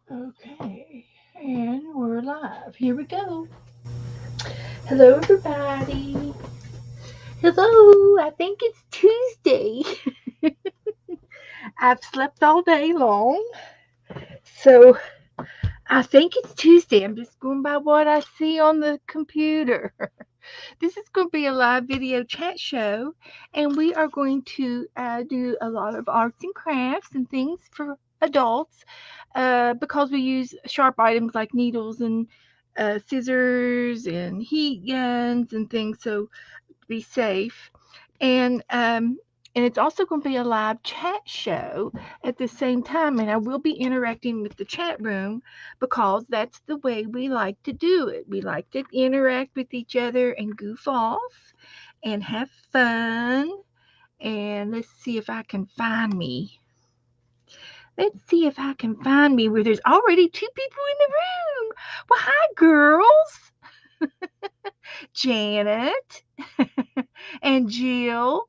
Okay, and we're live. Here we go. Hello, everybody. Hello, I think it's Tuesday. I've slept all day long, so I think it's Tuesday. I'm just going by what I see on the computer. This is going to be a live video chat show, and we are going to do a lot of arts and crafts and things for adults because we use sharp items like needles and scissors and heat guns and things, so to be safe. And it's also going to be a live chat show at the same time, and I will be interacting with the chat room because that's the way we like to do it. We like to interact with each other and goof off and have fun. And let's see if I can find me. Let's see if I can find me where there's already two people in the room. Well, hi, girls. Janet and Jill.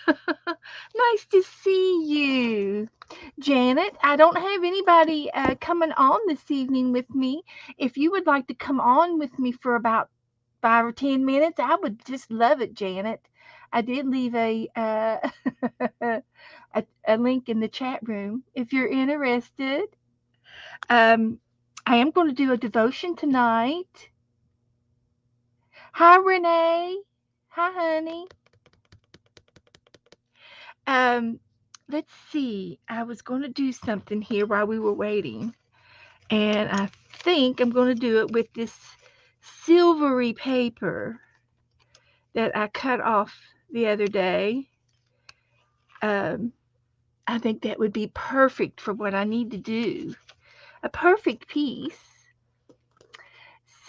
Nice to see you. Janet, I don't have anybody coming on this evening with me. If you would like to come on with me for about 5 or 10 minutes, I would just love it, Janet. I did leave a link in the chat room if you're interested. Um, I am going to do a devotion tonight. Hi, Renee. Hi, honey. Um, let's see. I was going to do something here while we were waiting, and I think I'm going to do it with this silvery paper that I cut off the other day. Um, I think that would be perfect for what I need to do. A perfect piece.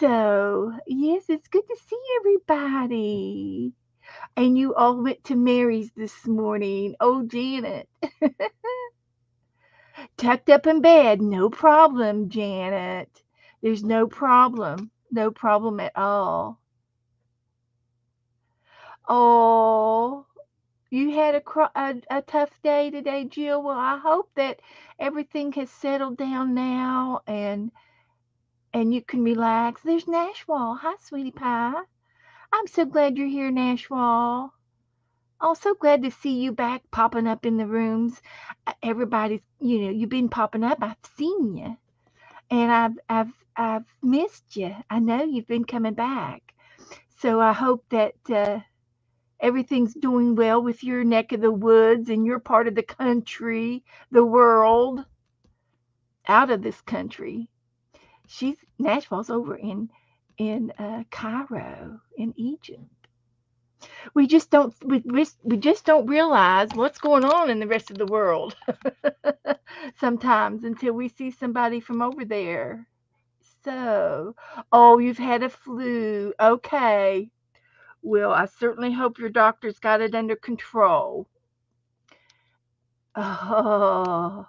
So, yes, it's good to see everybody. And you all went to Mary's this morning. Oh, Janet. Tucked up in bed. No problem, Janet. There's no problem. No problem at all. Oh, you had a tough day today, Jill. Well, I hope that everything has settled down now and you can relax. There's Nashwall. Hi, sweetie pie. I'm so glad you're here, Nashwall. Oh, so glad to see you back popping up in the rooms. Everybody's, you've been popping up. I've seen you, and I've missed you. I know you've been coming back. So I hope that everything's doing well with your neck of the woods and your part of the country, the world, out of this country. She's Nashville's over in Cairo in Egypt. We just don't realize what's going on in the rest of the world sometimes until we see somebody from over there. So, oh, you've had a flu. Okay. Well, I certainly hope your doctor's got it under control. Oh,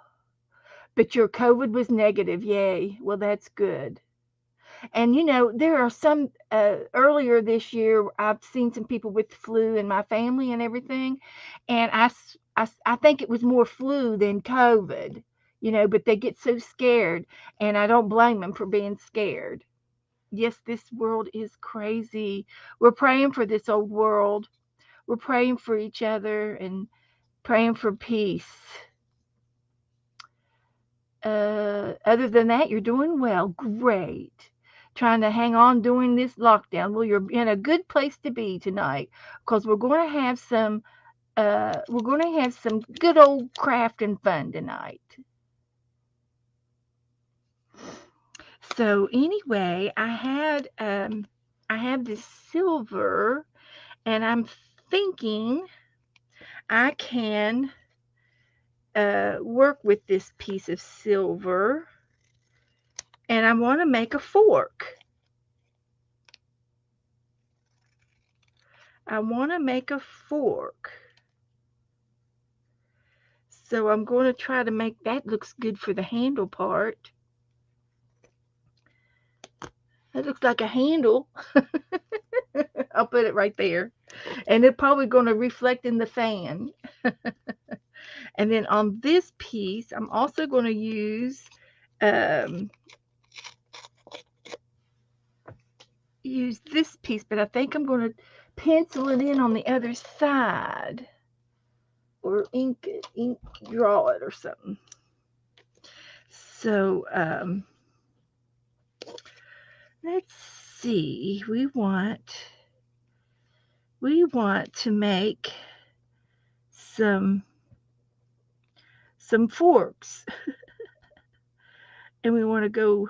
but your COVID was negative. Yay. Well, that's good. And there are some earlier this year, I've seen some people with flu in my family and everything. And I think it was more flu than COVID, but they get so scared. And I don't blame them for being scared. Yes, this world is crazy. We're praying for this old world. We're praying for each other and praying for peace. Other than that, you're doing well. Great. Trying to hang on during this lockdown. Well, you're in a good place to be tonight because we're going to have some good old crafting fun tonight. So anyway, I have this silver, and I'm thinking I can work with this piece of silver, and I want to make a fork. I want to make a fork. So I'm going to try to make that looks good for the handle part. That looks like a handle. I'll put it right there. And it's probably going to reflect in the fan. And then on this piece, I'm also going to use use this piece, but I think I'm going to pencil it in on the other side, or ink draw it or something. So let's see. We want to make some forks, and we want to go.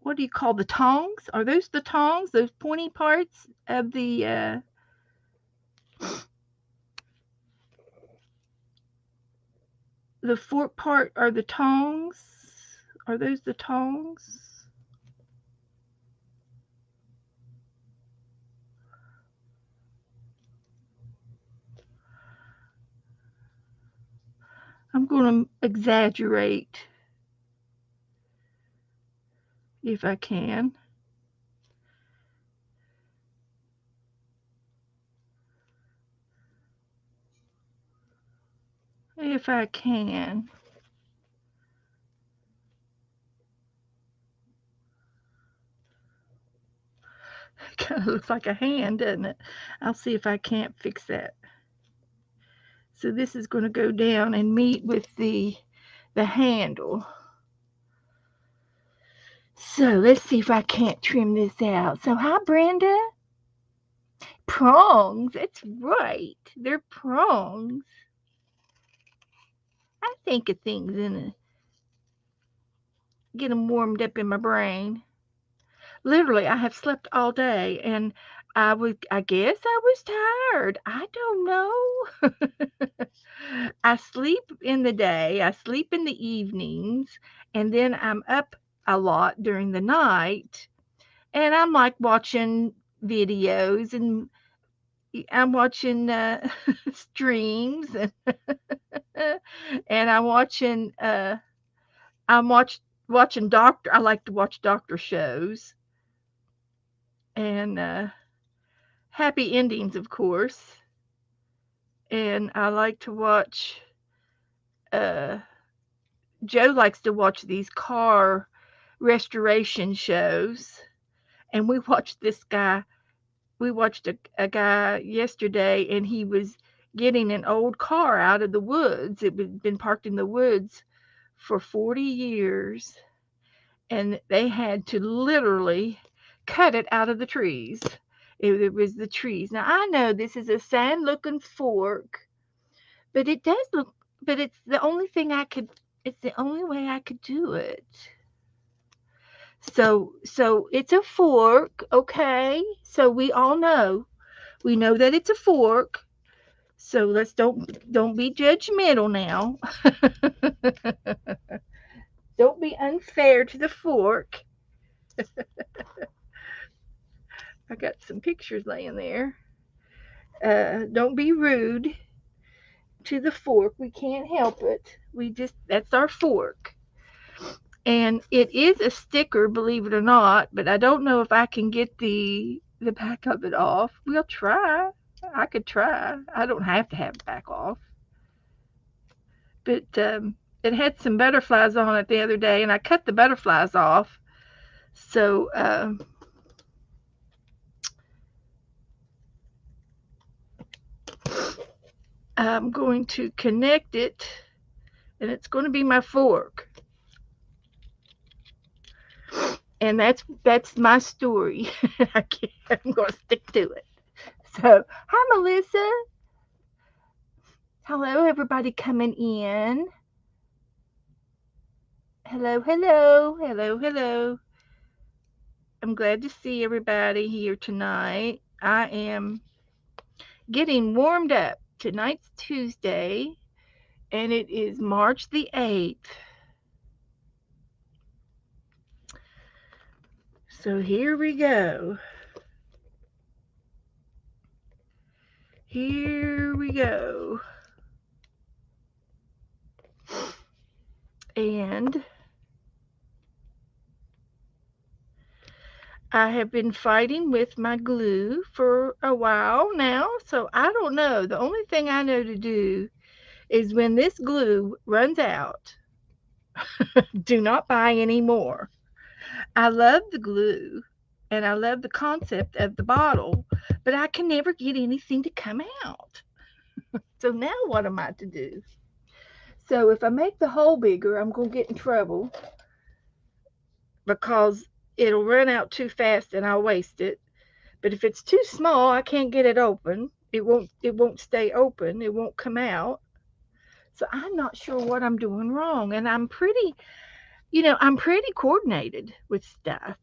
What do you call the tongs? Are those the tongs? Those pointy parts of the fork part are the tongs? Are those the tongs? I'm going to exaggerate if I can. If I can. It kind of looks like a hand, doesn't it? I'll see if I can't fix that. So this is going to go down and meet with the handle. So let's see if I can't trim this out. So hi, Brenda. Prongs. That's right. They're prongs. I think of things and get them warmed up in my brain. Literally, I have slept all day, and I guess I was tired. I don't know. I sleep in the day, I sleep in the evenings, and then I'm up a lot during the night, and I'm like watching videos, and I'm watching streams, and and I'm watching doctor. I like to watch doctor shows, and happy endings, of course. And I like to watch. Joe likes to watch these car restoration shows, and we watched this guy. We watched a guy yesterday, and he was getting an old car out of the woods. It had been parked in the woods for 40 years, and they had to literally cut it out of the trees. It was the trees. Now, I know this is a sad-looking fork, but it does look, but it's the only way I could do it. So it's a fork, okay? So we all know. We know that it's a fork. So let's don't be judgmental now. Don't be unfair to the fork. I got some pictures laying there. Don't be rude to the fork. We can't help it. That's our fork. And it is a sticker, believe it or not, but I don't know if I can get the back of it off. We'll try. I could try. I don't have to have it back off. But it had some butterflies on it the other day, and I cut the butterflies off. So I'm going to connect it, and it's going to be my fork. And that's my story. I'm going to stick to it. So, hi, Melissa. Hello, everybody coming in. Hello, hello, hello, hello. I'm glad to see everybody here tonight. I am getting warmed up. Tonight's Tuesday, and it is March the 8th. So here we go. Here we go. And I have been fighting with my glue for a while now, so I don't know. The only thing I know to do is when this glue runs out, Do not buy any more. I love the glue and I love the concept of the bottle, but I can never get anything to come out. So now what am I to do? So if I make the hole bigger, I'm going to get in trouble because it'll run out too fast and I'll waste it. But if it's too small, I can't get it open. It won't stay open. It won't come out. So I'm not sure what I'm doing wrong. And I'm pretty coordinated with stuff.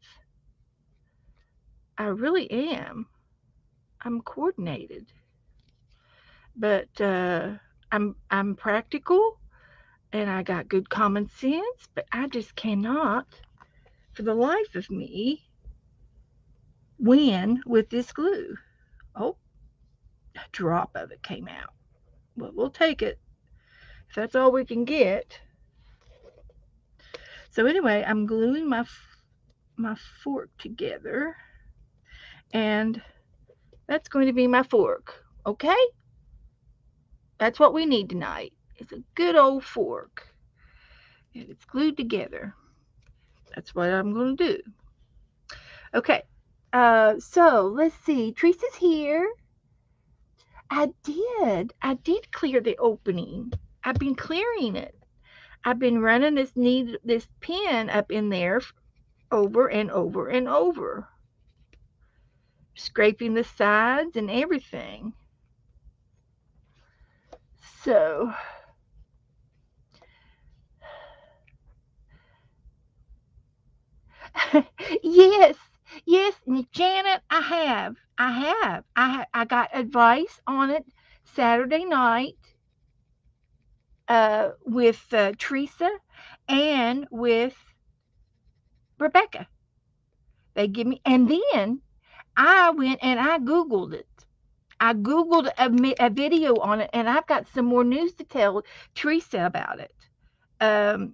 I really am. I'm coordinated. But I'm practical and I got good common sense, but I just cannot for the life of me win with this glue. Oh, a drop of it came out. Well, we'll take it if that's all we can get. So anyway, I'm gluing my fork together, and that's going to be my fork. Okay, that's what we need tonight. It's a good old fork, and it's glued together. That's what I'm going to do. Okay. So let's see. Teresa's here. I did clear the opening. I've been clearing it. I've been running this pen up in there over and over and over, scraping the sides and everything. So, yes, yes, Janet, I got advice on it Saturday night with Teresa and with Rebecca. They give me, and then I went and I Googled it. I Googled a video on it, and I've got some more news to tell Teresa about it. Um,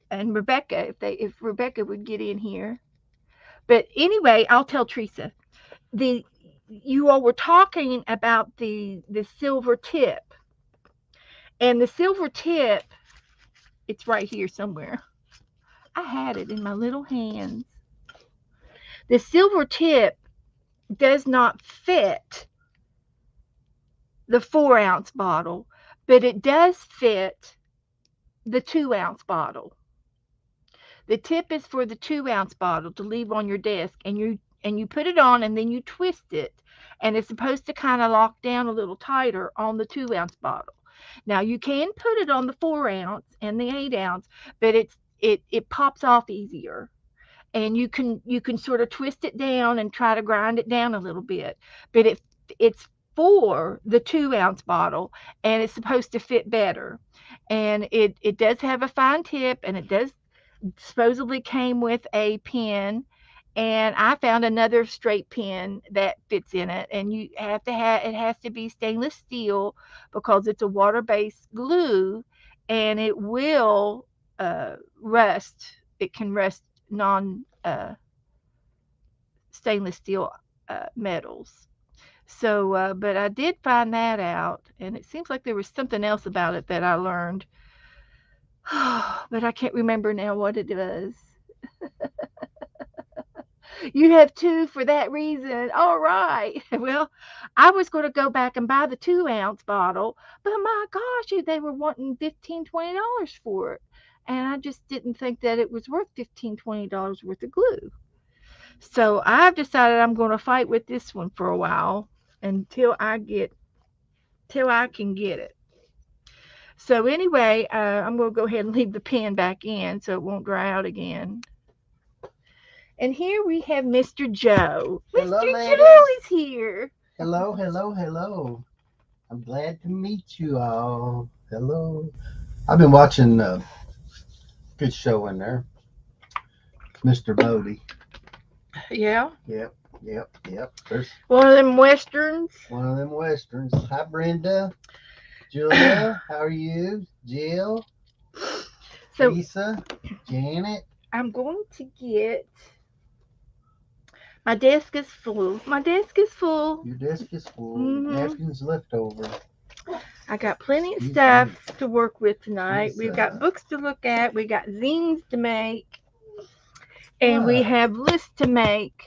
and Rebecca, if Rebecca would get in here. But anyway, I'll tell Teresa. The You all were talking about the silver tip, and the silver tip, it's right here somewhere. I had it in my little hands. The silver tip does not fit the 4-ounce bottle, but it does fit the 2-ounce bottle. The tip is for the 2-ounce bottle to leave on your desk, and you put it on and then you twist it, and it's supposed to kind of lock down a little tighter on the 2-ounce bottle. Now you can put it on the 4-ounce and the 8-ounce, but it pops off easier. And you can sort of twist it down and try to grind it down a little bit, but it's for the 2-ounce bottle, and it's supposed to fit better. And it does have a fine tip, and it does supposedly came with a pen, and I found another straight pen that fits in it, and you have to have it has to be stainless steel because it's a water-based glue, and it will rust. It can rust non stainless steel metals. So, but I did find that out, and it seems like there was something else about it that I learned, but I can't remember now what it was. You have two for that reason. All right. Well, I was going to go back and buy the 2-ounce bottle, but my gosh, they were wanting $15-20 for it. And I just didn't think that it was worth $15-20 worth of glue. So I've decided I'm going to fight with this one for a while until till I can get it. So anyway, I'm going to go ahead and leave the pen back in so it won't dry out again. And here we have Mr. Joe. Hello, Mr. ladies. Joe is here. Hello, hello, hello. I'm glad to meet you all. Hello. I've been watching a good show in there. Mr. Bodie. Yeah. Yep. There's One of them westerns. one of them westerns. Hi, Brenda. Julia, how are you? Jill, So Lisa, Janet. I'm going to get. My desk is full. My desk is full. Your desk is full. Mhm. Napkins left over. I got plenty of Excuse me. stuff to work with tonight. She's We've got books to look at. We got zines to make, and we what? have lists to make.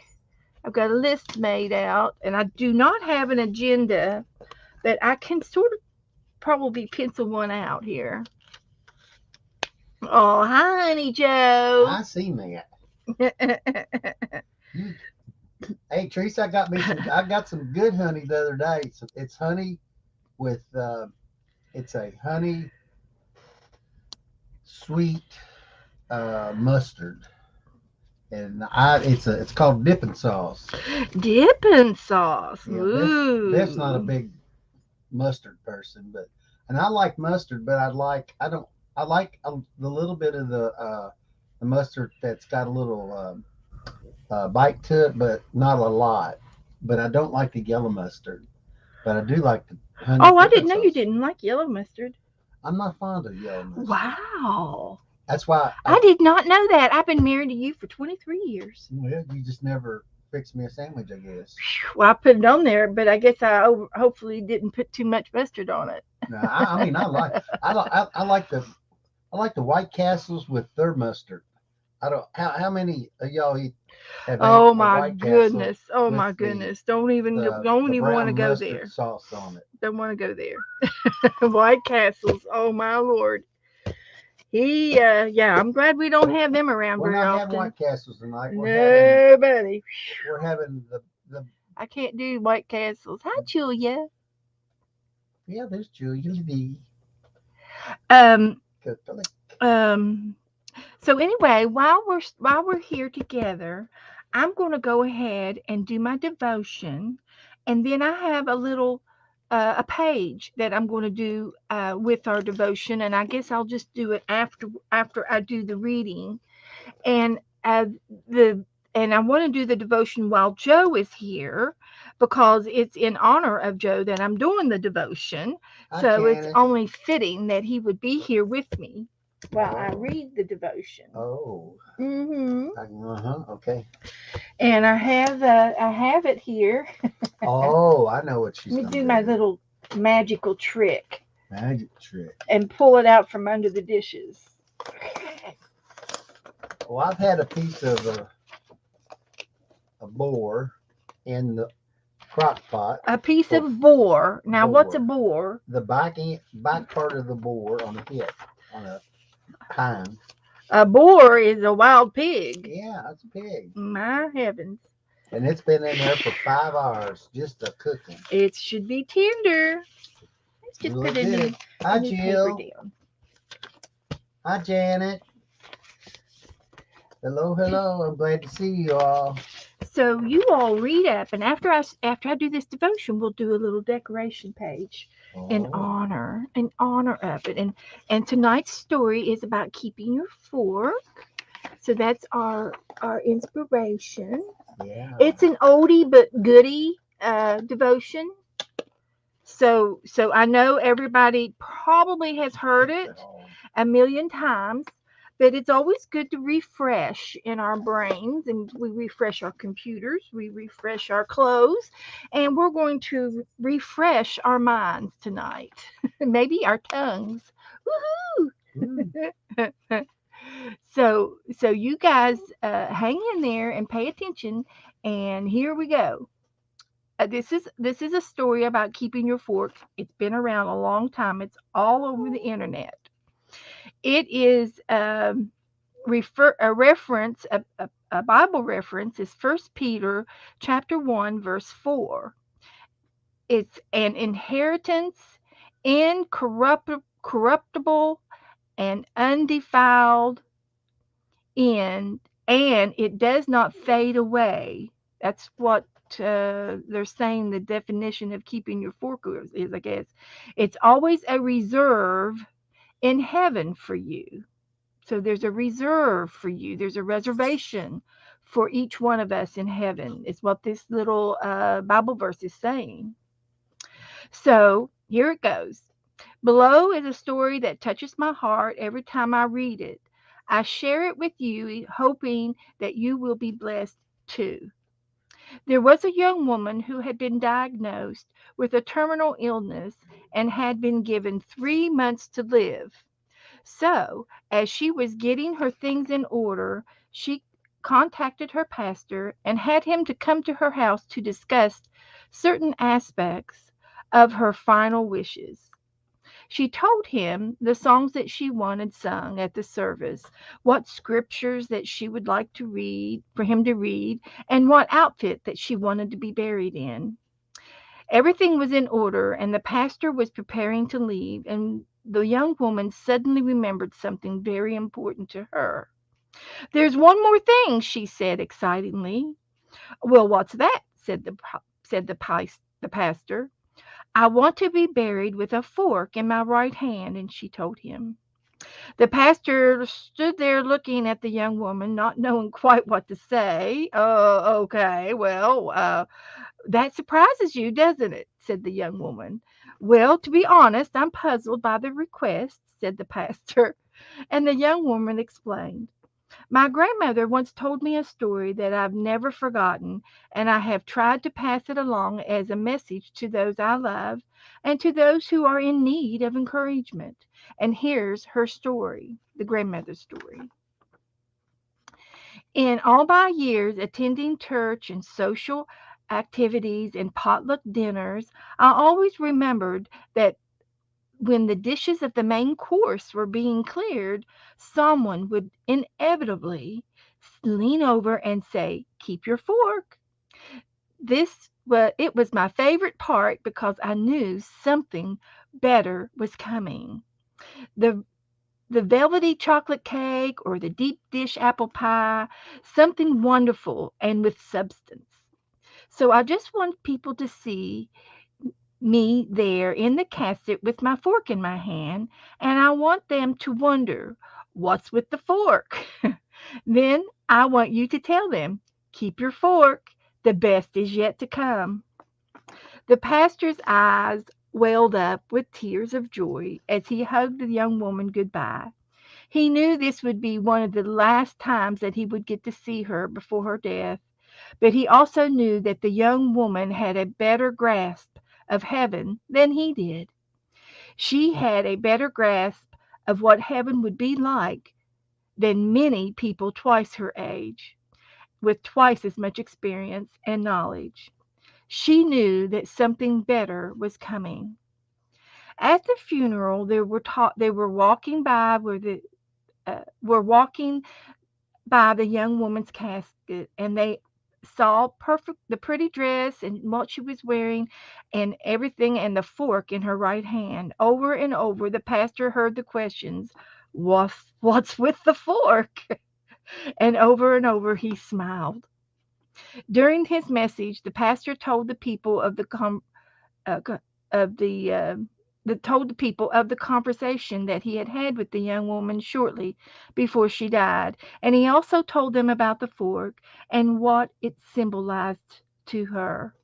I've got a list made out, and I do not have an agenda, but I can sort of probably pencil one out here. Oh, hi, Honey Joe. I seen that. You, hey, Teresa, I got some good honey the other day. So it's honey with, it's a honey sweet mustard, and it's called dipping sauce. Dipping sauce. Yeah, Beth's not a Ooh. big mustard person, but and I like mustard, but I don't I like the little bit of the mustard that's got a little bite to it, but not a lot. But I don't like the yellow mustard, but I do like the honey Oh, I dipping didn't know you sauce. didn't like yellow mustard. I'm not fond of yellow mustard. Wow. That's why I did not know that. I've been married to you for 23 years. well, you just never fixed me a sandwich, I guess. Well, I put it on there, but I guess hopefully didn't put too much mustard on it. No, I mean I like the White Castles with their mustard. I don't how many of y'all have ate Oh a my White Castle goodness. Oh with my goodness. Don't even want to brown go mustard there. sauce on it. Don't want to go there. White Castles. Oh my lord. Yeah, I'm glad we don't have them around We're very not having often. White Castles tonight. Nobody. We're having the I can't do White Castles. Hi, Julia. yeah. There's Julia Lee. Um, Catholic. um, So anyway, while we're here together, I'm going to go ahead and do my devotion, and then I have a page that I'm going to do with our devotion, and I guess I'll just do it after I do the reading, and the and I want to do the devotion while Joe is here because it's in honor of Joe that I'm doing the devotion. Hi, So it's Janet. only fitting that he would be here with me while I read the devotion. Oh. Hmm. Okay. And I have it here. Oh, I know what she's Let me gonna do my do. little magical trick Magic trick. and pull it out from under the dishes. Well, I've had a piece of a boar in the crock pot A piece for of boar. Now, what's a boar. boar? The back part of the boar on the hip on a hind. A boar is a wild pig. Yeah, that's a pig. My heavens. And it's been in there for 5 hours just a cooking. It should be tender. Let's just Look put a good. new, Hi, a new paper Jill. down. Hi, Janet. Hello, hello. I'm glad to see you all. So you all read up, and after I do this devotion, we'll do a little decoration page Oh, in honor of it. And tonight's story is about keeping your fork. So that's our inspiration. yeah. It's an oldie but goodie devotion. So I know everybody probably has heard it a million times, but it's always good to refresh in our brains, and we refresh our computers, we refresh our clothes, and we're going to refresh our minds tonight. Maybe our tongues. Mm. Woohoo! So you guys hang in there and pay attention, and here we go. This is a story about keeping your fork. It's been around a long time. It's all over the internet. It is a reference, a Bible reference is First Peter chapter 1 verse 4. It's an inheritance incorruptible and undefiled and it does not fade away. That's what they're saying the definition of keeping your fork is, I guess. It's always a reserve in heaven for you. So there's a reserve for you. There's a reservation for each one of us in heaven, is what this little Bible verse is saying. So here it goes. Below is a story that touches my heart every time I read it. I share it with you, hoping that you will be blessed too. There was a young woman who had been diagnosed with a terminal illness and had been given 3 months to live. So, as she was getting her things in order, she contacted her pastor and had him to come to her house to discuss certain aspects of her final wishes. She told him the songs that she wanted sung at the service, what scriptures that she would like to read for him to read, and what outfit that she wanted to be buried in. Everything was in order, and the pastor was preparing to leave, and the young woman suddenly remembered something very important to her. "There's one more thing," she said excitedly. "Well, what's that?" said the pastor. "I want to be buried with a fork in my right hand," and she told him. The pastor stood there looking at the young woman, not knowing quite what to say. Okay, well, that surprises you, doesn't it?" said the young woman. "Well, to be honest, I'm puzzled by the request," said the pastor. And the young woman explained. "My grandmother once told me a story that I've never forgotten, and I have tried to pass it along as a message to those I love and to those who are in need of encouragement. And here's her story, the grandmother's story. In all my years attending church and social activities and potluck dinners, I always remembered that when the dishes of the main course were being cleared, someone would inevitably lean over and say, 'Keep your fork.' It was my favorite part because I knew something better was coming. The the velvety chocolate cake or the deep dish apple pie, something wonderful and with substance. So I just want people to see me there in the casket with my fork in my hand, and I want them to wonder, what's with the fork? Then I want you to tell them, keep your fork, the best is yet to come." The pastor's eyes welled up with tears of joy as he hugged the young woman goodbye. He knew this would be one of the last times that he would get to see her before her death, but he also knew that the young woman had a better grasp of heaven than he did. She had a better grasp of what heaven would be like than many people twice her age, with twice as much experience and knowledge. She knew that something better was coming. At the funeral, they were walking by were walking by the young woman's casket, and they saw the pretty dress and what she was wearing and everything, and the fork in her right hand. Over and over the pastor heard the questions, what's with the fork? And over he smiled. During his message, the pastor told the people of the uh, of the people of the conversation that he had had with the young woman shortly before she died, and he also told them about the fork and what it symbolized to her.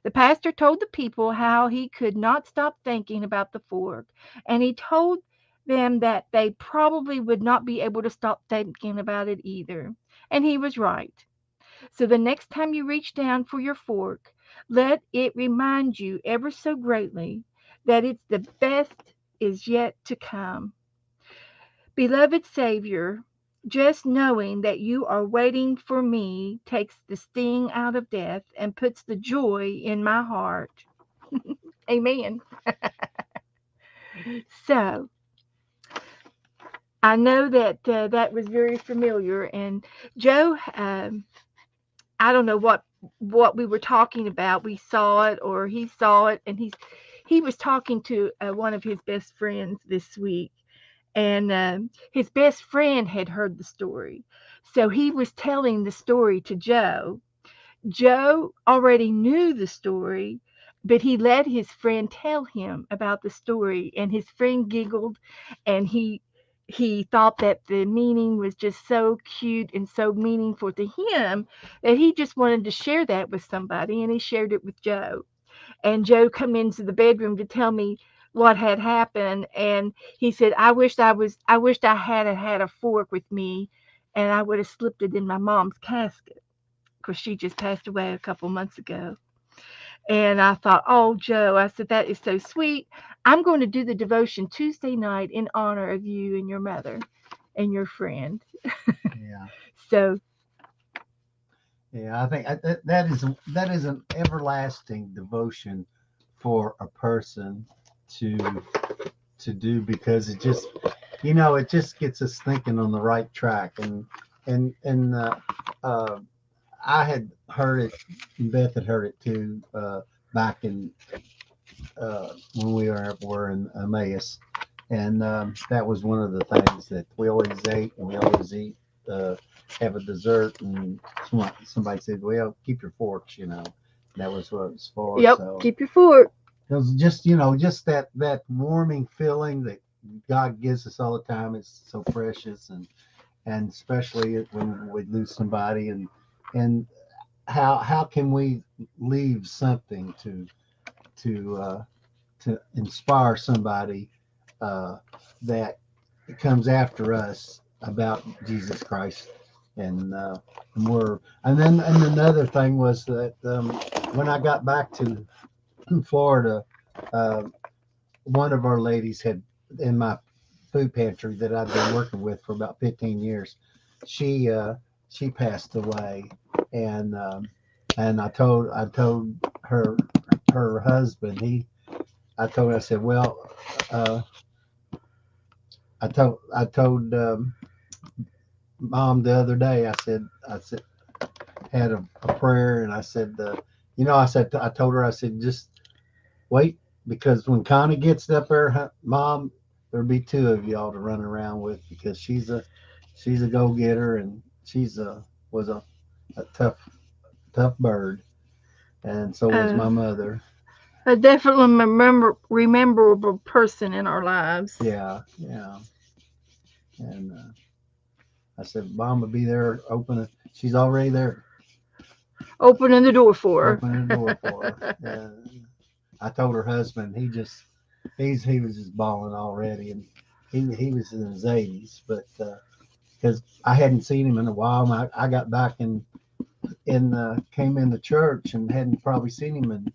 The pastor told the people how he could not stop thinking about the fork, and he told them that they probably would not be able to stop thinking about it either. And he was right. So the next time you reach down for your fork, let it remind you ever so greatly that it's the best is yet to come. Beloved Savior, just knowing that you are waiting for me takes the sting out of death and puts the joy in my heart. Amen. So I know that that was very familiar. And Joe, I don't know what we were talking about. We saw it, or he saw it, and he was talking to one of his best friends this week, and his best friend had heard the story, so he was telling the story to Joe. Joe already knew the story, but he let his friend tell him about the story, and his friend giggled, and he thought that the meaning was just so cute and so meaningful to him that he just wanted to share that with somebody, and he shared it with Joe. And Joe come into the bedroom to tell me what had happened, and he said, I wished I had had a fork with me, and I would have slipped it in my mom's casket, because she just passed away a couple months ago. And I thought, oh, Joe, I said, that is so sweet. I'm going to do the devotion Tuesday night in honor of you and your mother and your friend. Yeah. So, Yeah, I think that is an everlasting devotion for a person to do, because it just, it just gets us thinking on the right track. And uh, I had heard it, and Beth had heard it too, back in when we were in Emmaus, and that was one of the things that we always ate, and we always eat. Have a dessert, and somebody said, "Well, keep your forks," That was what it was for. yep, So keep your fork. it was just, just that warming feeling that God gives us all the time. It's so precious, and especially when we lose somebody, and how can we leave something to to inspire somebody uh, that comes after us about Jesus Christ. And and then another thing was that when I got back to Florida, uh, one of our ladies had, in my food pantry that I've been working with for about 15 years, she she passed away. And I told her husband, I said, well, uh, I told mom the other day. I said had a prayer, and I said, I told her, I said, just wait, because when Connie gets up there, mom, there'll be two of y'all to run around with, because she's a go getter, and she's a was a tough bird, and so was Uh, my mother. a definitely rememberable person in our lives. Yeah, yeah. And I said, mom will be there. She's already there, Opening the door for opening the door for her. her. And I told her husband, he was just bawling already, and he was in his 80s, but because I hadn't seen him in a while, and I got back came in the church, and hadn't probably seen him in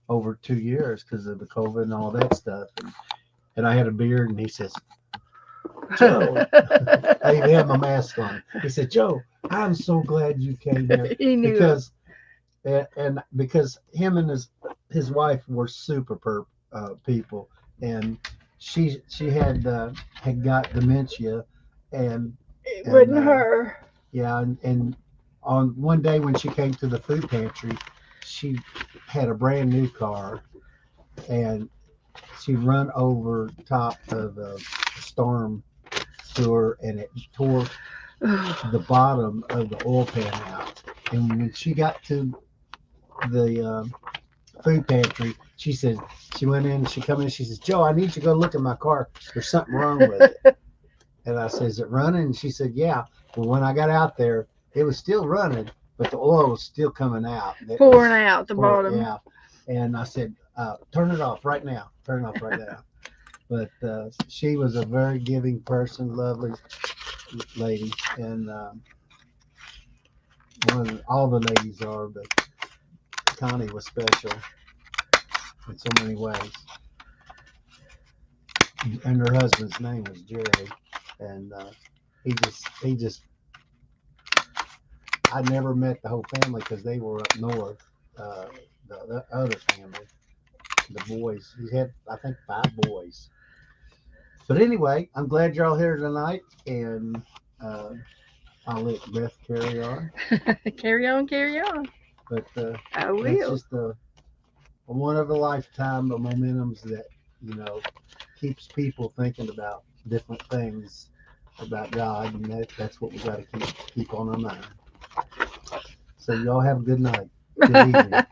over 2 years because of the COVID and all that stuff. And I had a beard, and he says, Joe, I even had my mask on. He said, Joe, I'm so glad you came here, He knew it. because because him and his wife were super people, and she had got dementia, and It and wasn't her. yeah, and on one day when she came to the food pantry, she had a brand new car, and she run over top of a storm sewer, and it tore the bottom of the oil pan out. And when she got to the food pantry, she went in, she come in, she says, Joe, I need you to go look at my car. There's something wrong with it. And I said, is it running? And she said, yeah. Well, when I got out there, it was still running, but the oil was still coming out. Pouring out the bottom. Yeah. And I said, turn it off right now. Turn it off right now. But she was a very giving person, lovely lady. And all the ladies are, but Connie was special in so many ways. And her husband's name was Jerry. And he just, I never met the whole family because they were up north. Uh, the other family, the boys. He had, I think, 5 boys. But anyway, I'm glad you're all here tonight, and uh, I'll let Beth carry on. Carry on, carry on. But I that's will. just a one of a lifetime of momentums that keeps people thinking about different things about God, and that's what we got to keep on our mind. So y'all have a good night. Good evening.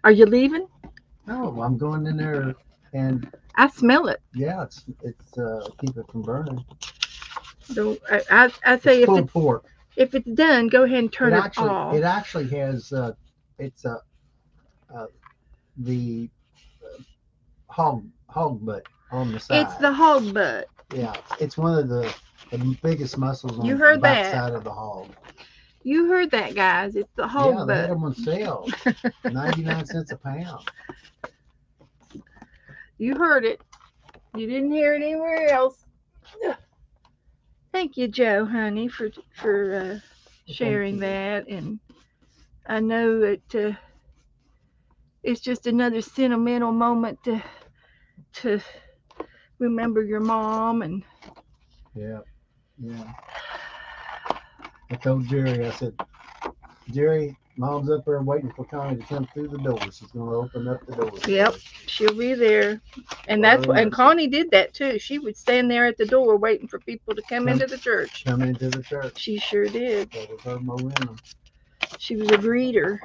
Are you leaving? No, I'm going in there, and I smell it. yeah, it's keep it from burning. Don't I say It's pulled pork. if it's done, go ahead and turn it off. It actually has it's uh, the hog butt on the side. It's the hog butt. Yeah, it's one of the biggest muscles on You the heard back that. side of the hog. You heard that, guys. It's the hog Yeah, they had butt. them on sale. 99 cents a pound. You heard it. You didn't hear it anywhere else. Thank you, Joe, honey, for sharing that. And I know that it's just another sentimental moment to remember your mom. And Yeah. I told Jerry, I said, Jerry, Mom's up there waiting for Connie to come through the door. She's going to open up the door. Yep, she'll be there. And and Connie did that too. She would stand there at the door waiting for people to come into the church. Come into the church. She sure did. That was her momentum. She was a greeter.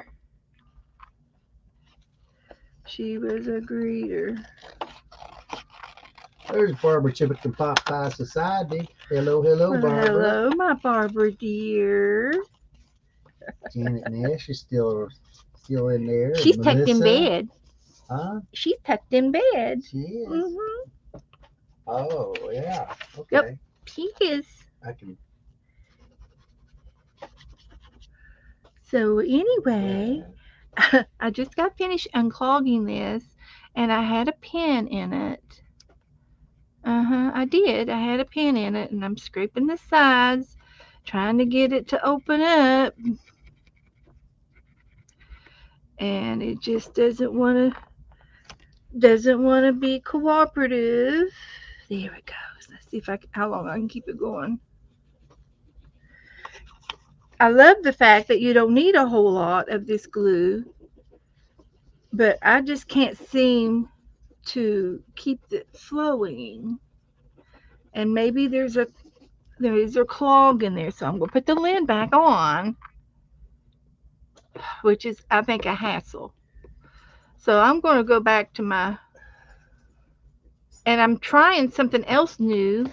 She was a greeter. There's Barbara Chippick Pop Pie Society. Hello, Barbara. Hello, my Barbara dear. Janet Nash is still in there. She's tucked in bed. Huh? She's tucked in bed. She is. Mm-hmm. Oh, yeah. Okay. Yep, she is. I can. So anyway, I just got finished unclogging this, and I had a pin in it. I did. I had a pin in it, and I'm scraping the sides, trying to get it to open up. And it just doesn't want to be cooperative. There it goes. Let's see how long I can keep it going. I love the fact that you don't need a whole lot of this glue, but I just can't seem to keep it flowing. And maybe there's a clog in there, so I'm going to put the lid back on, which is, I think, a hassle. So I'm going to go back to and I'm trying something else new.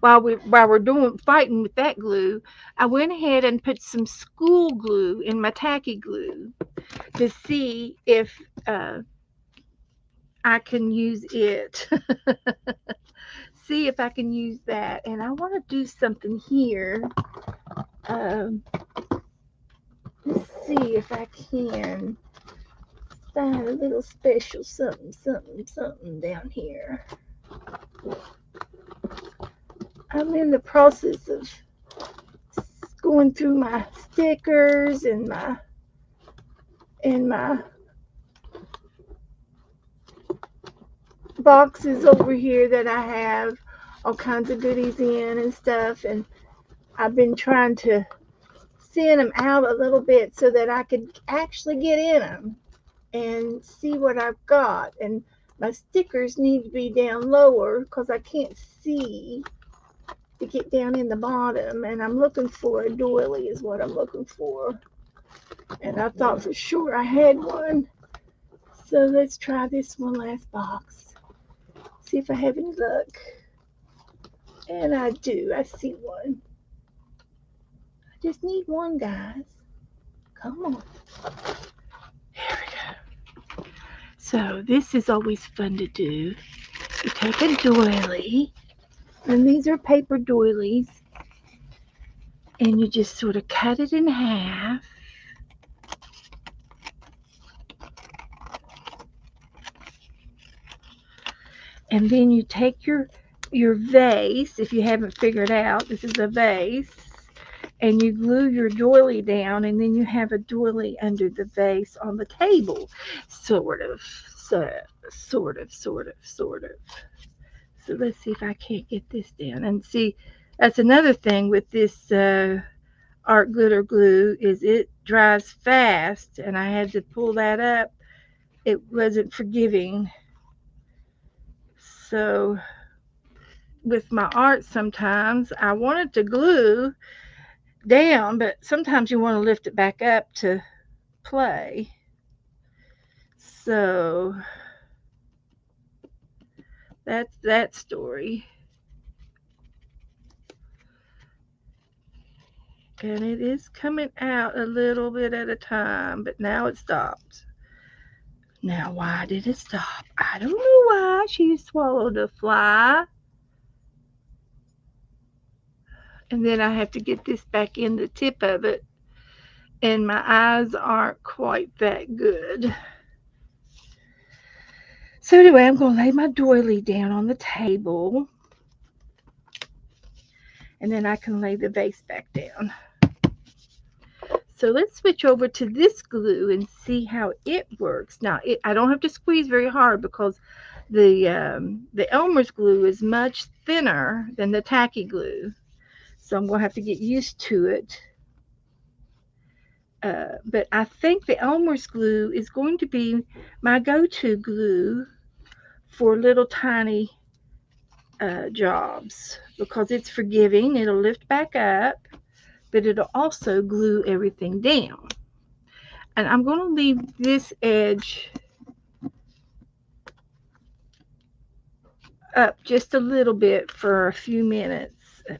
While we're fighting with that glue, I went ahead and put some school glue in my tacky glue to see if I can use it. See if I can use that. And I want to do something here. Let's see if I can find a little special something down here. I'm in the process of going through my stickers and my boxes over here that I have all kinds of goodies in and stuff, and I've been trying to send them out a little bit so that I could actually get in them and see what I've got. And my stickers need to be down lower because I can't see to get down in the bottom, and I'm looking for a doily is what I'm looking for, and I thought for sure I had one. So let's try this one last box, see if I have any luck. And I do. I see one. I just need one, guys. Come on. There we go. So this is always fun to do. You take a doily, and these are paper doilies, and you just sort of cut it in half. And then you take your vase, if you haven't figured out, this is a vase, and you glue your doily down, and then you have a doily under the vase on the table, sort of. So let's see if I can't get this down. And see, that's another thing with this art glitter glue, is it dries fast, and I had to pull that up. It wasn't forgiving. So with my art, sometimes I want it to glue down, but sometimes you want to lift it back up to play. So that's that story. And it is coming out a little bit at a time, but now it stopped. Now, why did it stop? I don't know why. She swallowed a fly. And then I have to get this back in the tip of it and my eyes aren't quite that good. So anyway, I'm going to lay my doily down on the table, and then I can lay the vase back down. So let's switch over to this glue and see how it works. Now, I don't have to squeeze very hard because the Elmer's glue is much thinner than the tacky glue. So I'm going to have to get used to it. But I think the Elmer's glue is going to be my go-to glue for little tiny jobs because it's forgiving. It'll lift back up, but it'll also glue everything down. And I'm going to leave this edge up just a little bit for a few minutes.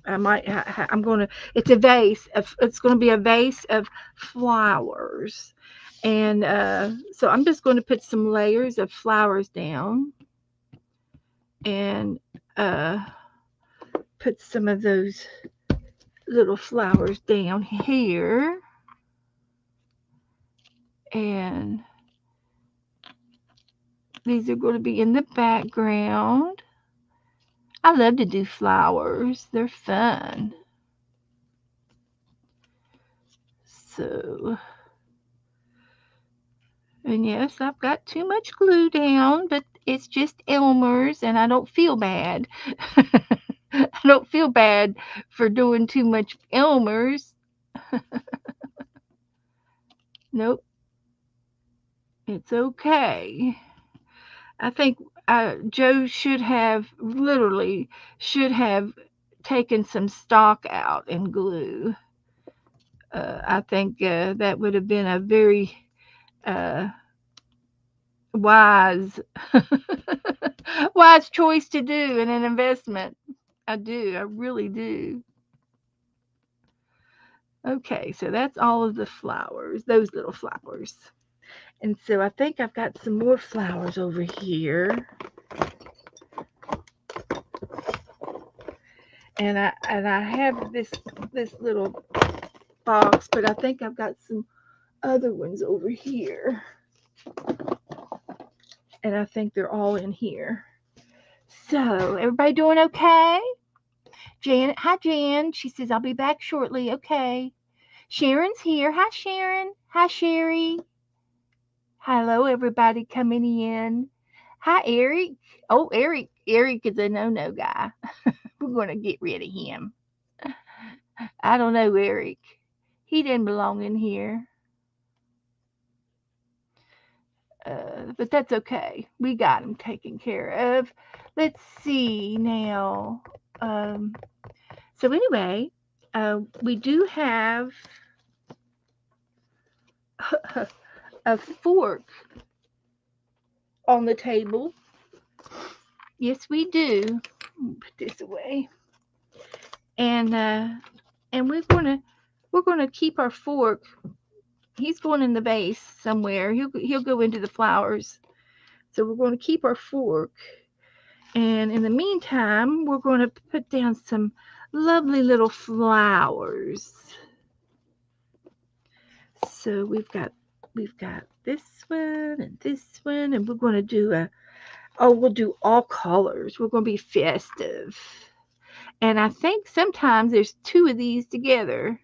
I'm going to, it's a vase, it's going to be a vase of flowers. And so I'm just going to put some layers of flowers down and put some of those little flowers down here. And these are going to be in the background. I love to do flowers. They're fun. So, and yes, I've got too much glue down, but it's just Elmer's and I don't feel bad. I don't feel bad for doing too much Elmer's. Nope. It's okay. I think Joe should have taken some stock out and glue. I think that would have been a very wise wise choice to do in an investment. I do. I really do. Okay, so that's all of the flowers, those little flowers. And so I think I've got some more flowers over here. And I have this little box, but I think I've got some other ones over here. And I think they're all in here. So, everybody doing okay? Janet, hi Jan. She says I'll be back shortly. Okay. Sharon's here. Hi Sharon. Hi Sherry. Hello everybody coming in. Hi Eric. Oh, Eric is a no guy. We're going to get rid of him. I don't know Eric. He didn't belong in here. But that's okay. We got him taken care of. Let's see now. So anyway, we do have a fork on the table. Yes, we do. Put this away, and we're gonna keep our fork. He's going in the vase somewhere. He'll go into the flowers. So we're going to keep our fork. And in the meantime, we're going to put down some lovely little flowers. So we've got this one, and we're going to do we'll do all colors. We're going to be festive. And I think sometimes there's two of these together.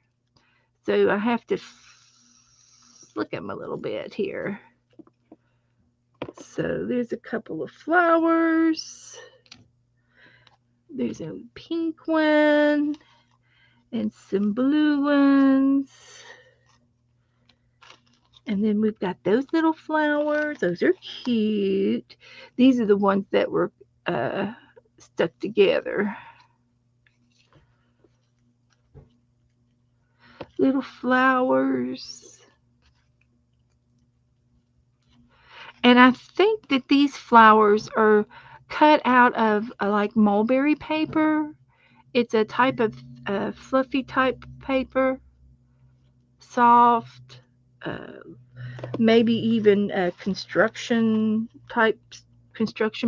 So I have to flick them a little bit here. So there's a couple of flowers. There's a pink one and some blue ones. And then we've got those little flowers. Those are cute. These are the ones that were stuck together. Little flowers. And I think that these flowers are cut out of like mulberry paper. It's a type of fluffy type paper. Soft. Maybe even a construction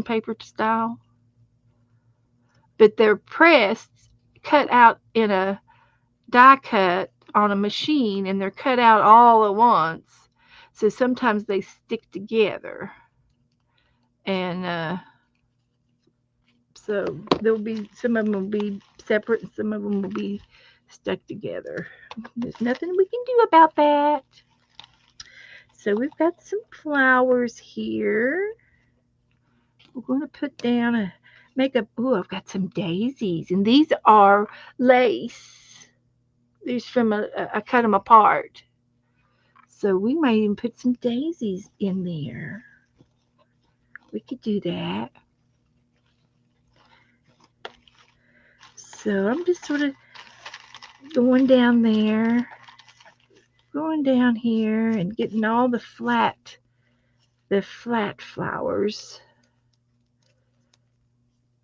paper style. But they're pressed, cut out in a die cut on a machine and they're cut out all at once. So sometimes they stick together. And so there'll be some of them will be separate and some of them will be stuck together. There's nothing we can do about that. So we've got some flowers here. We're going to put down a makeup. Oh, I've got some daisies, and these are lace. These from I cut them apart. So we might even put some daisies in there. We could do that. So I'm just sort of going down there, going down here and getting all the flat flowers,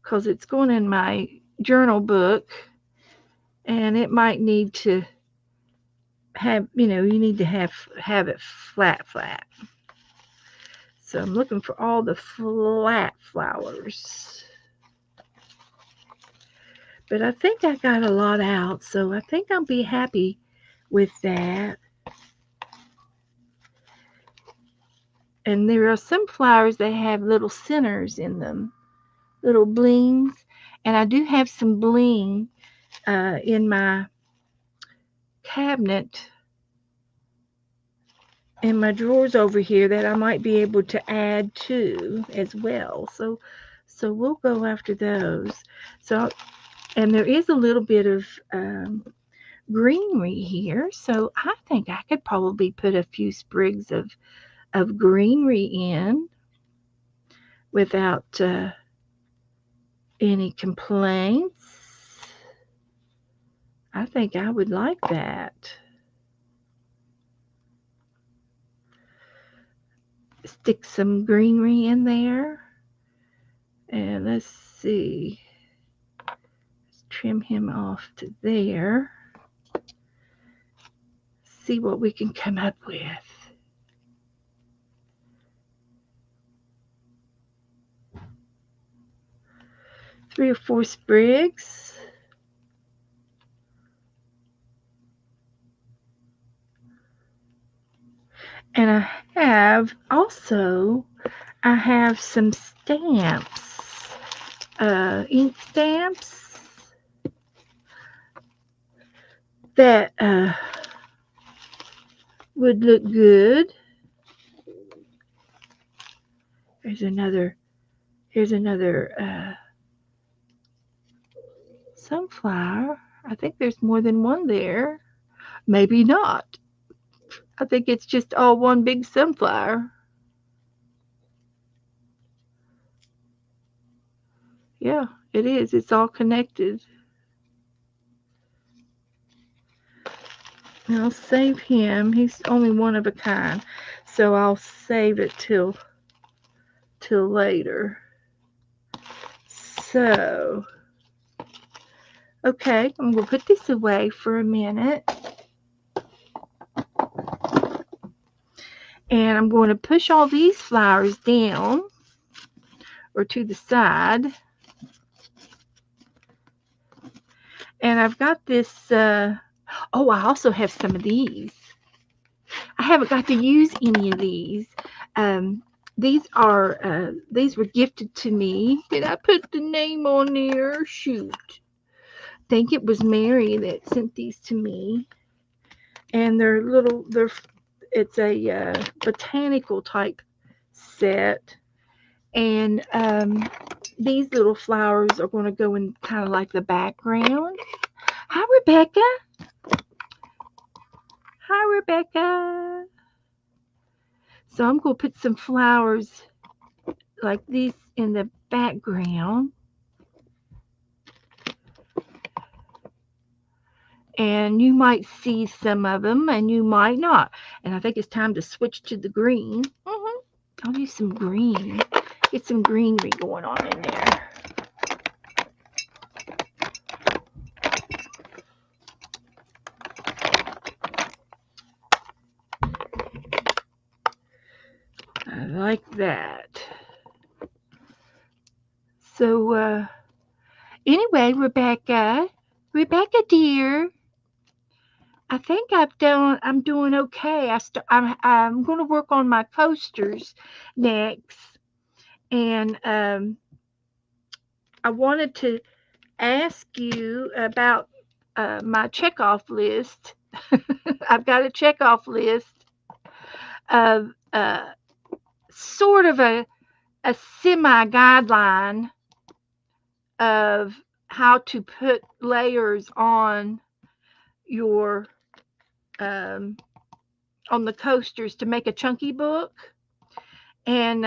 because it's going in my journal book and it might need to have, you need to have it flat. So I'm looking for all the flat flowers. But I think I got a lot out, so I think I'll be happy with that. And there are some flowers that have little centers in them, little blings. And I do have some bling in my cabinet, in my drawers over here, that I might be able to add to as well. So we'll go after those. So, and there is a little bit of greenery here, so I think I could probably put a few sprigs of greenery in without any complaints. I think I would like that. Stick some greenery in there. And let's see. Let's trim him off to there. See what we can come up with. 3 or 4 sprigs. And I have some stamps, ink stamps that would look good. Here's another sunflower. I think there's more than one there. Maybe not. I think it's just all one big sunflower. Yeah, it is. It's all connected. And I'll save him. He's only one of a kind. So I'll save it till later. So, okay, I'm going to put this away for a minute. And I'm going to push all these flowers down or to the side. And I've got this, I also have some of these. I haven't got to use any of these. These were gifted to me. Did I put the name on there? Shoot. I think it was Mary that sent these to me. And it's a botanical type set. And these little flowers are going to go in kind of like the background. Hi, Rebecca. Hi, Rebecca. So I'm going to put some flowers like these in the background. And you might see some of them and you might not. And I think it's time to switch to the green. I'll use some green. Get some greenery going on in there. I like that. So, anyway, Rebecca dear, I think I'm doing okay. I'm going to work on my coasters next, and I wanted to ask you about my checkoff list. I've got a checkoff list of sort of a semi guideline of how to put layers your um, on the coasters to make a chunky book. And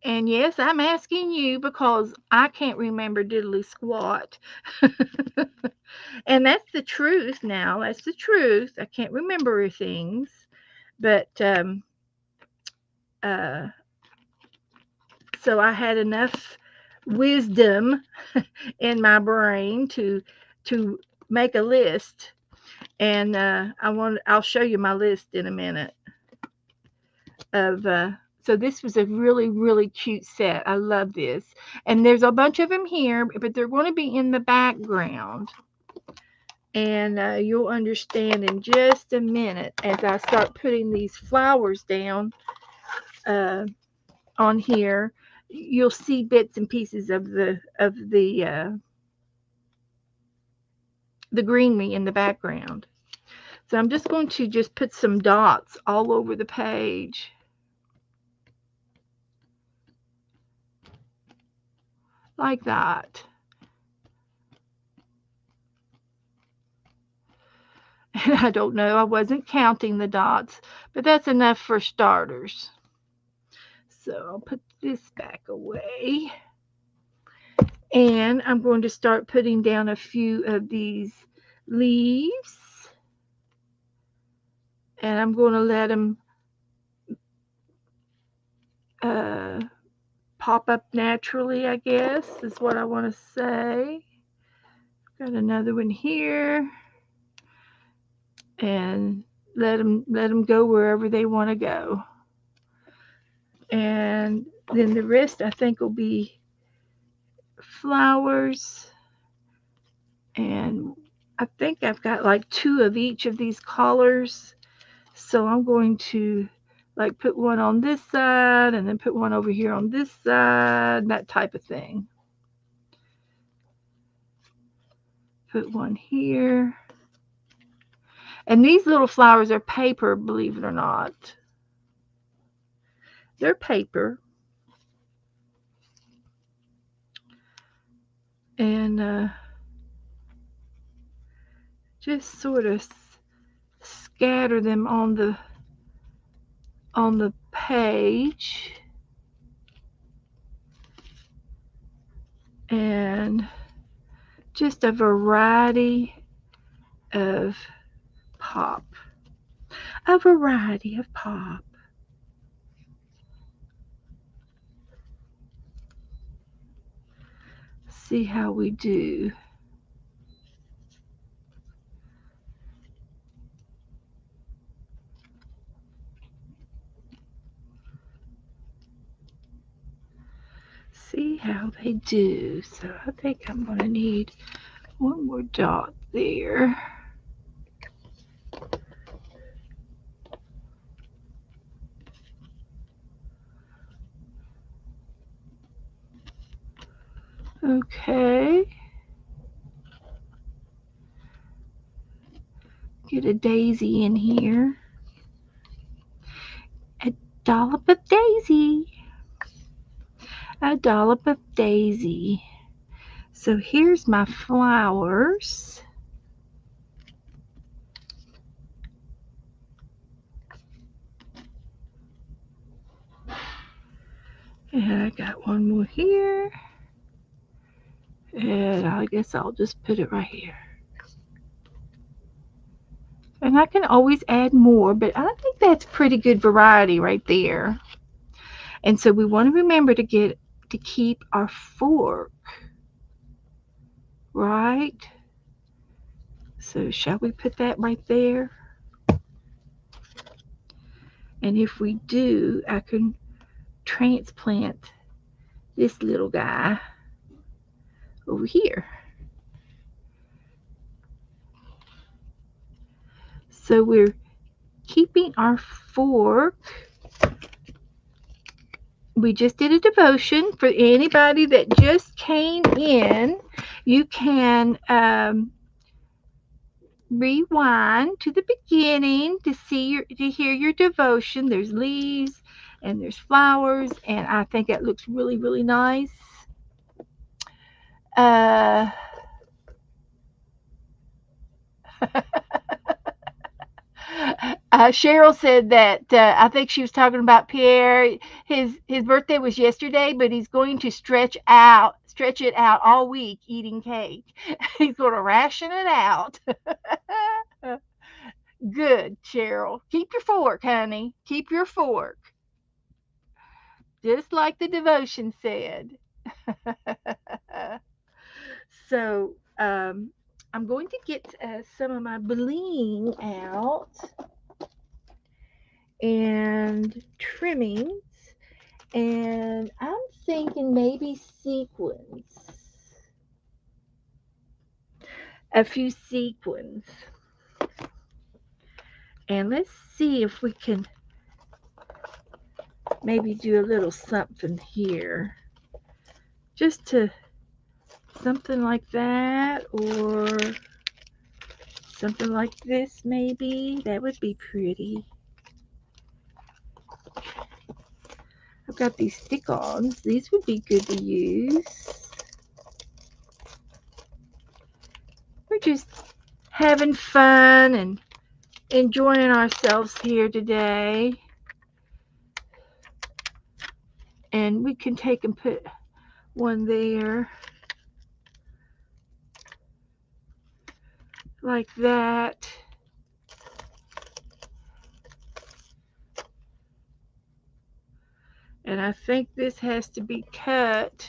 yes, I'm asking you because I can't remember diddly squat. And that's the truth now. That's the truth. I can't remember things. But uh, so I had enough wisdom in my brain to make a list. And I'll show you my list in a minute of so this was a really really cute set. I love this, and there's a bunch of them here, but they're going to be in the background, and you'll understand in just a minute as I start putting these flowers down on here. You'll see bits and pieces of the greenery in the background. So I'm just going to just put some dots all over the page like that. And I don't know, I wasn't counting the dots, but that's enough for starters. So I'll put this back away. And I'm going to start putting down a few of these leaves. And I'm going to let them uh, pop up naturally, I guess, is what I want to say. Got another one here. And let them go wherever they want to go. And then the rest I think will be flowers, and I think I've got like 2 of each of these colors, so I'm going to like put one on this side and then put one over here on this side, that type of thing. Put one here, and these little flowers are paper, believe it or not. They're paper. And just sort of scatter them on the page, and just a variety of pop. A variety of pop. See how we do. See how they do. So I think I'm going to need one more dot there. Okay. Get a daisy in here. A dollop of daisy. A dollop of daisy. So here's my flowers. And I got one more here. And I guess I'll just put it right here. And I can always add more, but I think that's pretty good variety right there. And so we want to remember to keep our fork, right? So shall we put that right there? And if we do, I can transplant this little guy over here. So we're keeping our fork. We just did a devotion. For anybody that just came in, you can rewind to the beginning to hear your devotion. There's leaves and there's flowers, and I think that looks really, really nice. Cheryl said that I think she was talking about Pierre. His birthday was yesterday, but he's going to stretch it out all week eating cake. He's going to ration it out. Good, Cheryl. Keep your fork, honey. Keep your fork. Just like the devotion said. So I'm going to get some of my bling out and trimmings, and I'm thinking maybe sequins. A few sequins. And let's see if we can maybe do a little something here. Just to something like that, or something like this maybe. That would be pretty. I've got these stick-ons. These would be good to use. We're just having fun and enjoying ourselves here today. And we can take and put one there. Like that. And I think this has to be cut.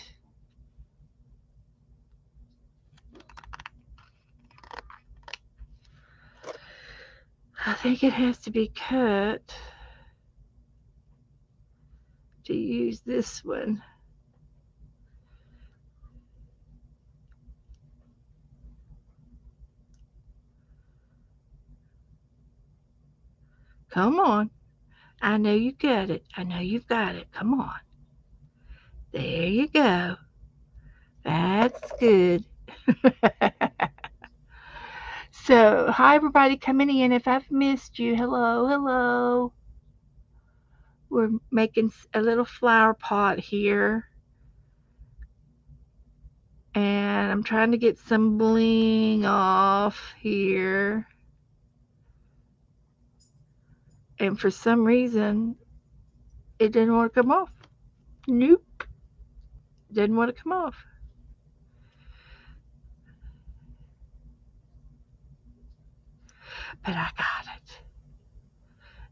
I think it has to be cut to use this one. Come on. I know you got it. I know you've got it. Come on. There you go. That's good. So, hi everybody coming in. If I've missed you, hello, hello. We're making a little flower pot here. And I'm trying to get some bling off here. And for some reason, it didn't want to come off. Nope. Didn't want to come off. But I got it.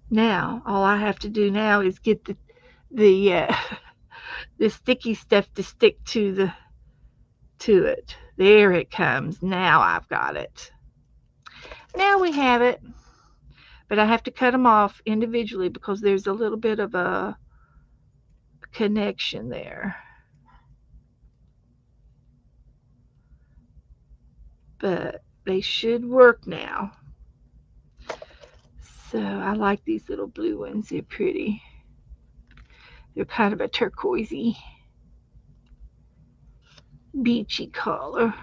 Now, all I have to do now is get the sticky stuff to stick to it. There it comes. Now I've got it. Now we have it. But I have to cut them off individually because there's a little bit of a connection there. But they should work now. So I like these little blue ones. They're pretty. They're kind of a turquoisey, beachy color.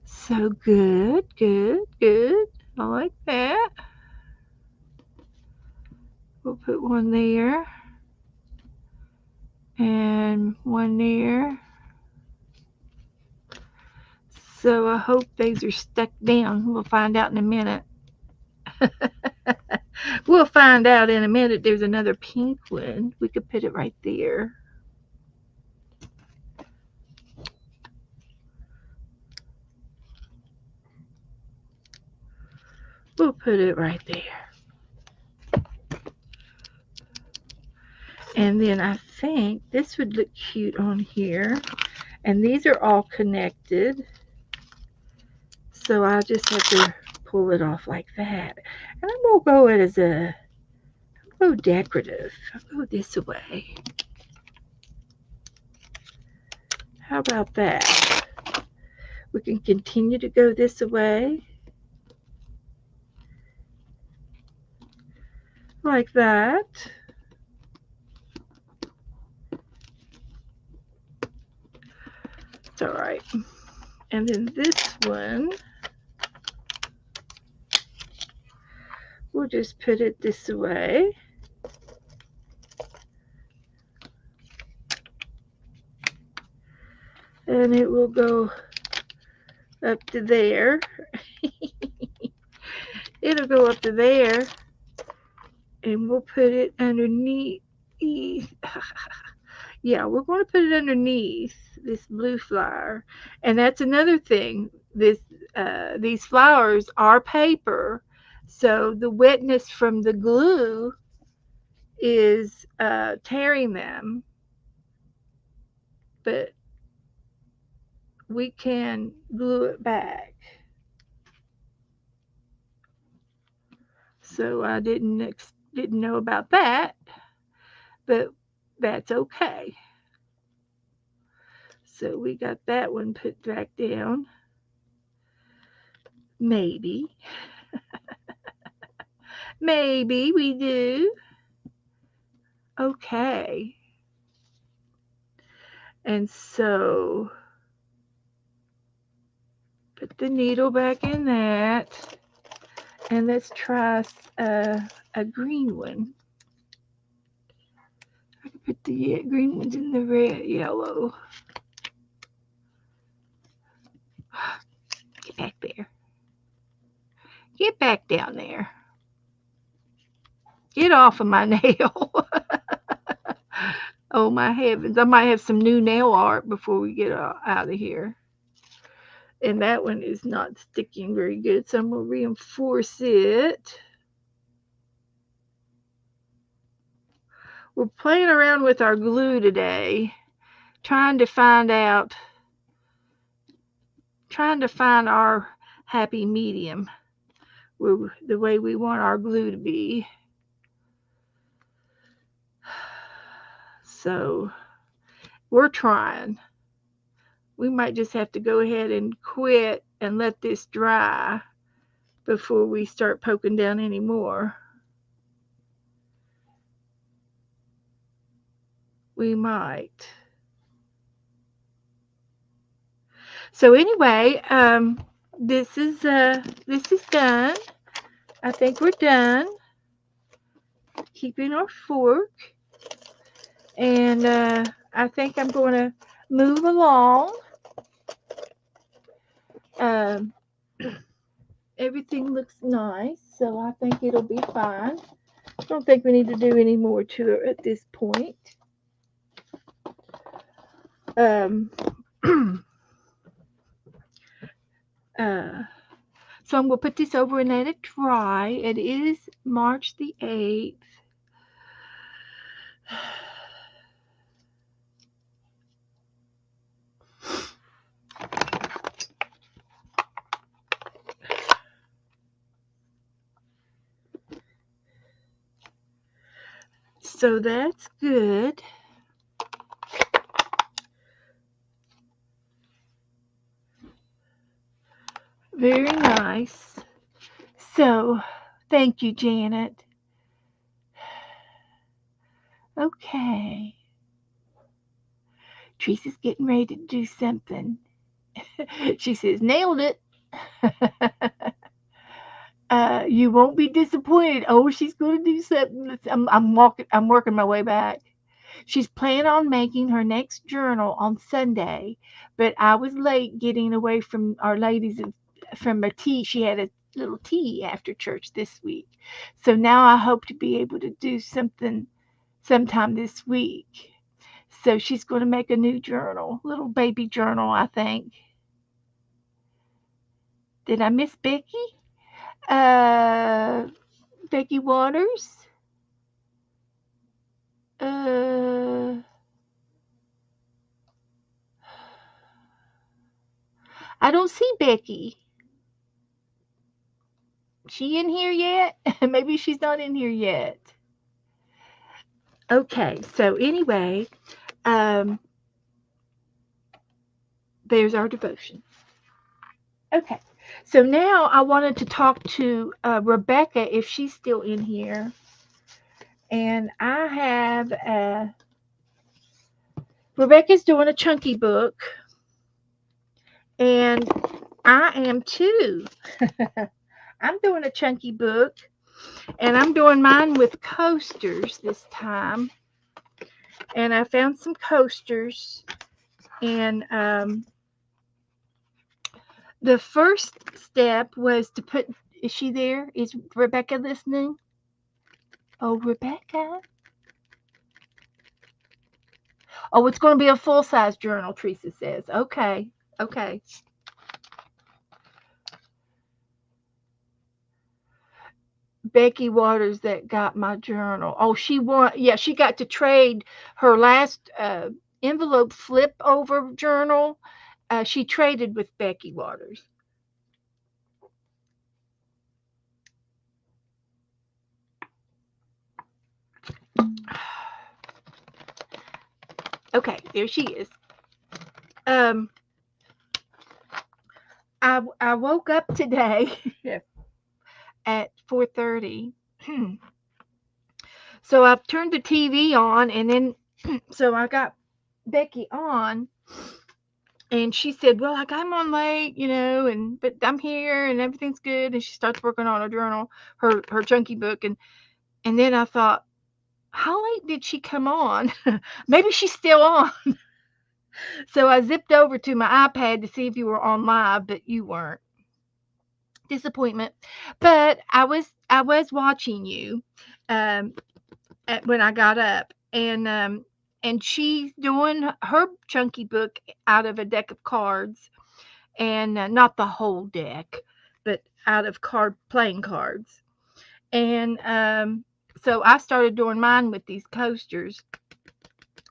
So good, good, good. I like that. We'll put one there and one there. So I hope these are stuck down. We'll find out in a minute. We'll find out in a minute. There's another pink one. We could put it right there. We'll put it right there. And then I think this would look cute on here. And these are all connected. So I just have to pull it off like that. And I'm going to go it as I'll go decorative. I'll go this way. How about that? We can continue to go this way. like that. It's all right. And then this one, we'll just put it this way. And it will go up to there. It'll go up to there. And we'll put it underneath. Yeah, we're going to put it underneath this blue flower. And that's another thing. These flowers are paper, so the wetness from the glue is tearing them. But we can glue it back. So I didn't know about that, but that's okay. So we got that one put back down. Maybe. Maybe we do. Okay. And so put the needle back in that. And let's try a green one. I can put the green ones in the red, yellow. Get back there. Get back down there. Get off of my nail. Oh my heavens. I might have some new nail art before we get out of here. And that one is not sticking very good, so I'm going to reinforce it. We're playing around with our glue today, trying to find our happy medium, the way we want our glue to be. So we're trying. We might just have to go ahead and quit and let this dry before we start poking down anymore. We might. So anyway, this is done. I think we're done. Keeping our fork, and I think I'm going to move along. Everything looks nice, so I think it'll be fine. I don't think we need to do any more to it at this point. So I'm going to put this over and let it dry. It is March the 8th. So that's good. Very nice. So, thank you, Janet. Okay. Teresa's getting ready to do something. She says, nailed it. You won't be disappointed. Oh, she's going to do something. I'm working my way back. She's planning on making her next journal on Sunday, but I was late getting away from Our Ladies from a tea. She had a little tea after church this week. So now I hope to be able to do something sometime this week. So she's going to make a new journal, little baby journal, I think. Did I miss Becky? Becky Waters? I don't see Becky. She in here yet? Maybe she's not in here yet. Okay, so anyway, there's our devotion. Okay, so now I wanted to talk to Rebecca if she's still in here. And I have Rebecca's doing a chunky book, and I am too. I'm doing a chunky book, and I'm doing mine with coasters this time. And I found some coasters, and the first step was to put. Is she there? Is Rebecca listening? Oh, Rebecca. Oh, it's going to be a full size journal, Teresa says. Okay. Okay. Becky Waters that got my journal. Oh, she won. Yeah, she got to trade her last envelope flip over journal. She traded with Becky Waters. Okay, there she is. Um, I woke up today at 4:30. So I've turned the TV on, and then so I got Becky on, and she said, "Well, like I'm on late, and but I'm here, and everything's good." And she starts working on her journal, her chunky book, and then I thought, how late did she come on? Maybe she's still on. So I zipped over to my iPad to see if you were on live, but you weren't. Disappointment. But I was watching you um, when I got up, and she's doing her chunky book out of a deck of cards, and not the whole deck, but out of playing cards. And so I started doing mine with these coasters,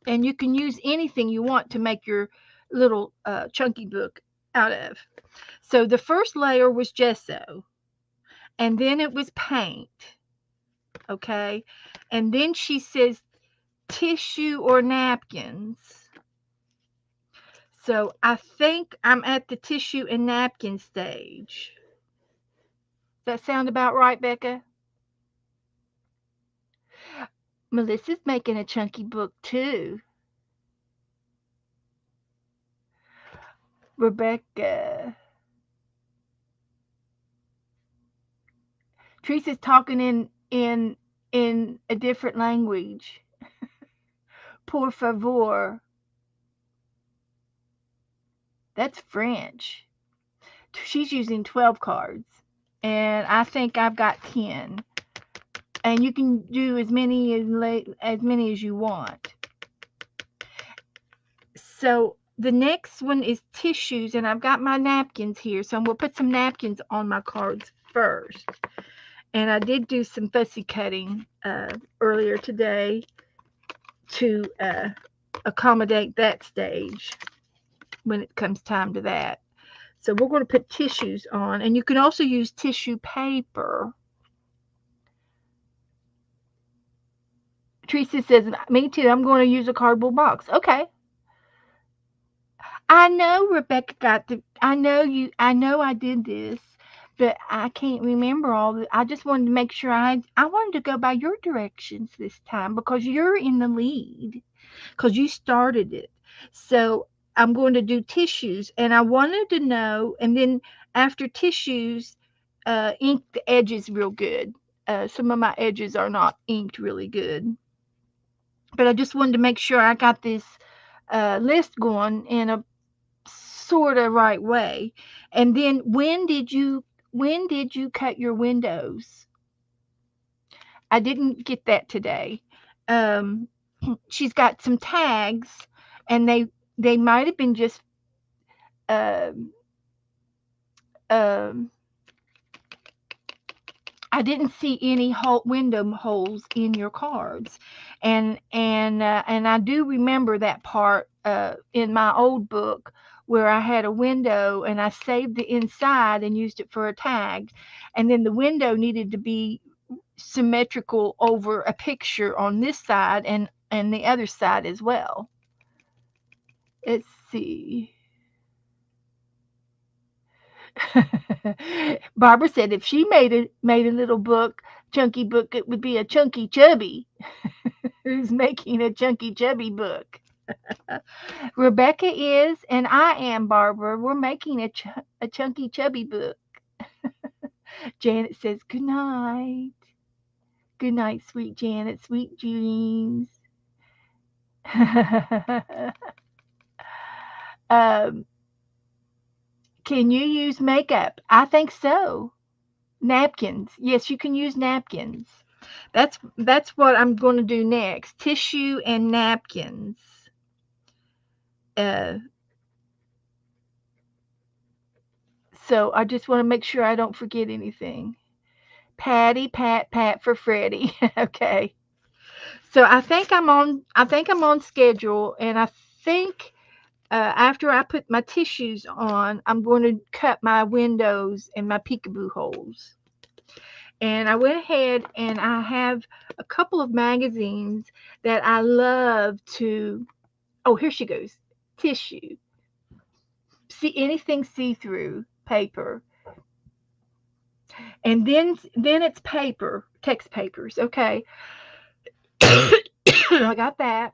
and you can use anything you want to make your little chunky book out of. So the first layer was gesso, and then it was paint, okay? And then she says tissue or napkins. So I think I'm at the tissue and napkin stage. Does that sound about right, Becca? Melissa's making a chunky book too. Rebecca. Teresa's talking in a different language. Por favor. That's French. She's using 12 cards, and I think I've got 10. And you can do as many as you want. So the next one is tissues, and I've got my napkins here, so I'm going to put some napkins on my cards first. And I did do some fussy cutting earlier today to accommodate that stage when it comes time to that. So we're going to put tissues on, and you can also use tissue paper. Teresa says, me too, I'm going to use a cardboard box. Okay. I know Rebecca I know I did this, but I can't remember all the I just wanted to make sure I wanted to go by your directions this time because you're in the lead because you started it. So I'm going to do tissues, and I wanted to know, and then after tissues, ink the edges real good. Some of my edges are not inked really good, but I just wanted to make sure I got this list going in a sort of right way. And then when did you cut your windows? I didn't get that today. Um, she's got some tags, and they might have been just um, um, I didn't see any window holes in your cards, and I do remember that part in my old book where I had a window and I saved the inside and used it for a tag, and then the window needed to be symmetrical over a picture on this side and the other side as well. Let's see. Barbara said if she made a little book, chunky book, it would be a chunky chubby. Who's making a chunky chubby book? Rebecca is, and I am, Barbara. We're making a chunky chubby book. Janet says, good night. Good night, sweet Janet. Sweet dreams. um, can you use makeup? I think so. Napkins. Yes, you can use napkins. That's what I'm going to do next. Tissue and napkins. Uh, so I just want to make sure I don't forget anything. Patty, Pat, Pat for Freddie. Okay. So I think I'm on schedule, and I think after I put my tissues on, I'm going to cut my windows and my peekaboo holes. And I went ahead and I have a couple of magazines that I love to. Oh, here she goes. Tissue. See anything see through paper. And then it's paper, text papers. Okay. I got that.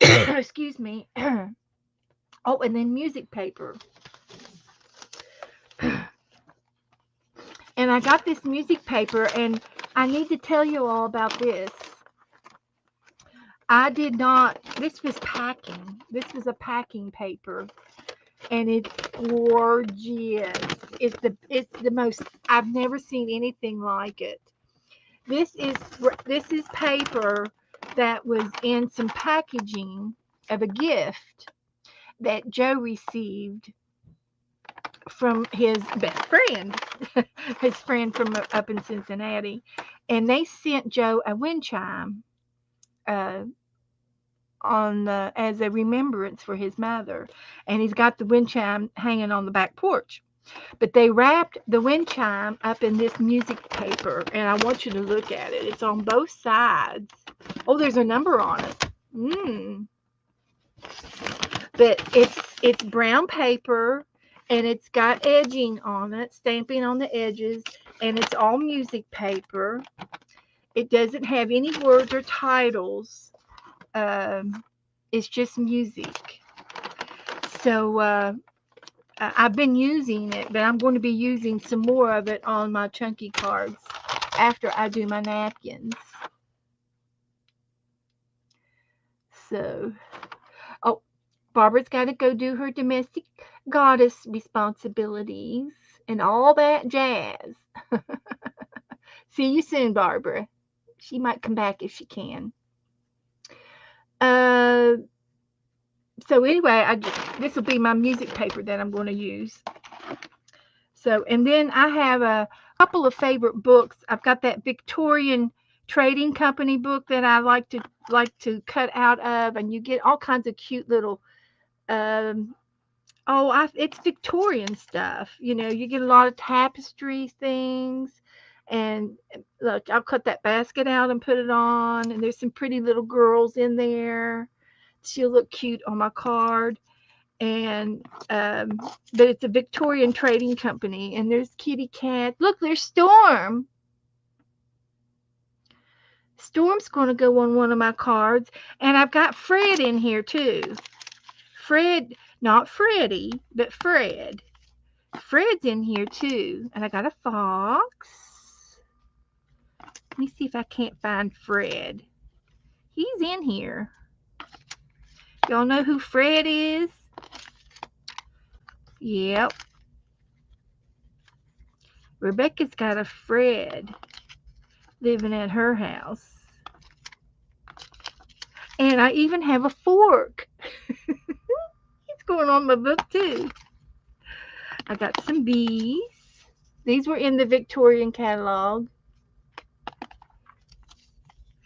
Excuse me. Oh, and then music paper. And I got this music paper, and I need to tell you all about this. I did not, this was packing. This was a packing paper, and it's gorgeous. It's the most, I've never seen anything like it. This is this is paper that was in some packaging of a gift that Joe received from his best friend, his friend from up in Cincinnati, and they sent Joe a wind chime uh, on as a remembrance for his mother, and he's got the wind chime hanging on the back porch. But they wrapped the wind chime up in this music paper, and I want you to look at it. It's on both sides. Oh, there's a number on it. But it's brown paper, and it's got edging on it, stamping on the edges, and it's all music paper. It doesn't have any words or titles. It's just music. So I've been using it, but I'm going to be using some more of it on my chunky cards after I do my napkins. So, oh, Barbara's got to go do her domestic goddess responsibilities and all that jazz. See you soon, Barbara. She might come back if she can. So anyway, this will be my music paper that I'm going to use. So, and then I have a couple of favorite books. I've got that Victorian Trading Company book that I like to cut out of, and you get all kinds of cute little it's Victorian stuff. You get a lot of tapestry things. And look, I'll cut that basket out and put it on, and there's some pretty little girls in there. She'll look cute on my card. And but it's a Victorian Trading Company, and there's kitty cat. Look, there's Storm. Storm's going to go on one of my cards, and I've got Fred in here too. Fred, not Freddie, but Fred. Fred's in here too, and I got a fox. Let me see if I can't find Fred. He's in here. Y'all know who Fred is? Yep. Rebecca's got a Fred living at her house. And I even have a fork. It's going on my book too. I got some bees. These were in the Victorian catalog.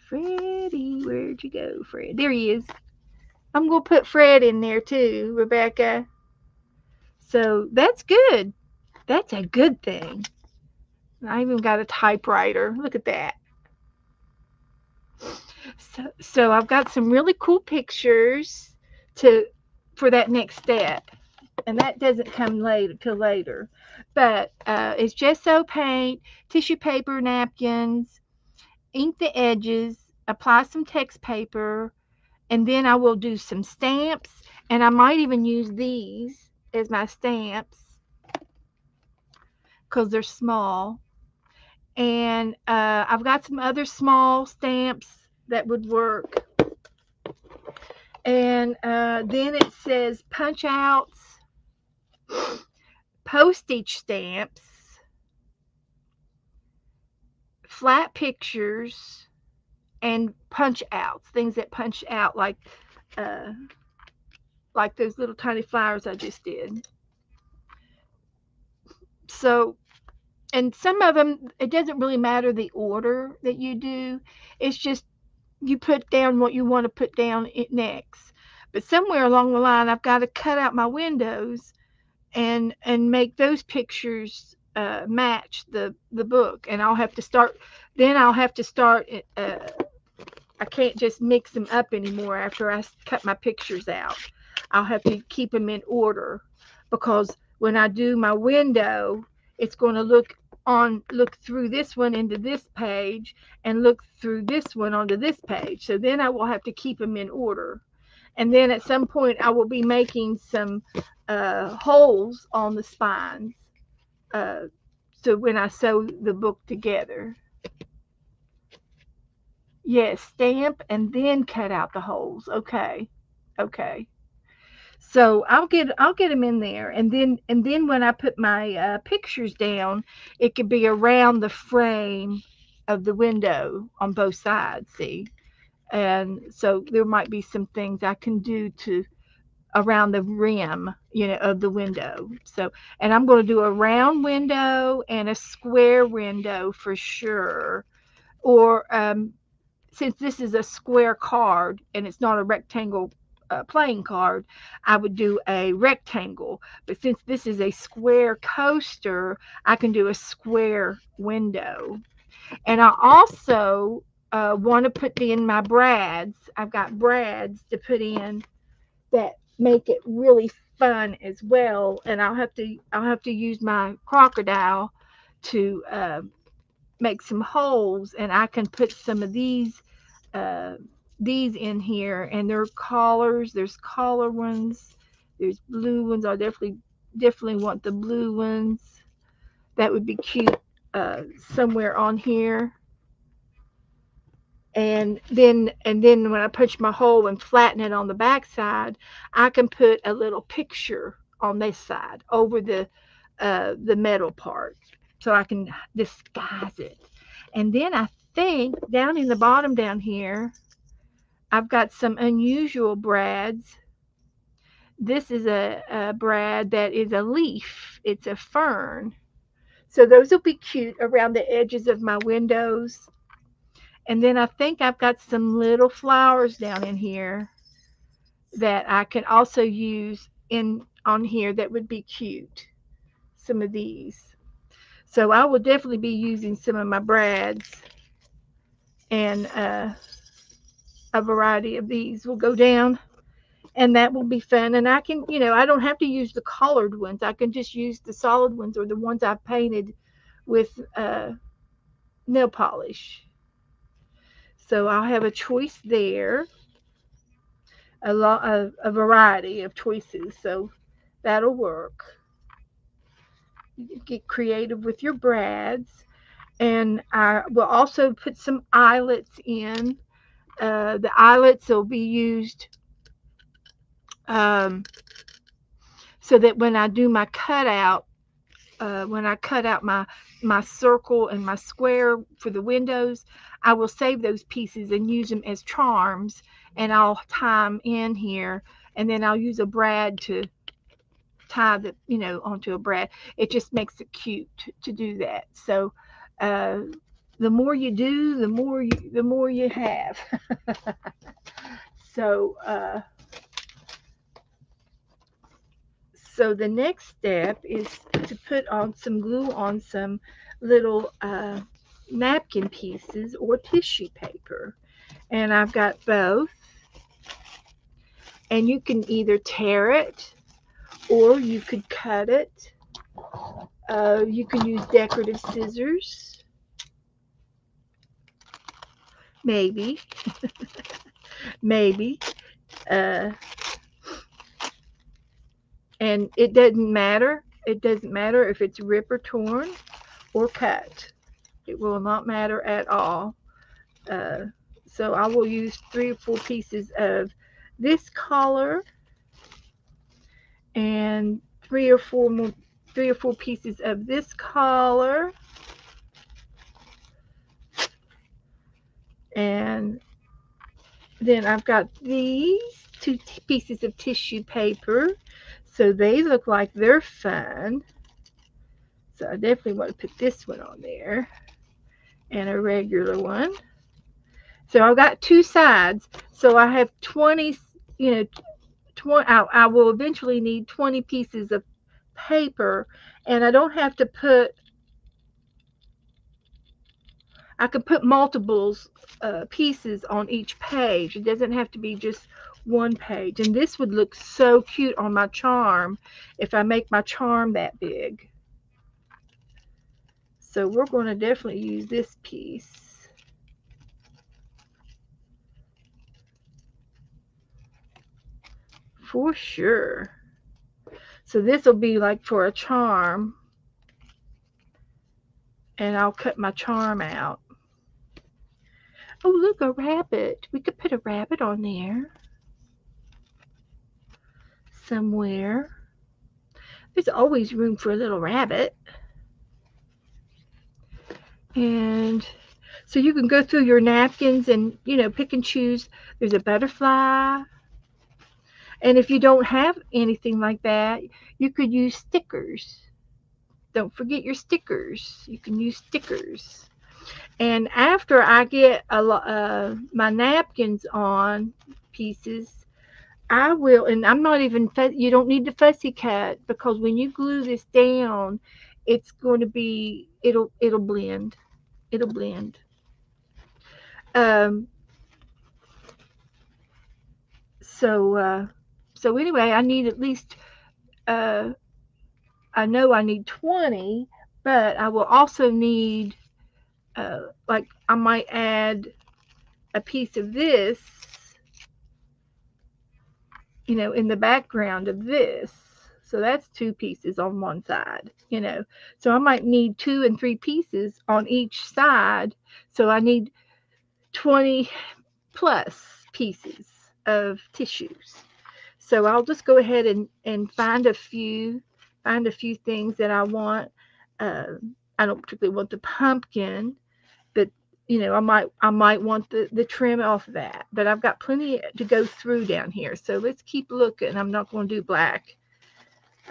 Freddie, where'd you go, Fred? There he is. I'm going to put Fred in there too, Rebecca. So that's good. That's a good thing. I even got a typewriter. Look at that. So I've got some really cool pictures for that next step. and that doesn't come till later. But it's gesso paint, tissue paper, napkins, ink the edges, apply some text paper, and then I will do some stamps, and I might even use these as my stamps because they're small. And I've got some other small stamps that would work. And then it says punch outs, postage stamps, flat pictures, and punch outs, things that punch out uh, like those little tiny flowers I just did. So, and some of them, it doesn't really matter the order that you do. It's just you put down what you want to put down it next. But somewhere along the line, I've got to cut out my windows and make those pictures match the book, and I'll have to start. Then I'll have to start. I can't just mix them up anymore after I cut my pictures out. I'll have to keep them in order because when I do my window, it's going to look through this one into this page and look through this one onto this page. So then I will have to keep them in order. And then at some point I will be making some holes on the spines. Uh, so when I sew the book together. Yes, stamp and then cut out the holes. Okay. Okay. So I'll get them in there, and then when I put my pictures down, it could be around the frame of the window on both sides. See, and so there might be some things I can do to around the rim, of the window. So, and I'm going to do a round window and a square window for sure, or since this is a square card and it's not a rectangle playing card, I would do a rectangle. But since this is a square coaster, I can do a square window. And I also want to put in my brads. I've got brads to put in that make it really fun as well. And I'll have to use my crocodile to make some holes, and I can put some of uh, these in here, and there are collars. There's collar ones. There's blue ones. I definitely want the blue ones. That would be cute somewhere on here. And then when I punch my hole and flatten it on the back side, I can put a little picture on this side over the metal part, so I can disguise it. And then I think down in the bottom down here, I've got some unusual brads. This is a brad that is a leaf. It's a fern. So those will be cute around the edges of my windows. And then I think I've got some little flowers down in here that I can also use in on here that would be cute. Some of these. So I will definitely be using some of my brads, and a variety of these will go down, and that will be fun. And I can, I don't have to use the colored ones. I can just use the solid ones or the ones I painted with nail polish. So I'll have a choice there, a variety of choices. So that'll work. You get creative with your brads, and I will also put some eyelets in. The eyelets will be used um, so that when I do my cutout, when I cut out my circle and my square for the windows, I will save those pieces and use them as charms, and I'll tie them in here, and then I'll use a brad to tie onto a brad. It just makes it cute to do that. So uh, the more you do, the more you have. So so the next step is to put on some glue on some little napkin pieces or tissue paper. And I've got both. And you can either tear it or you could cut it. You can use decorative scissors, maybe, maybe. Uh, and it doesn't matter. It doesn't matter if it's rip or torn or cut. It will not matter at all. Uh, so I will use 3 or 4 pieces of this color and 3 or 4 pieces of this color, and then I've got these 2 pieces of tissue paper, so they look like they're fun. So I definitely want to put this one on there and a regular one. So I've got 2 sides. So I have 20, you know, 20, I will eventually need 20 pieces of paper, and I don't have to put, I can put multiples pieces on each page. It doesn't have to be just one page. And this would look so cute on my charm if I make my charm that big. So we're going to definitely use this piece. For sure. So this will be like for a charm. And I'll cut my charm out. Oh, look, a rabbit. We could put a rabbit on there somewhere. There's always room for a little rabbit. And so you can go through your napkins and, pick and choose. There's a butterfly. And if you don't have anything like that, you could use stickers. Don't forget your stickers. You can use stickers. And after I get my napkins on pieces, I will, and I'm not even, you don't need to fussy cut, because when you glue this down, it's going to be, it'll blend. It'll blend. Um, so anyway, I need at least, uh, I know I need 20, but I will also need, like, I might add a piece of this, in the background of this. So that's 2 pieces on one side. So I might need 2 and 3 pieces on each side. So I need 20 plus pieces of tissues. So I'll just go ahead and find a few things that I want. Uh, I don't particularly want the pumpkin, but I might want the trim off that. But I've got plenty to go through down here. So let's keep looking. I'm not going to do black.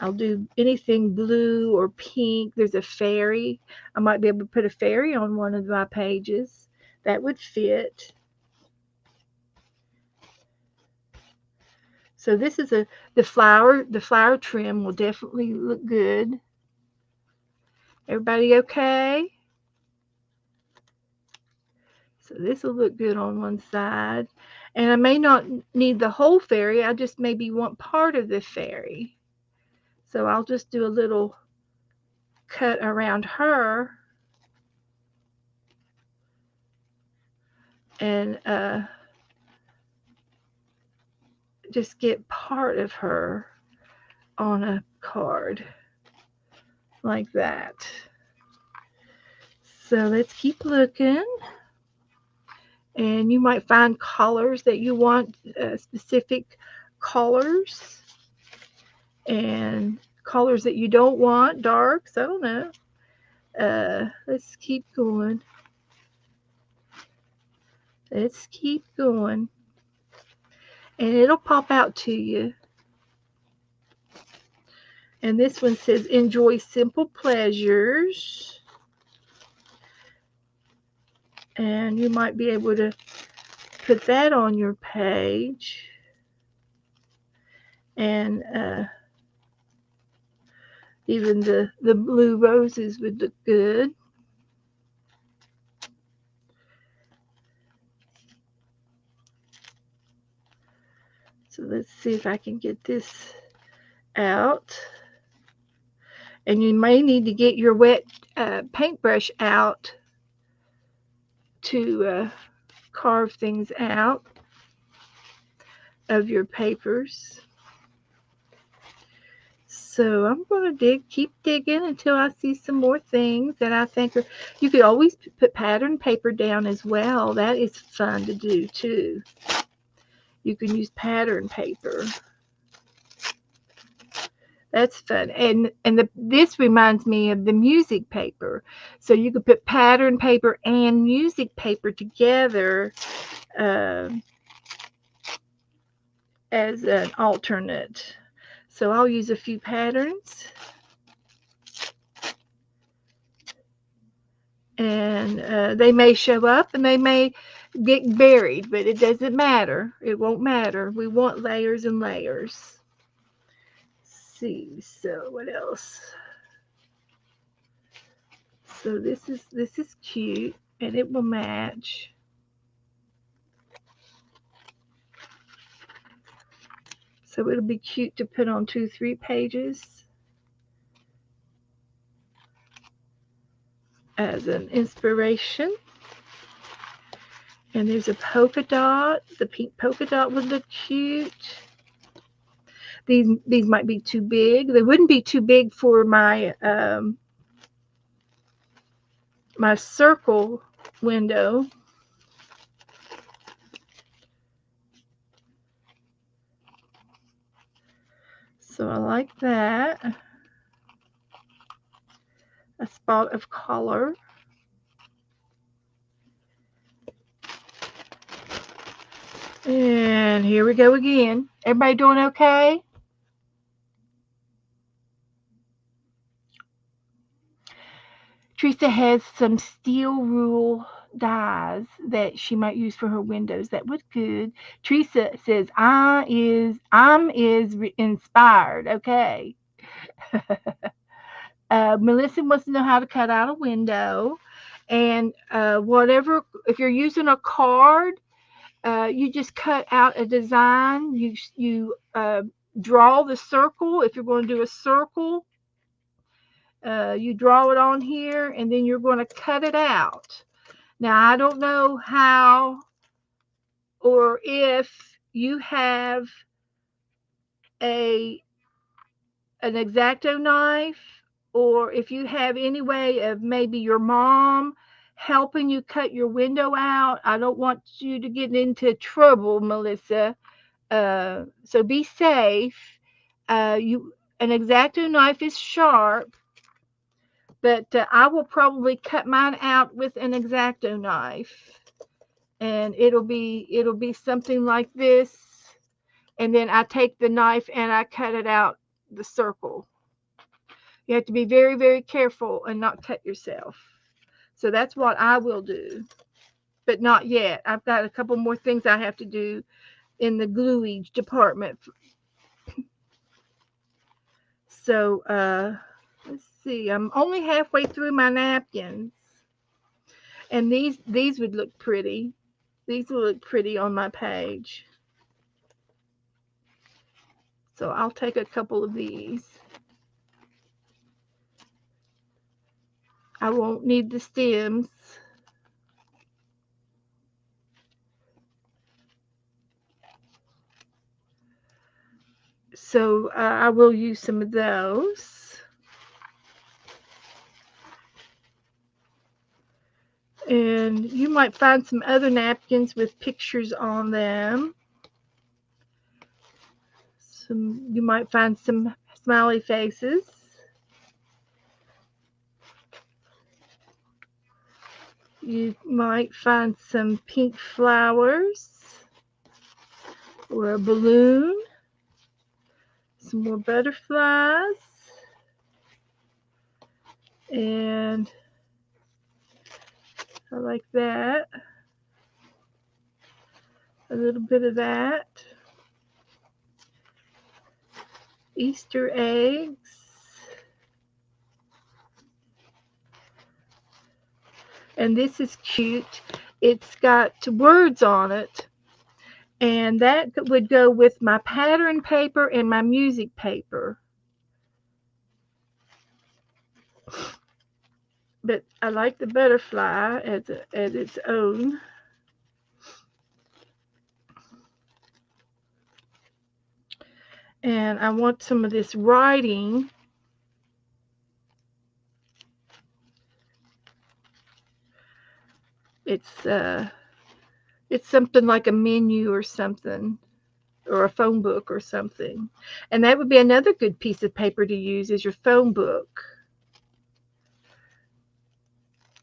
I'll do anything blue or pink. There's a fairy. I might be able to put a fairy on one of my pages. That would fit. So this is the flower trim will definitely look good. Everybody okay? So this will look good on one side. And I may not need the whole fairy. I just maybe want part of the fairy. So I'll just do a little cut around her. And just get part of her on a card. Like that. So let's keep looking. And you might find colors that you want, specific colors, and colors that you don't want, darks. I don't know. Let's keep going. Let's keep going. And it'll pop out to you. And this one says, enjoy simple pleasures. And you might be able to put that on your page. And even the blue roses would look good. So let's see if I can get this out. And you may need to get your wet paintbrush out to carve things out of your papers. So I'm going to keep digging until I see some more things that I think are. You could always put pattern paper down as well. That is fun to do too. You can use pattern paper. That's fun. And this reminds me of the music paper. So you could put pattern paper and music paper together as an alternate. So I'll use a few patterns. And they may show up and they may get buried, but it doesn't matter. It won't matter. We want layers and layers. Let's see, so what else? So this is cute and it will match. So it'll be cute to put on 2-3 pages as an inspiration. And there's a polka dot. The pink polka dot would look cute. These might be too big. They wouldn't be too big for my my circle window. So I like that. A spot of color. And here we go again. Everybody doing okay? Teresa has some steel rule dies that she might use for her windows. That would good. Teresa says I'm inspired. Okay. Melissa wants to know how to cut out a window, and whatever. If you're using a card, you just cut out a design. You draw the circle. If you're going to do a circle, you draw it on here, and then you're going to cut it out. Now, I don't know how or if you have an X-Acto knife, or if you have any way of maybe your mom helping you cut your window out. I don't want you to get into trouble, Melissa. So be safe. An X-Acto knife is sharp, but I will probably cut mine out with an X-Acto knife, and it'll be something like this. And then I take the knife and I cut it out the circle. You have to be very, very careful and not cut yourself. So that's what I will do, but not yet. I've got a couple more things I have to do in the gluage department. So let's see. I'm only halfway through my napkins, and these would look pretty. These will look pretty on my page. So I'll take a couple of these. I won't need the stems. So I will use some of those. And you might find some other napkins with pictures on them. You might find some smiley faces. You might find some pink flowers or a balloon, some more butterflies, and I like that. A little bit of that. Easter eggs. And this is cute. It's got words on it. And that would go with my pattern paper and my music paper. but I like the butterfly as its own. And I want some of this writing. It's something like a menu or something, or a phone book or something. And that would be another good piece of paper to use as your phone book.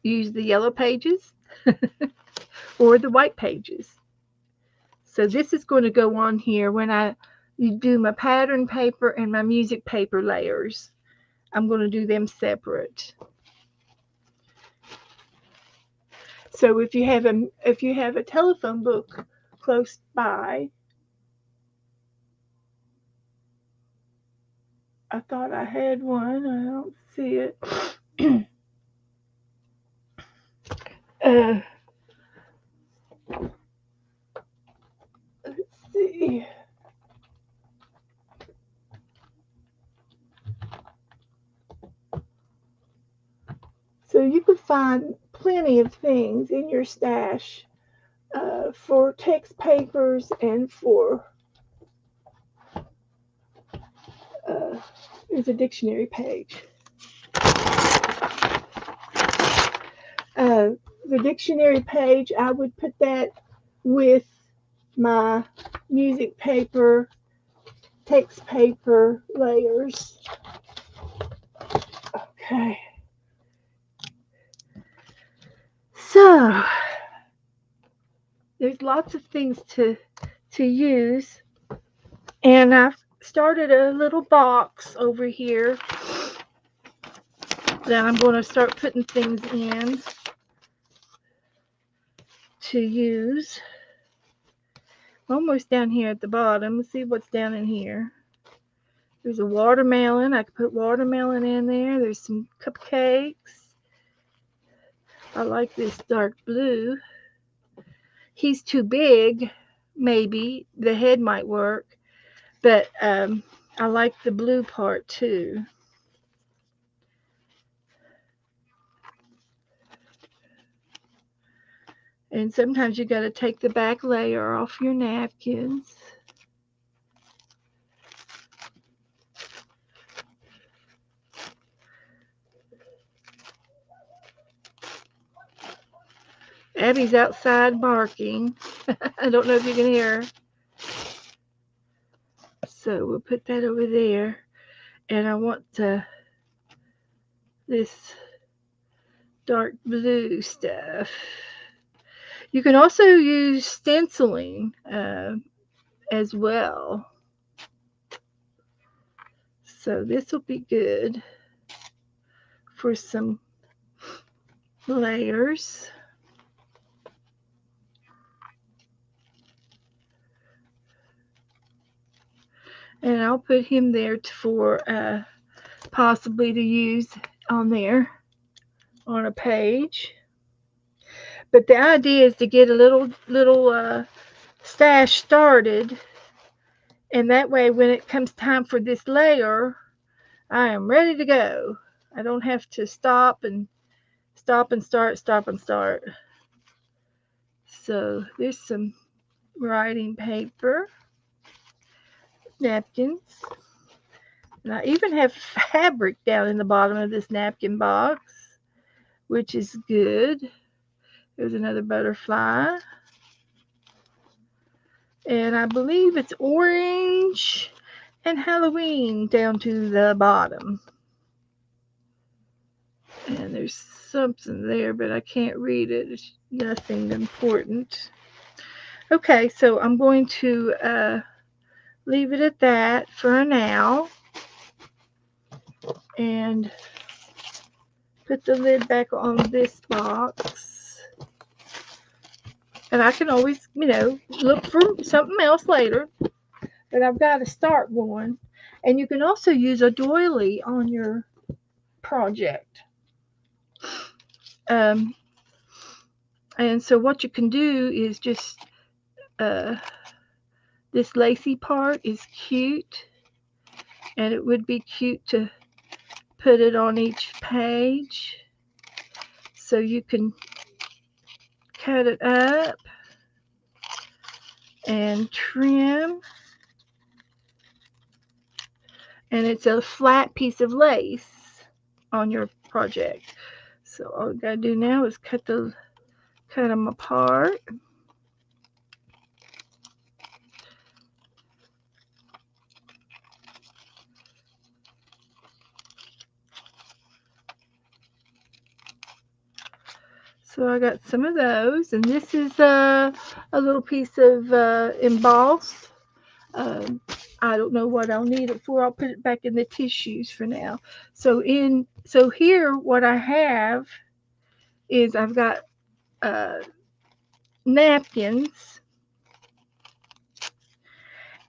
Use the yellow pages or the white pages. So this is going to go on here when I do my pattern paper and my music paper layers. I'm going to do them separate. So if you have a telephone book close by, I thought I had one. I don't see it. uh, let's see. So you could find plenty of things in your stash for text papers and for there's a dictionary page. The dictionary page, I would put that with my music paper, text paper layers. Okay. So there's lots of things to use, and I've started a little box over here that I'm going to start putting things in to use. Almost down here at the bottom. Let's see what's down in here. There's a watermelon. I could put watermelon in there. There's some cupcakes. I like this dark blue. He's too big, maybe. The head might work. But I like the blue part too. And sometimes you got to take the back layer off your napkins. Abby's outside barking. I don't know if you can hear her. So we'll put that over there. And I want this dark blue stuff. You can also use stenciling as well. So this will be good for some layers. And I'll put him there for possibly to use on there on a page. But the idea is to get a little stash started, and that way when it comes time for this layer, I am ready to go. I don't have to stop and start, stop and start. So there's some writing paper, napkins, and I even have fabric down in the bottom of this napkin box, which is good. There's another butterfly. And I believe it's orange and Halloween down to the bottom. And there's something there, but I can't read it. It's nothing important. Okay, so I'm going to leave it at that for now. And put the lid back on this box. And I can always, look for something else later. But I've got to start one. And you can also use a doily on your project. And so what you can do is just, this lacy part is cute. And it would be cute to put it on each page. so you can cut it up and trim. And it's a flat piece of lace on your project. So all we gotta do now is cut them apart. So I got some of those, and this is a little piece of emboss. I don't know what I'll need it for. I'll put it back in the tissues for now. So here, what I have is I've got napkins,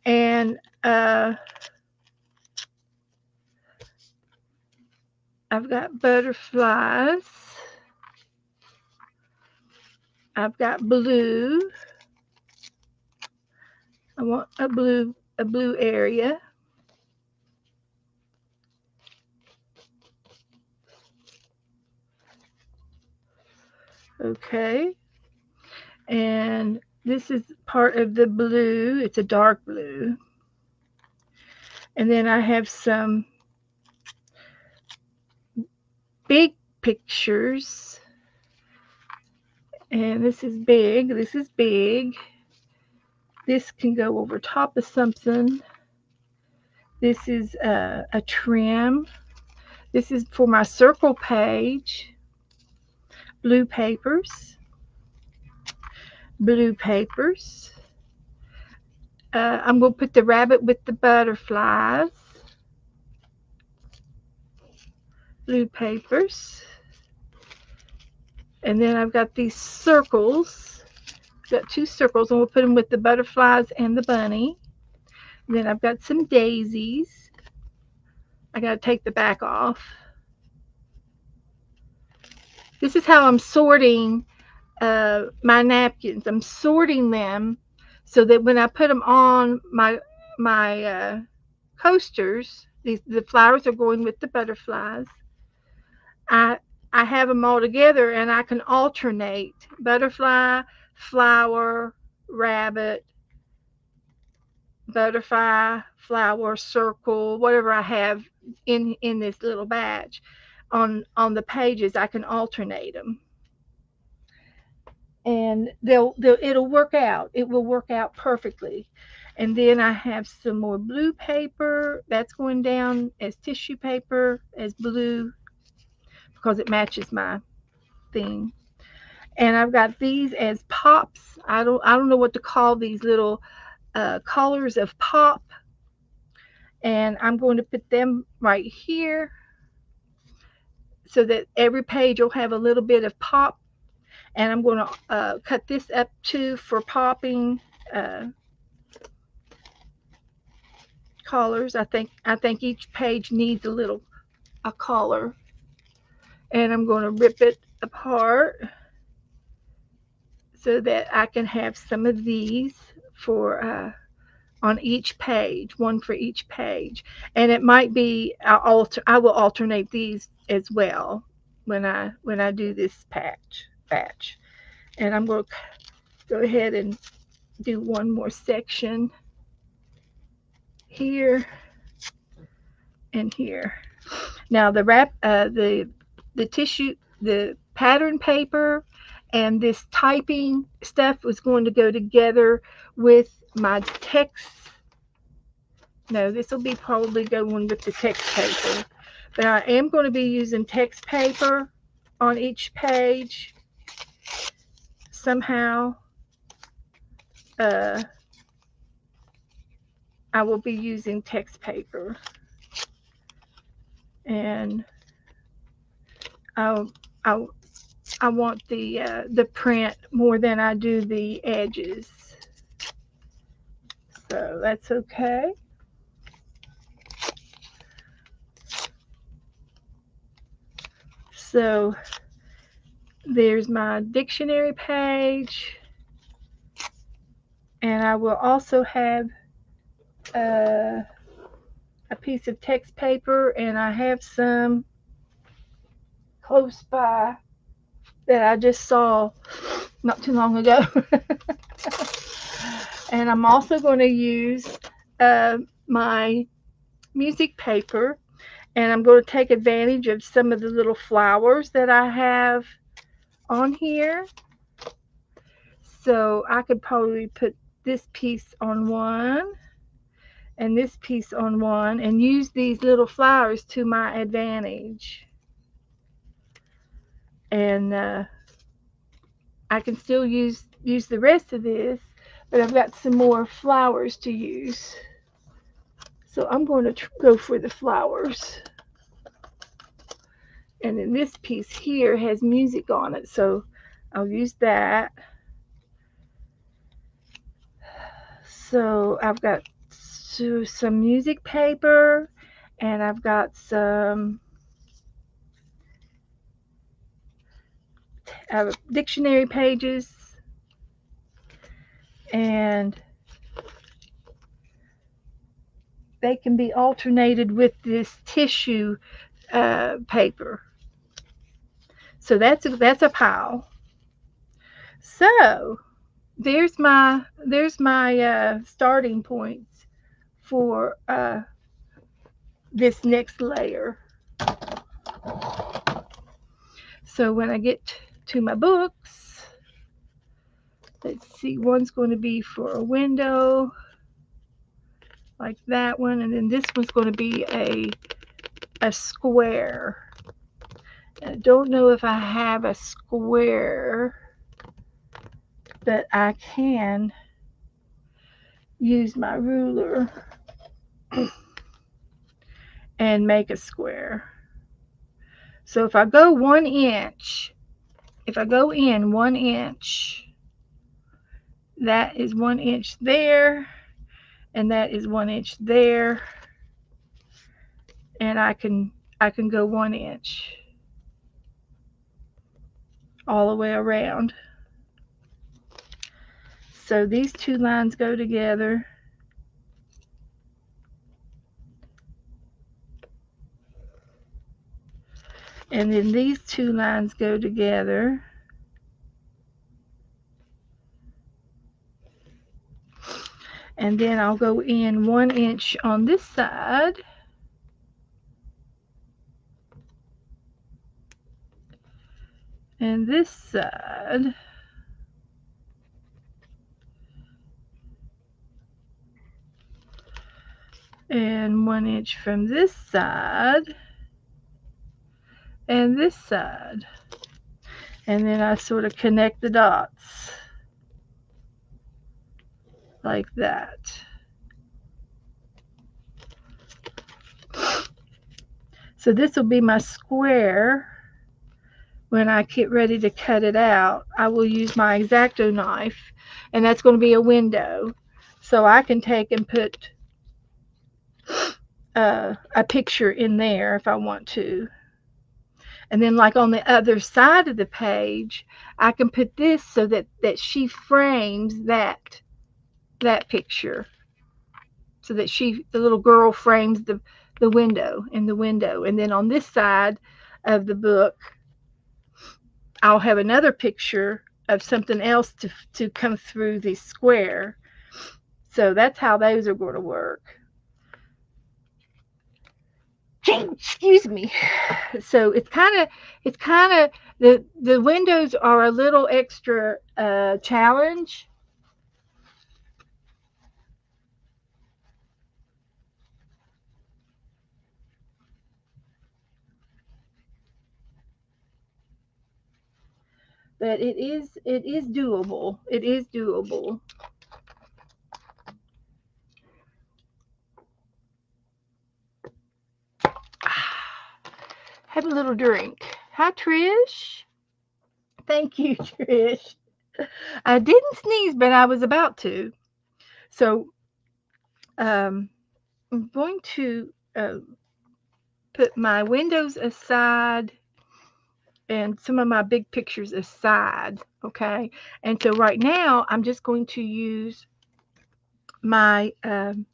and I've got butterflies. I've got blue. I want a blue area. Okay. And this is part of the blue. It's a dark blue. And then I have some big pictures. And this is big. This is big. This can go over top of something. This is a trim. This is for my circle page. Blue papers. Blue papers. I'm going to put the rabbit with the butterflies. Blue papers. And then I've got these circles. I've got 2 circles, and we'll put them with the butterflies and the bunny. And then I've got some daisies. I got to take the back off. This is how I'm sorting my napkins. I'm sorting them so that when I put them on my coasters, the flowers are going with the butterflies. I have them all together, and I can alternate butterfly, flower, rabbit, butterfly, flower, circle, whatever I have in this little batch on the pages. I can alternate them, and it'll work out. It will work out perfectly. And then I have some more blue paper that's going down as tissue paper, as blue, because it matches my thing. And I've got these as pops. I don't know what to call these little colors of pop. And I'm going to put them right here so that every page will have a little bit of pop. And I'm going to cut this up too for popping colors. I think each page needs a color. And I'm going to rip it apart so that I can have some of these for on each page, one for each page. And it might be I will alternate these as well when I do this batch. And I'm going to go ahead and do one more section here and here. Now the tissue, the pattern paper, and this typing stuff was going to go together with my text. No, this will be probably going with the text paper. But I am going to be using text paper on each page somehow. I will be using text paper. And I want the print more than I do the edges. So that's okay. So there's my dictionary page, and I will also have a piece of text paper, and I have some close by that I just saw not too long ago. And I'm also going to use my music paper, and I'm going to take advantage of some of the little flowers that I have on here. So I could probably put this piece on one and this piece on one and use these little flowers to my advantage. And I can still use the rest of this, but I've got some more flowers to use. So I'm going to go for the flowers. And then this piece here has music on it, so I'll use that. So I've got some music paper, and I've got some dictionary pages, and they can be alternated with this tissue paper. So that's a pile. So there's my starting points for this next layer. So when I get to my books, let's see, one's going to be for a window, like that one, and then this one's going to be a square. I don't know if I have a square, but I can use my ruler and make a square. So if I go 1 inch, if I go in 1 inch, that is 1 inch there, and that is 1 inch there, and I can go 1 inch all the way around. So these two lines go together, and then these two lines go together, and then I'll go in 1 inch on this side, and this side, and 1 inch from this side and this side, and then I sort of connect the dots like that. So this will be my square. When I get ready to cut it out, I will use my X-Acto knife, and that's going to be a window. So I can take and put a picture in there if I want to. And then like on the other side of the page, I can put this so that she frames that picture. So that the little girl frames the window in the window. And then on this side of the book, I'll have another picture of something else to come through the square. So that's how those are going to work. Excuse me. So it's kind of the windows are a little extra challenge. But it is doable. It is doable. Have a little drink. Hi, Trish. Thank you, Trish. I didn't sneeze, but I was about to. So I'm going to put my windows aside and some of my big pictures aside, okay? And so right now, I'm just going to use my, I'm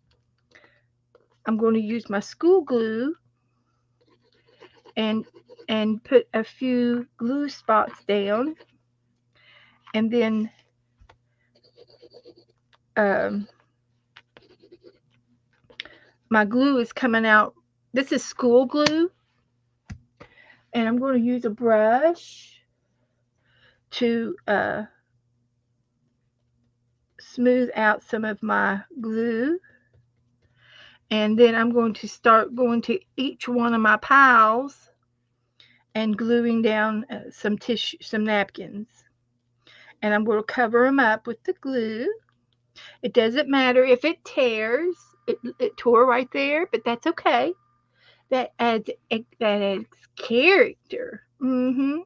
going to use my school glue and and put a few glue spots down, and then my glue is coming out. This is school glue, and I'm going to use a brush to smooth out some of my glue. And then I'm going to start going to each one of my piles and gluing down some tissue, some napkins. And I'm going to cover them up with the glue. It doesn't matter if it tears. It tore right there, but that's okay. That adds character. I'm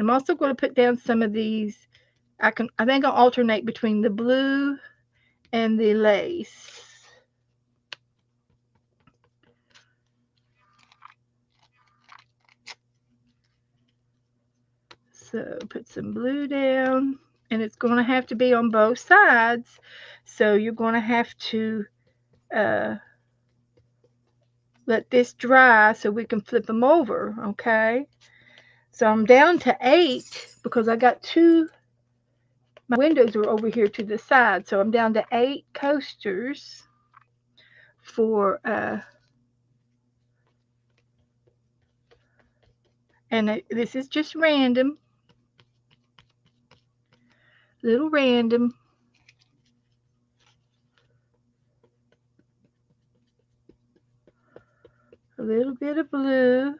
also going to put down some of these. I think I'll alternate between the blue and the lace. So put some blue down, and it's going to have to be on both sides. So you're going to have to let this dry so we can flip them over, okay? So I'm down to 8 because I got 2. My windows are over here to the side, so I'm down to 8 coasters for and this is just random, little random. A little bit of blue,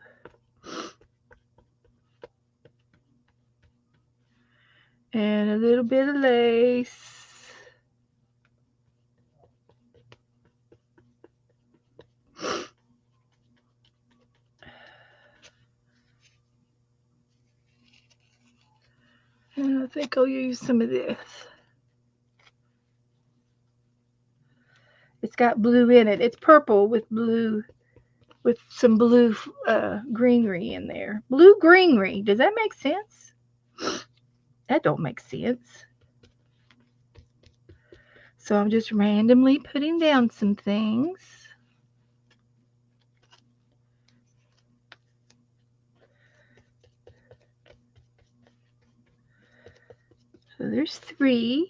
and a little bit of lace. And I think I'll use some of this. It's got blue in it. It's purple with blue, with some blue greenery in there. Blue greenery. Does that make sense? That don't make sense. So I'm just randomly putting down some things. So there's 3.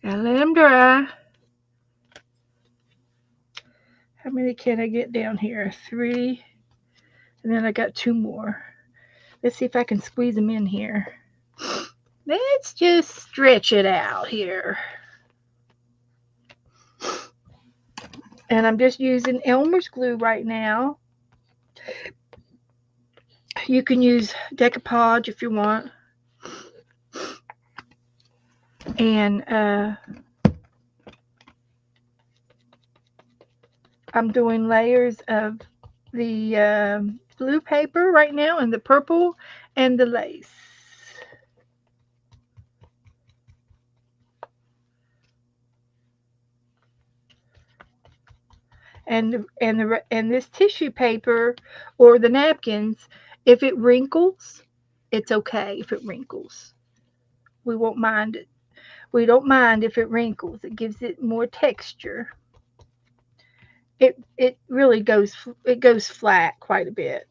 Gotta let them dry. How many can I get down here? 3. And then I got 2 more. Let's see if I can squeeze them in here. Let's just stretch it out here. And I'm just using Elmer's glue right now. You can use decoupage if you want. And I'm doing layers of the blue paper right now, and the purple and the lace. And this tissue paper or the napkins, if it wrinkles, it's okay if it wrinkles. We won't mind it. We don't mind if it wrinkles. It gives it more texture. It really goes flat quite a bit.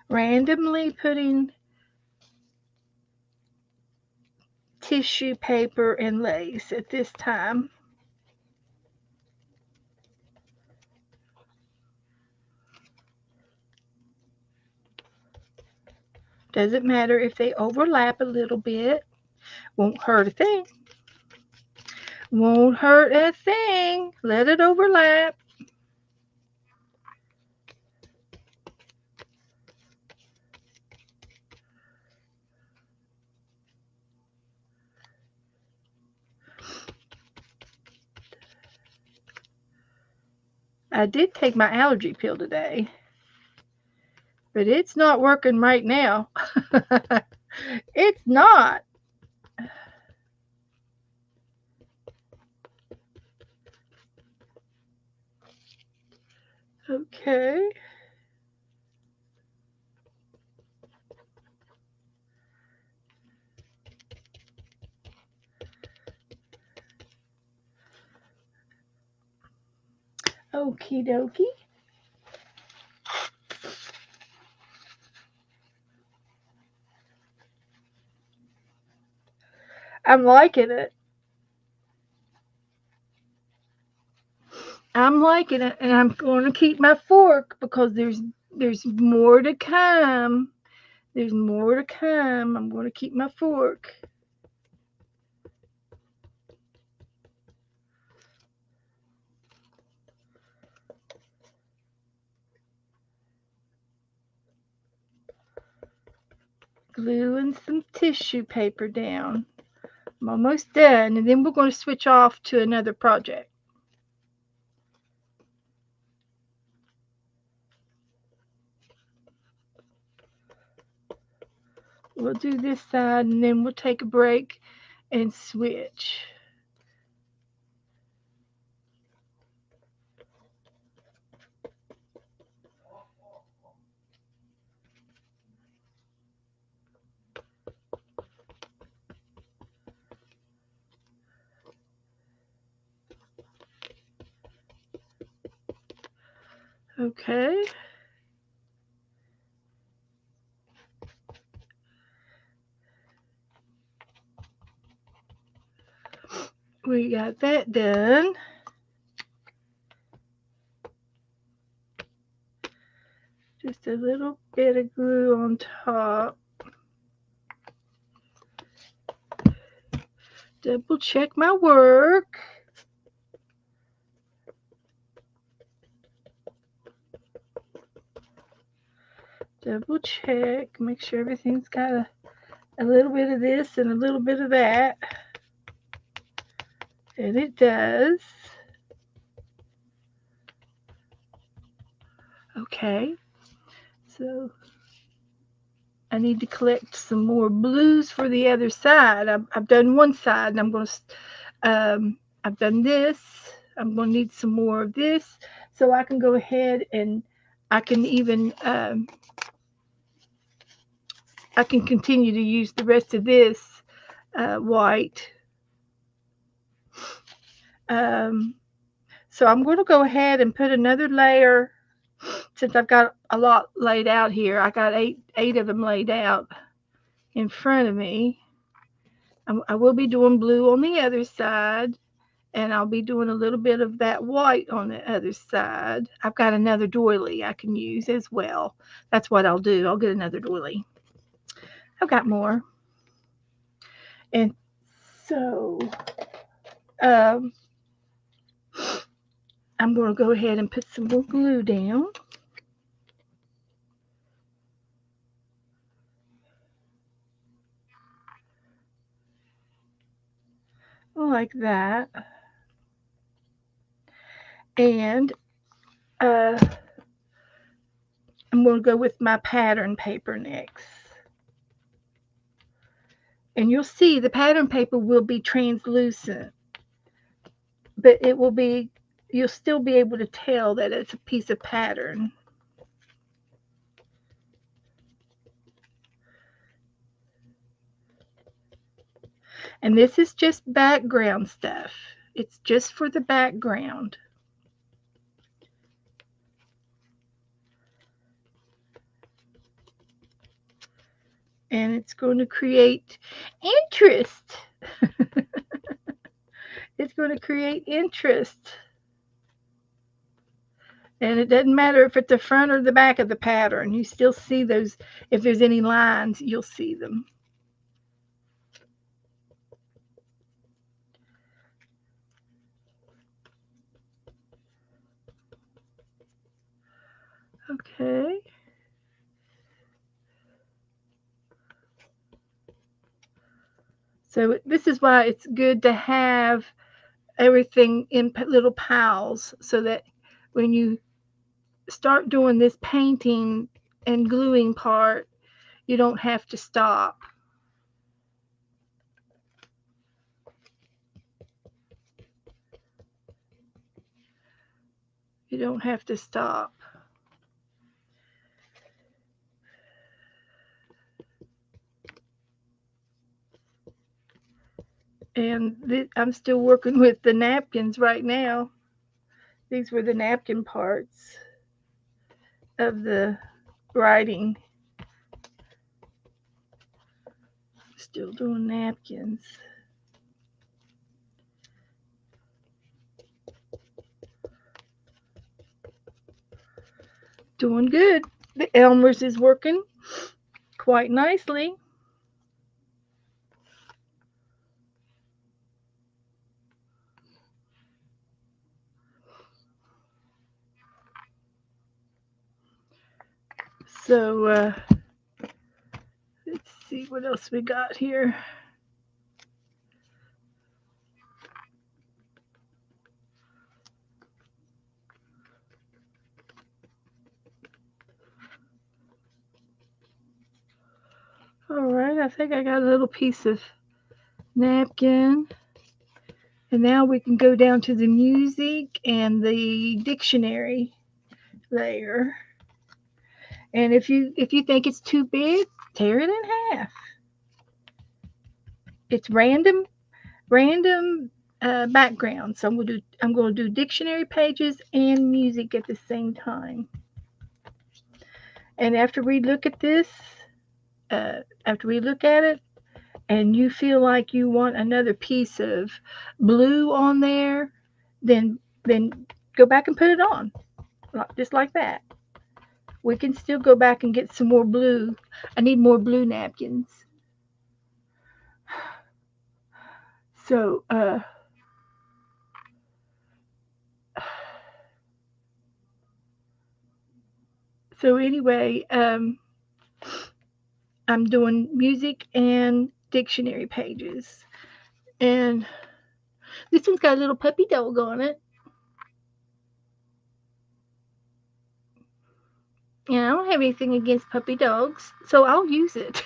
Randomly putting tissue paper and lace at this time. Doesn't matter if they overlap a little bit. Won't hurt a thing. Won't hurt a thing. Let it overlap. I did take my allergy pill today, but it's not working right now. It's not. Okay. Okie dokie. I'm liking it. I'm liking it, and I'm going to keep my fork because there's more to come. There's more to come. I'm going to keep my fork. Gluing some tissue paper down. I'm almost done, and then we're going to switch off to another project. We'll do this side, and then we'll take a break and switch. Okay. We got that done. Just a little bit of glue on top. Double check my work. Double check. Make sure everything's got a little bit of this and a little bit of that. And it does. Okay. So I need to collect some more blues for the other side. I've done one side, and I'm going to, I've done this. I'm going to need some more of this, so I can go ahead and I can even, I can continue to use the rest of this white. So I'm going to go ahead and put another layer, since I've got a lot laid out here. I got eight of them laid out in front of me. I will be doing blue on the other side, and I'll be doing a little bit of that white on the other side. I've got another doily I can use as well. That's what I'll do. I'll get another doily. I've got more. And so um, I'm going to go ahead and put some more glue down. Like that. And I'm going to go with my pattern paper next. And you'll see the pattern paper will be translucent, but it will be, you'll still be able to tell that it's a piece of pattern. And this is just background stuff. It's just for the background. And it's going to create interest. It's going to create interest. And it doesn't matter if it's the front or the back of the pattern. You still see those. If there's any lines, you'll see them. Okay. So this is why it's good to have everything in little piles, so that when you start doing this painting and gluing part, you don't have to stop. You don't have to stop. And I'm still working with the napkins right now. These were the napkin parts of the writing. Still doing napkins. Doing good. The Elmer's is working quite nicely. So let's see what else we got here. All right, I think I got a little piece of napkin. And now we can go down to the music and the dictionary layer. And if you think it's too big, tear it in half. It's random background. So I'm going to do dictionary pages and music at the same time. And uh, after we look at it, and you feel like you want another piece of blue on there, then go back and put it on, just like that. We can still go back and get some more blue. I need more blue napkins. So so anyway, I'm doing music and dictionary pages, and this one's got a little puppy dog on it. And I don't have anything against puppy dogs, so I'll use it.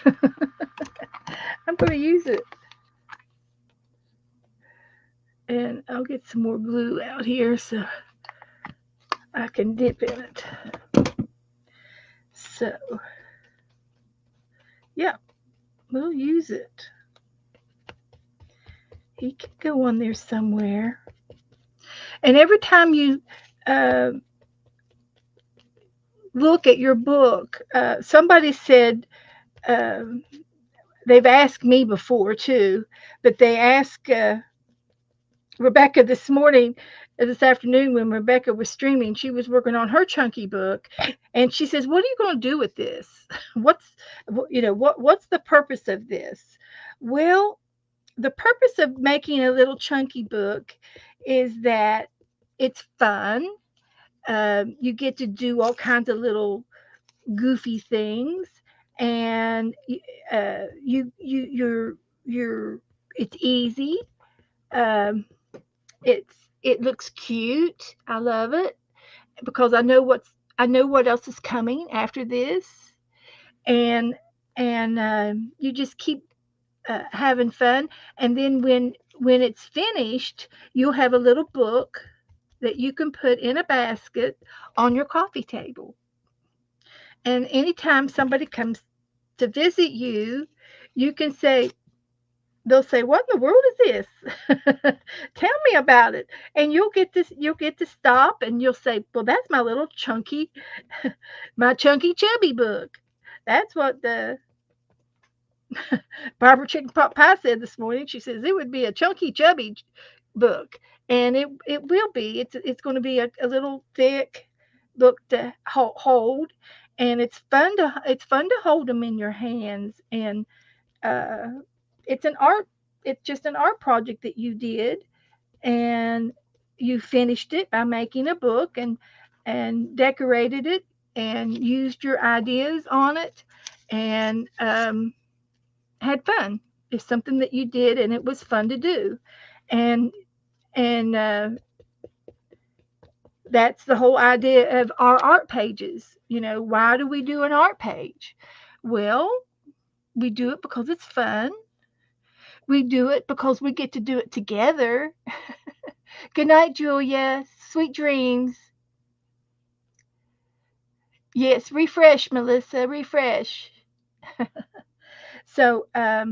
I'm going to use it. And I'll get some more glue out here so I can dip in it. So, yeah, we'll use it. He can go on there somewhere. And every time you uh, look at your book, somebody said, um, they've asked me before too, but they asked Rebecca this afternoon when Rebecca was streaming. She was working on her chunky book, and she says, "What are you going to do with this? What's what's the purpose of this?" Well, the purpose of making a little chunky book is that it's fun. You get to do all kinds of little goofy things, and you're it's easy. Um, it looks cute. I love it because I know what else is coming after this, and you just keep having fun. And then when it's finished, you'll have a little book that you can put in a basket on your coffee table. And anytime somebody comes to visit you, you can say, they'll say, "What in the world is this? Tell me about it." And you'll get to stop and you'll say, "Well, that's my little chunky my chunky chubby book." That's what the Barbara Chicken Pot Pie said this morning. She says it would be a chunky chubby book, and it will be. It's going to be a little thick book to hold, and it's fun to hold them in your hands. And uh, it's an art. It's just an art project that you did, and you finished it by making a book and decorated it and used your ideas on it, and had fun. It's something that you did, and it was fun to do. And and that's the whole idea of our art pages. Why do we do an art page? Well, we do it because it's fun. We do it because we get to do it together. Good night, Julia. Sweet dreams. Yes, refresh, Melissa. Refresh. So, uh,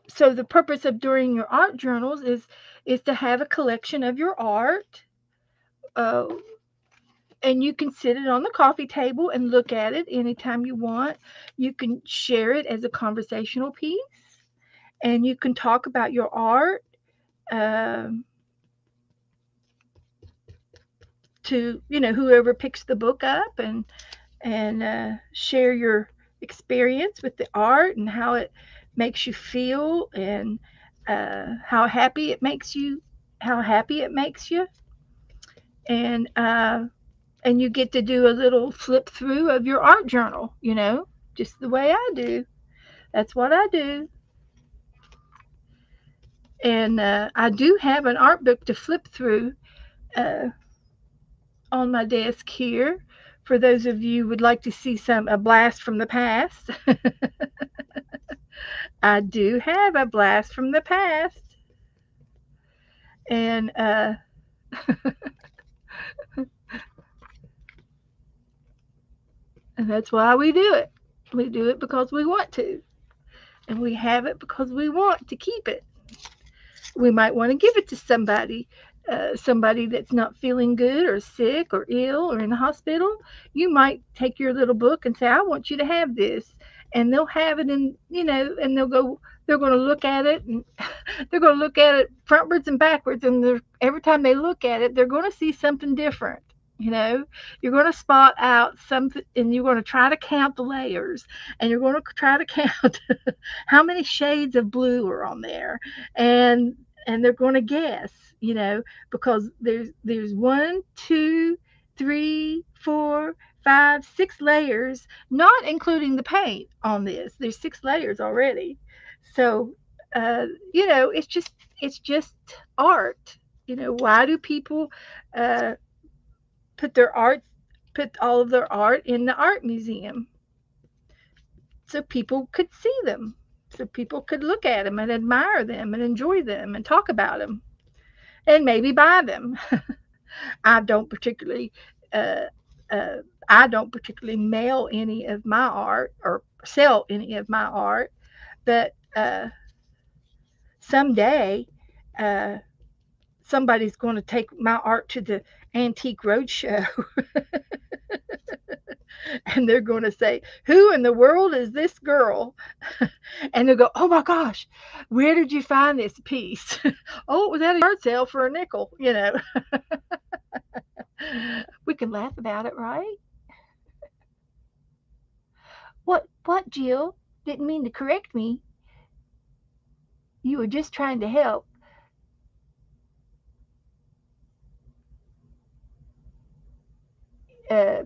so the purpose of doing your art journals is is to have a collection of your art. Uh, and you can sit it on the coffee table and look at it anytime you want. You can share it as a conversational piece, and you can talk about your art um, to whoever picks the book up, and share your experience with the art and how it makes you feel, and how happy it makes you, and you get to do a little flip through of your art journal, just the way I do. That's what I do. And I do have an art book to flip through uh, on my desk here. For those of you who would like to see a blast from the past, I do have a blast from the past. And and that's why we do it. We do it because we want to, and we have it because we want to keep it. We might want to give it to somebody that's not feeling good or sick or ill or in the hospital. You might take your little book and say, I want you to have this. And they'll have it, and they're going to look at it, and they're going to look at it frontwards and backwards. And every time they look at it, they're going to see something different. You're going to spot out something, and you're going to try to count the layers, and you're going to try to count how many shades of blue are on there, and they're going to guess, because there's one, two, three, four, five, 6 layers, not including the paint on this. There's 6 layers already. So, it's just art. Why do people uh, put all of their art in the art museum? So people could see them. So people could look at them and admire them and enjoy them and talk about them and maybe buy them. I don't particularly uh, uh, I don't particularly mail any of my art or sell any of my art, but someday uh, somebody's going to take my art to the Antique Roadshow, and they're going to say, "Who in the world is this girl?" And they'll go, "Oh my gosh, where did you find this piece?" "Oh, it was at a yard sale for a nickel." We can laugh about it, right? What, Jill? Didn't mean to correct me. You were just trying to help.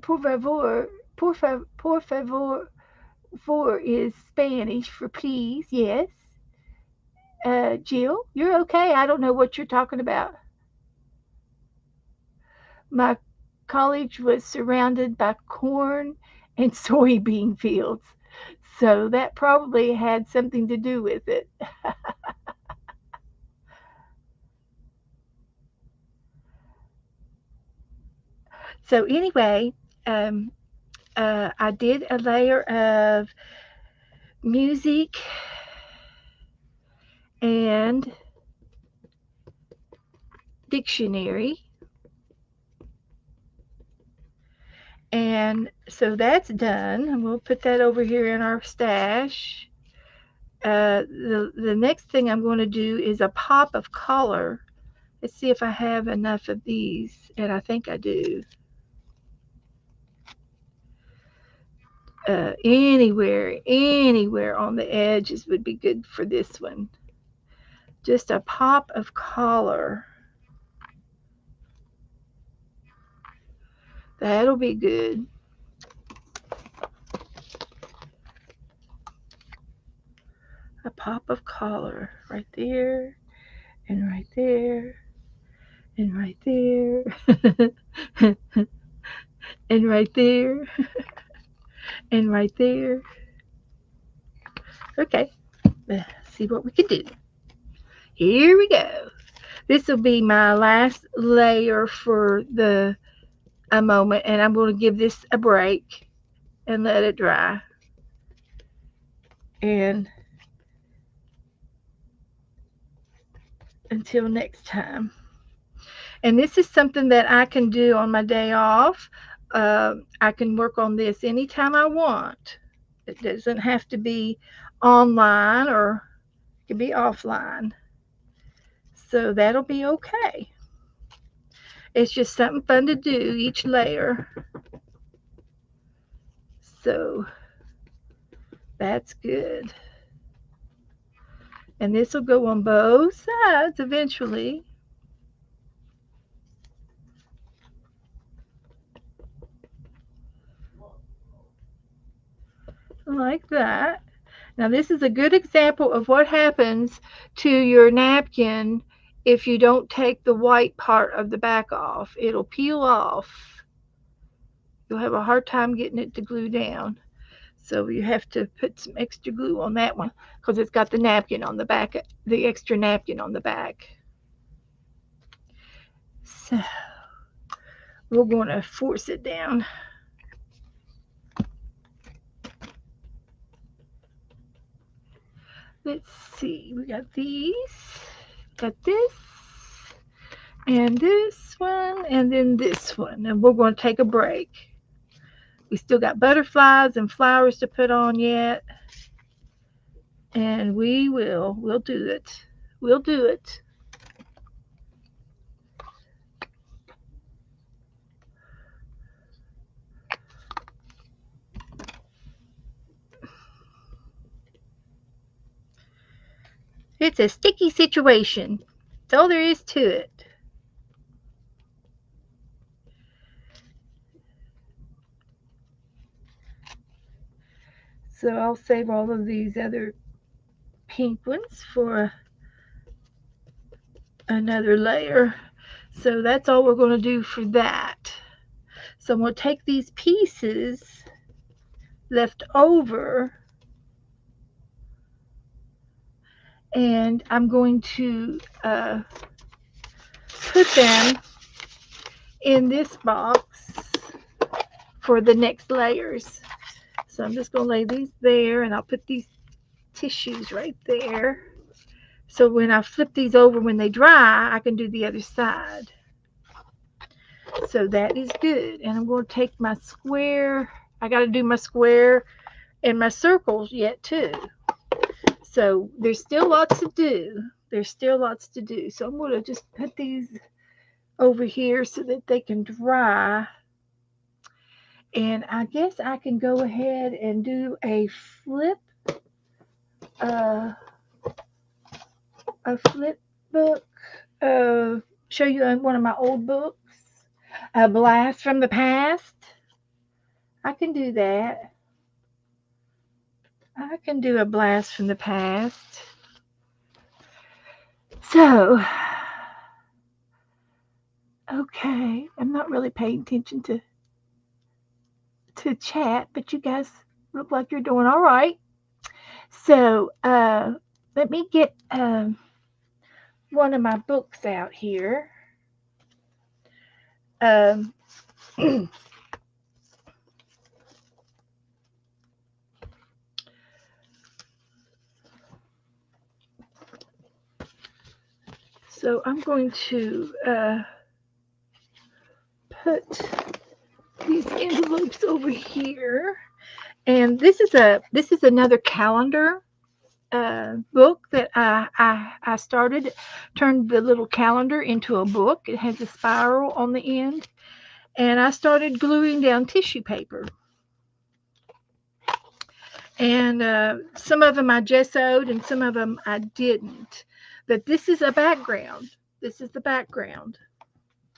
Por favor, por favor, for is Spanish for please, yes. Jill, you're okay. I don't know what you're talking about. My college was surrounded by corn and soybean fields, so that probably had something to do with it. So anyway, um, I did a layer of music and dictionary. And so that's done. And we'll put that over here in our stash. The next thing I'm going to do is a pop of color. Let's see if I have enough of these, and I think I do. Anywhere on the edges would be good for this one. Just a pop of color. That'll be good. A pop of color right there, and right there, and right there, and right there, and right there. Okay, let's see what we can do. Here we go. This will be my last layer for a moment, and I'm going to give this a break and let it dry. And until next time. And this is something that I can do on my day off. I can work on this anytime I want. It doesn't have to be online, or it can be offline. So that'll be okay. It's just something fun to do each layer. So that's good. And this will go on both sides eventually. Like that. Now this is a good example of what happens to your napkin if you don't take the white part of the back off. It'll peel off. You'll have a hard time getting it to glue down. So you have to put some extra glue on that one because it's got the napkin on the back, the extra napkin on the back. So we're going to force it down. Let's see, we got these, got this, and this one, and then this one. And we're going to take a break. We still got butterflies and flowers to put on yet. And we'll do it. We'll do it. It's a sticky situation. That's all there is to it. So I'll save all of these other pink ones for another layer. So that's all we're going to do for that. So I'm going to take these pieces left over and I'm going to put them in this box for the next layers. So I'm just going to lay these there, and I'll put these tissues right there. So when I flip these over, when they dry, I can do the other side. So that is good. And I'm going to take my square. I got to do my square and my circles yet too. So there's still lots to do. There's still lots to do. So I'm going to just put these over here so that they can dry. And I guess I can go ahead and do a flip book. Show you one of my old books. A blast from the past. I can do that. I can do a blast from the past. So, okay, I'm not really paying attention to chat, but you guys look like you're doing all right. So, let me get one of my books out here. So I'm going to put these envelopes over here, and this is another calendar book that I started. Turned the little calendar into a book. It has a spiral on the end, and I started gluing down tissue paper. And some of them I gessoed, and some of them I didn't. But this is a background. This is the background.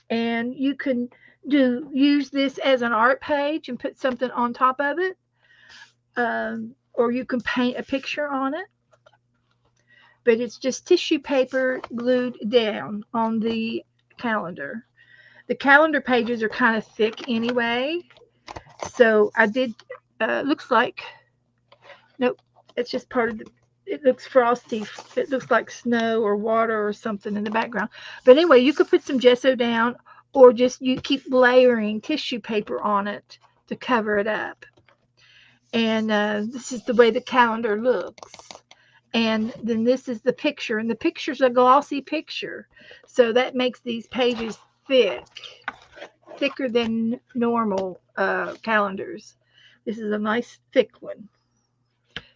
And you can use this as an art page and put something on top of it. Or you can paint a picture on it. But it's just tissue paper glued down on the calendar. The calendar pages are kind of thick anyway. So I did, looks like, nope, it's just part of the, it looks frosty. It looks like snow or water or something in the background. But anyway, you could put some gesso down, or just you keep layering tissue paper on it to cover it up. And this is the way the calendar looks. And then this is the picture, and the picture's a glossy picture. So that makes these pages thick, thicker than normal calendars. This is a nice thick one,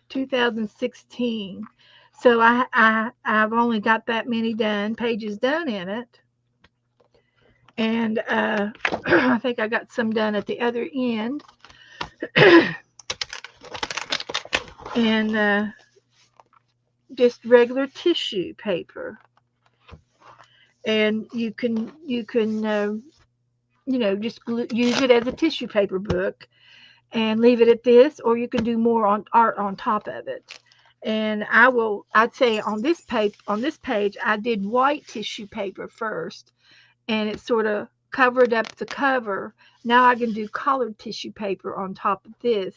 2016. So I've only got that many pages done in it. And I think I got some done at the other end. And just regular tissue paper. And just use it as a tissue paper book and leave it at this, or you can do more on art on top of it. And I'd say on this page I did white tissue paper first, and it sort of covered up the cover. Now I can do colored tissue paper on top of this,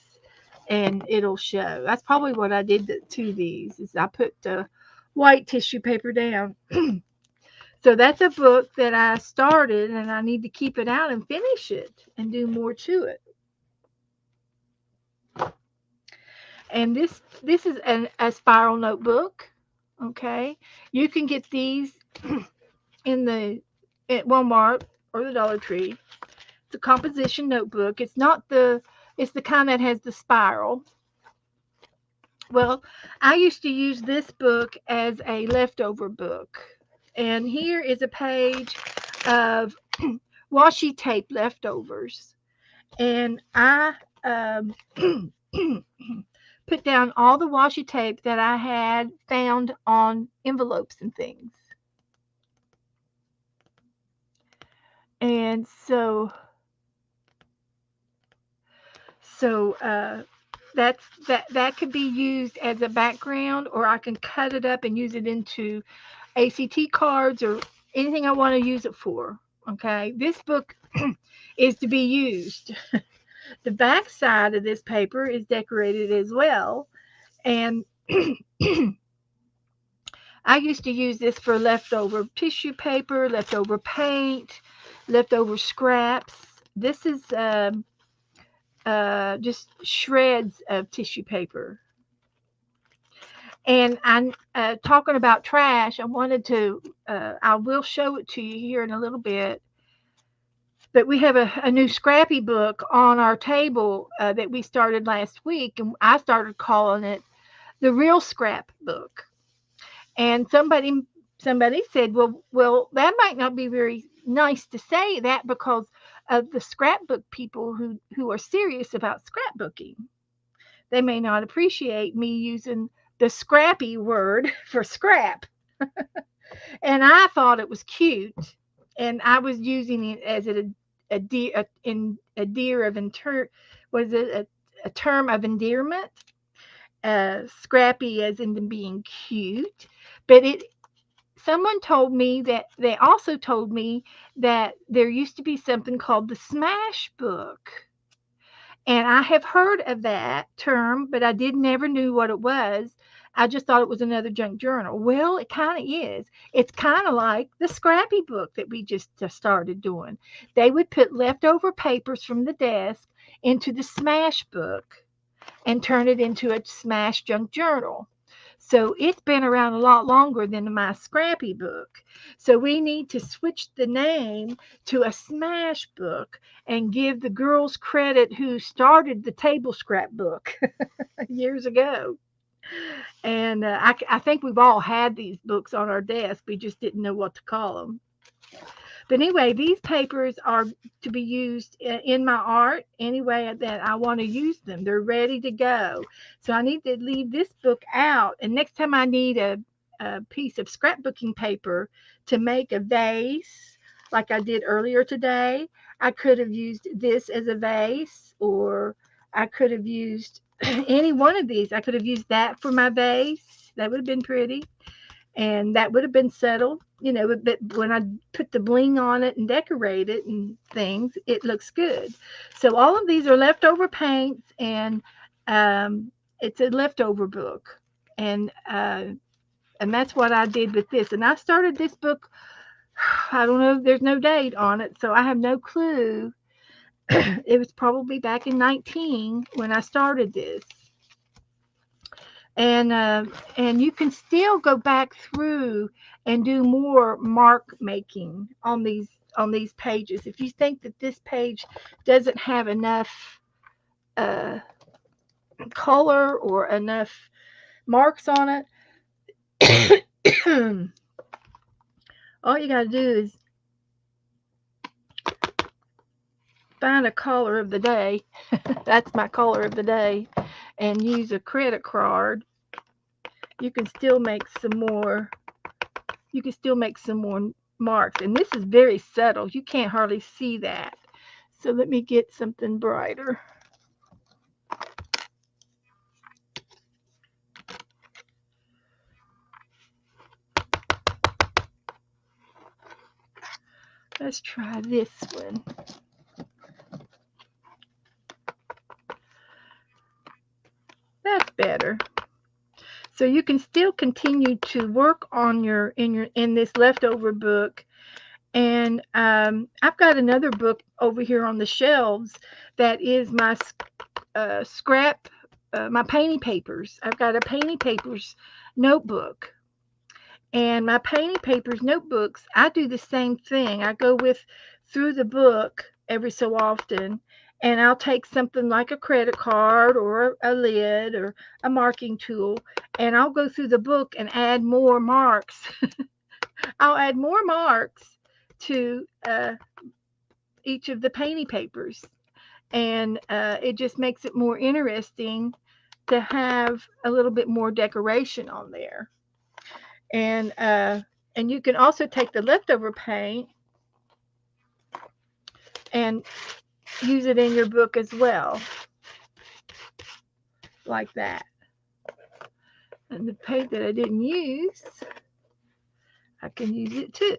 and it'll show. That's probably what I did to these, is I put the white tissue paper down. So that's a book that I started, and I need to keep it out and finish it and do more to it. And this is a spiral notebook. Okay, you can get these at Walmart or the Dollar Tree. It's a composition notebook. It's the kind that has the spiral. Well, I used to use this book as a leftover book. And here is a page of washi tape leftovers. And I put down all the washi tape that I had found on envelopes and things. And so that could be used as a background, or I can cut it up and use it into ACT cards or anything I want to use it for. Okay, this book is to be used. The back side of this paper is decorated as well, and I used to use this for leftover tissue paper, leftover paint, leftover scraps. This is just shreds of tissue paper. And I'm talking about trash. I will show it to you here in a little bit. But we have a new scrappy book on our table that we started last week, and I started calling it the Real Scrap Book. And somebody said, well, that might not be very nice to say that, because of the scrapbook people who are serious about scrapbooking. They may not appreciate me using the scrappy word for scrap. And I thought it was cute, and I was using it as a term of endearment. Scrappy as in being cute, but someone told me that they also told me that there used to be something called the smash book. And I have heard of that term, but I never knew what it was. I just thought it was another junk journal. Well, it kind of is. It's kind of like the scrappy book that we just started doing. They would put leftover papers from the desk into the smash book and turn it into a smash junk journal. So it's been around a lot longer than my scrappy book. So we need to switch the name to a smash book and give the girls credit who started the table scrap book years ago. And I think we've all had these books on our desk. We just didn't know what to call them. But anyway, these papers are to be used in my art any way that I want to use them. They're ready to go. So I need to leave this book out. And next time I need a piece of scrapbooking paper to make a vase, like I did earlier today, I could have used this as a vase, or I could have used any one of these. I could have used that for my vase. That would have been pretty. And that would have been settled, but when I put the bling on it and decorate it and things, it looks good. So all of these are leftover paints, and it's a leftover book. And that's what I did with this. And I started this book, I don't know, there's no date on it, so I have no clue. It was probably back in 19 when I started this. and you can still go back through and do more mark making on these pages. If you think that this page doesn't have enough uh, color or enough marks on it, all you got to do is find a color of the day. That's my color of the day, and use a credit card. You can still make some more. You can still make some more marks, and this is very subtle. You can't hardly see that. So let me get something brighter. Let's try this one. That's better. So you can still continue to work on in this leftover book. And I've got another book over here on the shelves that is my scrap, my painting papers. I've got a painting papers notebook. And my painting papers notebooks, I do the same thing. I go through the book every so often, and I'll take something like a credit card or a lid or a marking tool, and I'll go through the book and add more marks. I'll add more marks to each of the painting papers, and it just makes it more interesting to have a little bit more decoration on there. And you can also take the leftover paint and use it in your book as well, like that. And the paint that I didn't use, I can use it too.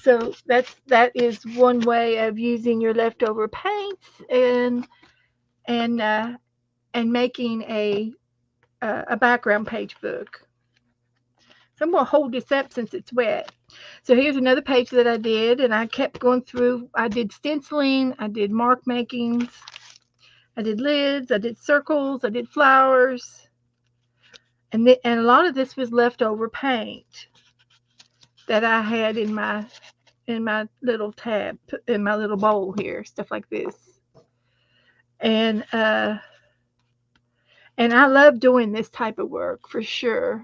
So that is one way of using your leftover paints and making a background page book. So I'm going to hold this up since it's wet. So here's another page that I did, and I kept going through. I did stenciling, I did mark makings, I did lids, I did circles, I did flowers, and a lot of this was leftover paint that I had in my little tab, in my little bowl here, stuff like this. And I love doing this type of work for sure.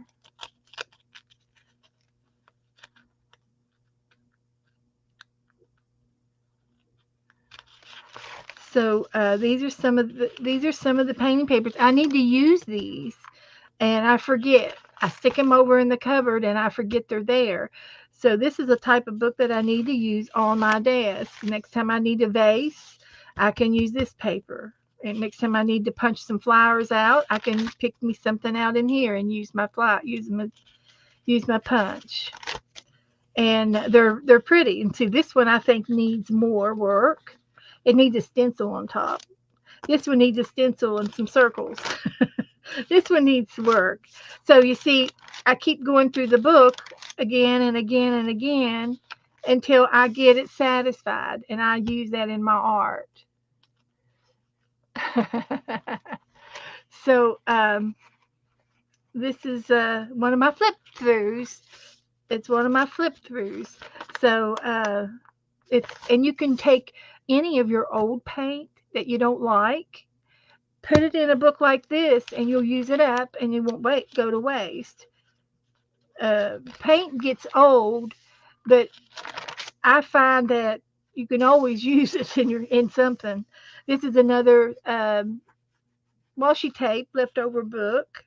So these are some of the painting papers. I need to use these, and I forget. I stick them over in the cupboard, and I forget they're there. So this is a type of book that I need to use on my desk. Next time I need a vase, I can use this paper. And next time I need to punch some flowers out, I can pick me something out in here and use my punch. And they're pretty. And see, this one I think needs more work. It needs a stencil on top. This one needs a stencil and some circles. This one needs work. So you see, I keep going through the book again and again and again until I get it satisfied, and I use that in my art. So this is one of my flip throughs. It's one of my flip throughs. So and you can take any of your old paint that you don't like, put it in a book like this, and you'll use it up, and you won't go to waste. Paint gets old, but I find that you can always use it in something. This is another washi tape leftover book.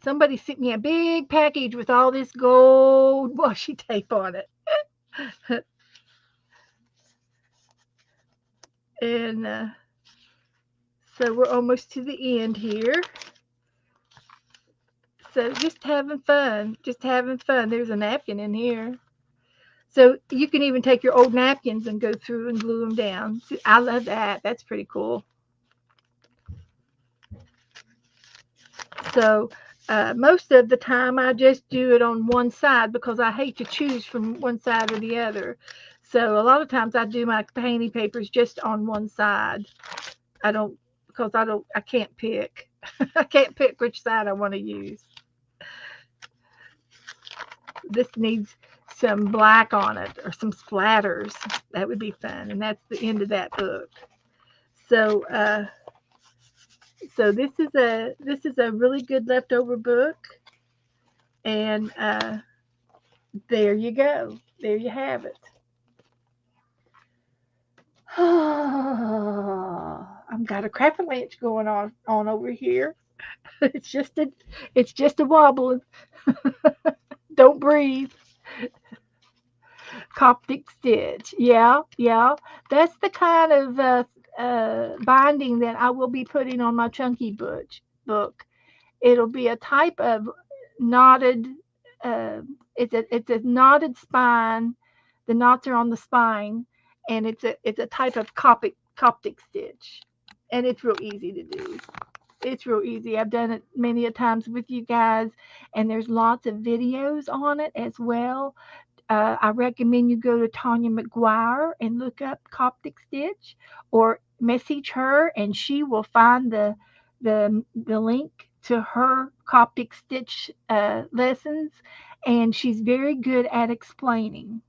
Somebody sent me a big package with all this gold washi tape on it. And so we're almost to the end here. So just having fun. There's a napkin in here. So you can even take your old napkins and go through and glue them down. I love that. That's pretty cool. So most of the time I just do it on one side because I hate to choose from one side or the other. So a lot of times I do my painting papers just on one side. I don't because I can't pick. I can't pick which side I want to use. This needs some black on it or some splatters. That would be fun. And that's the end of that book. So this is a really good leftover book. And there you go. There you have it. I've got a crap-a-lanch going on over here. It's just a wobbling. Don't breathe. Coptic stitch. Yeah, yeah. That's the kind of binding that I will be putting on my chunky book. It'll be a type of knotted. Uh, it's a knotted spine. The knots are on the spine, and it's a type of Coptic stitch, and it's real easy to do. It's real easy. I've done it many a times with you guys, and there's lots of videos on it as well. I recommend you go to Tanya McGuire and look up Coptic Stitch, or message her, and she will find the link to her Coptic Stitch lessons, and she's very good at explaining.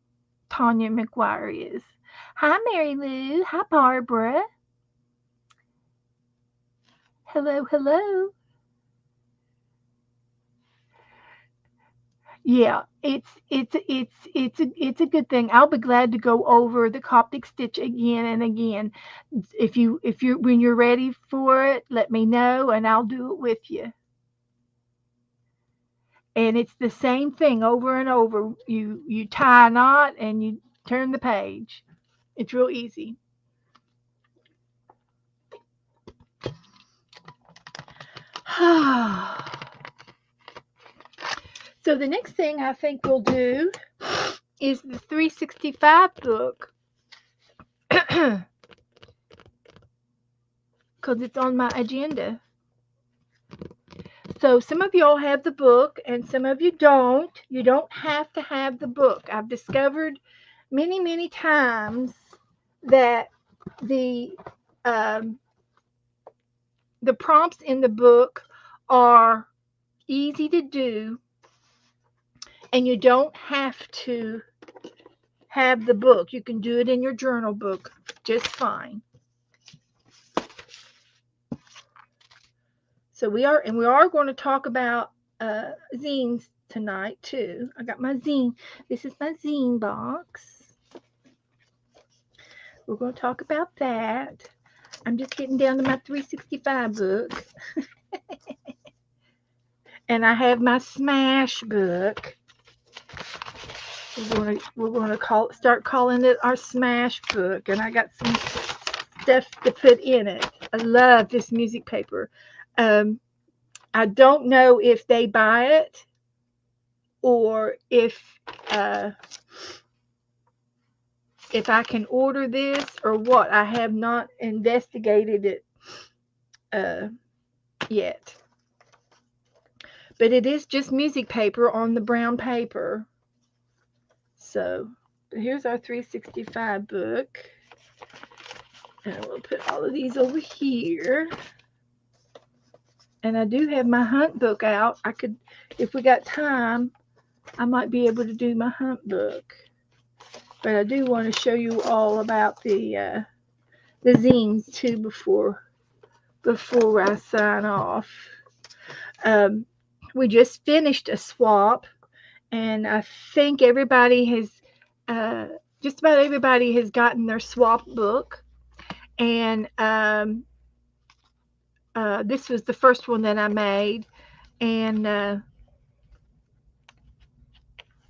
Tanya McGuire is. Hi, Mary Lou. Hi, Barbara. Hello, hello. Yeah, it's a good thing. I'll be glad to go over the Coptic stitch again and again. If you when you're ready for it, let me know and I'll do it with you. And it's the same thing over and over. You tie a knot and you turn the page. It's real easy. So the next thing I think we'll do is the 365 book. Because it's on my agenda. So some of y'all have the book and some of you don't. You don't have to have the book. I've discovered many, many times that um, the prompts in the book are easy to do, and you don't have to have the book. You can do it in your journal book just fine. So we are going to talk about zines tonight too. I got my zine. This is my zine box. We're going to talk about that. I'm just getting down to my 365 book. And I have my smash book. We're going to start calling it our smash book, and I got some stuff to put in it. I love this music paper. I don't know if they buy it or if I can order this or what. I have not investigated it yet. But it is just music paper on the brown paper. So here's our 365 book. And we'll put all of these over here. And I do have my hunt book out. I could, if we got time, I might be able to do my hunt book. But I do want to show you all about the zines too before I sign off. We just finished a swap, and I think everybody has, just about everybody has gotten their swap book. And this was the first one that I made, and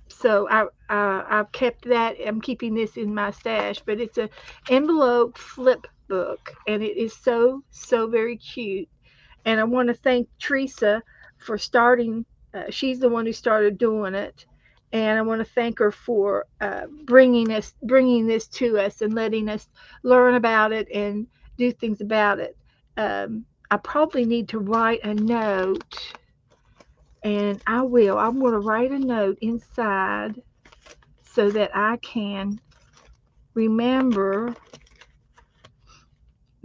so I've kept that. I'm keeping this in my stash, but it's an envelope flip book, and it is so very cute. And I want to thank Teresa for starting. She's the one who started doing it, and I want to thank her for bringing this to us and letting us learn about it and do things about it. I probably need to write a note, and I will. I'm going to write a note inside so that I can remember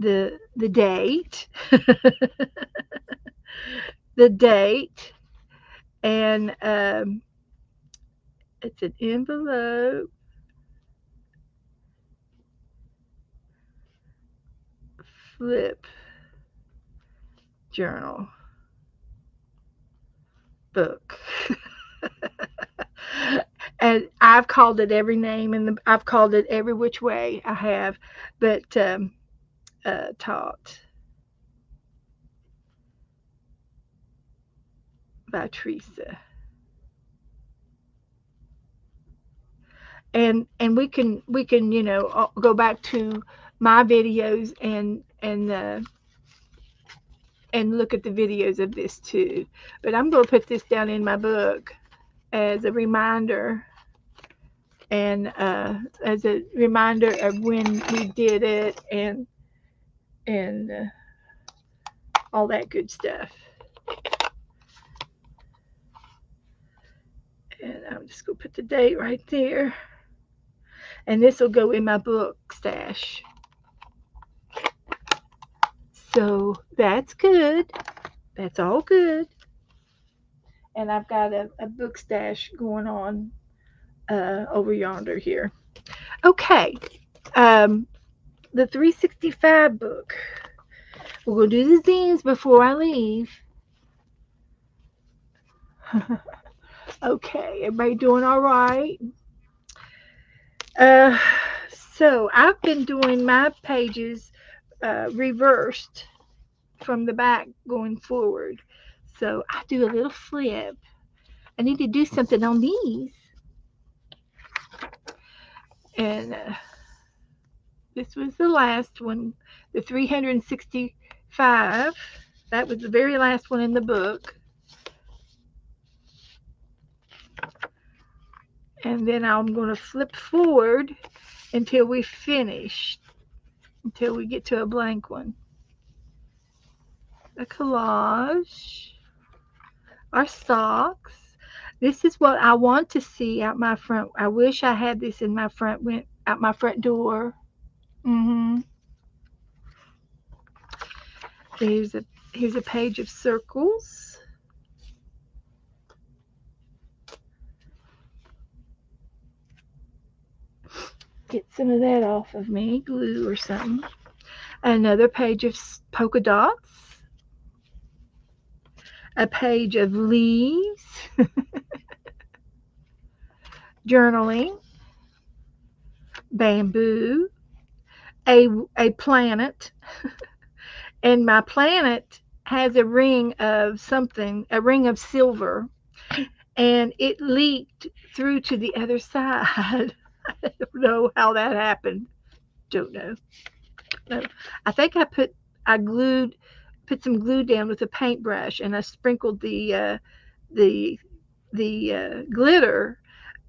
the date, the date, and it's an envelope, flip journal book. And I've called it every name, and I've called it every which way I have, but taught by Teresa. And we can go back to my videos and look at the videos of this too. But I'm going to put this down in my book as a reminder, and as a reminder of when we did it, and all that good stuff. And I'm just going to put the date right there. And this will go in my book stash. So that's good. That's all good. And I've got a book stash going on over yonder here. Okay. Um, the 365 book. We're going to do the zines before I leave. Okay. Everybody doing all right? Uh, so I've been doing my pages reversed from the back going forward. So I do a little flip. I need to do something on these. And this was the last one, the 365. That was the very last one in the book. And then I'm going to flip forward until we finish, until we get to a blank one. A collage, our socks. This is what I want to see out my front. I wish I had this in my front, went out my front door. Here's a page of circles. Get some of that off of me, glue or something. Another page of polka dots. A page of leaves. Journaling. Bamboo. A planet. And my planet has a ring of something, a ring of silver, and it leaked through to the other side. I don't know how that happened. Don't know. No. I think I put some glue down with a paintbrush, and I sprinkled the glitter,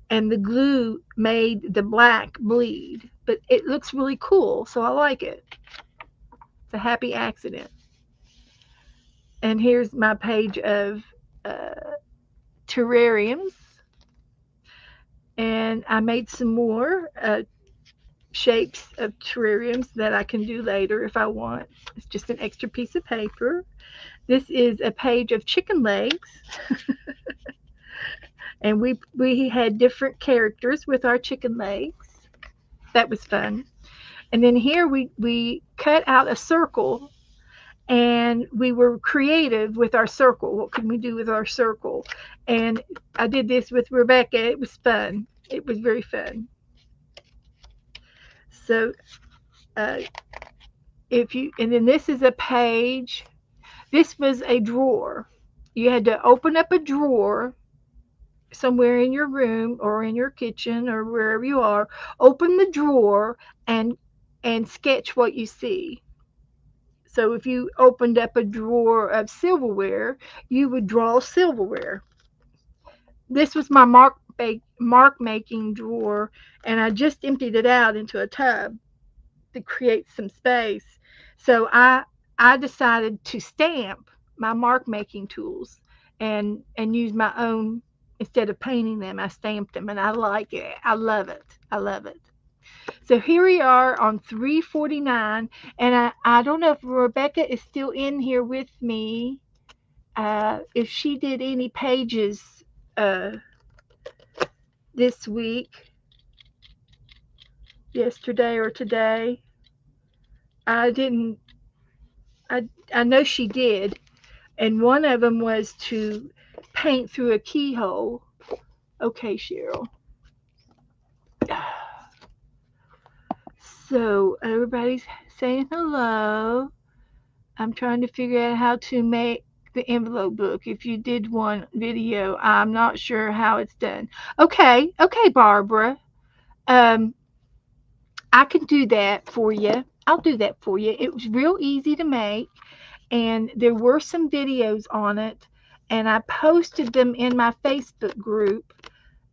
and the glue made the black bleed. But it looks really cool, so I like it. It's a happy accident. And here's my page of uh, terrariums, and I made some more shapes of terrariums that I can do later if I want. It's just an extra piece of paper. This is a page of chicken legs, and we had different characters with our chicken legs. That was fun. And then here we cut out a circle, and we were creative with our circle. What could we do with our circle? And I did this with Rebecca. It was fun. It was very fun. So and then this is a page. This was a drawer. You had to open up a drawer somewhere in your room or in your kitchen or wherever you are. Open the drawer and sketch what you see. So if you opened up a drawer of silverware, you would draw silverware. This was my mark making drawer, and I just emptied it out into a tub to create some space. So I decided to stamp my mark making tools and use my own. Instead of painting them, I stamped them, and I like it. I love it. I love it. So here we are on 349, and I don't know if Rebecca is still in here with me. If she did any pages uh, this week, yesterday or today. I didn't. I know she did, and one of them was to paint through a keyhole. Okay, Cheryl. So everybody's saying hello. I'm trying to figure out how to make the envelope book. If you did one video, I'm not sure how it's done. Okay, Barbara. Um, I can do that for you. I'll do that for you. It was real easy to make, and there were some videos on it, and I posted them in my Facebook group.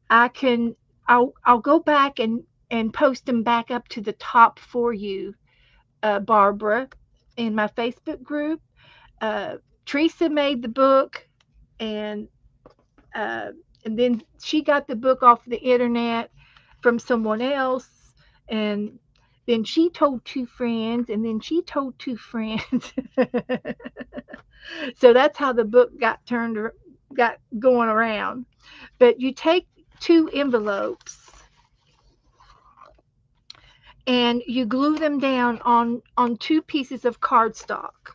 I can I'll go back and post them back up to the top for you, Barbara, in my Facebook group. Uh, Teresa made the book, and uh, and then she got the book off the internet from someone else, and then she told two friends, and then she told two friends. So that's how the book got going around. But you take two envelopes and you glue them down on two pieces of cardstock.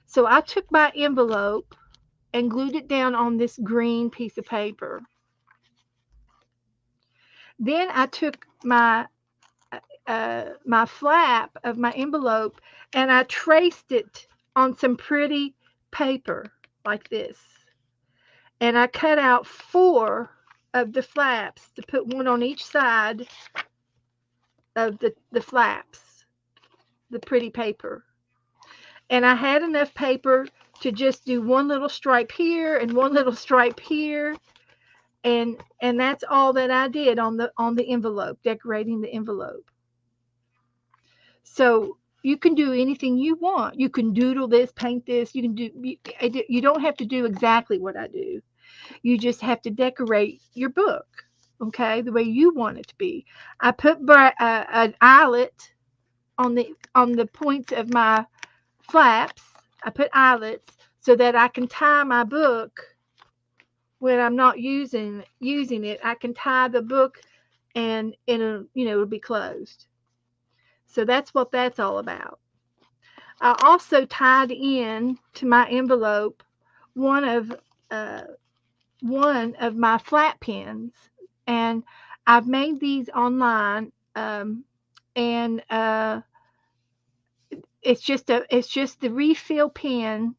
So I took my envelope and glued it down on this green piece of paper. Then I took my flap of my envelope and I traced it on some pretty paper like this. And I cut out four of the flaps to put one on each side of the flaps, the pretty paper. And I had enough paper to just do one little stripe here and one little stripe here. And that's all that I did on the envelope, decorating the envelope. So you can do anything you want. You can doodle this, paint this. You don't have to do exactly what I do. You just have to decorate your book, okay, the way you want it to be. I put an eyelet on the points of my flaps. I put eyelets so that I can tie my book when I'm not using it. I can tie the book and it'll be closed. So that's what that's all about. I also tied in to my envelope one of uh, one of my flat pens, and I've made these online, and it's just the refill pen,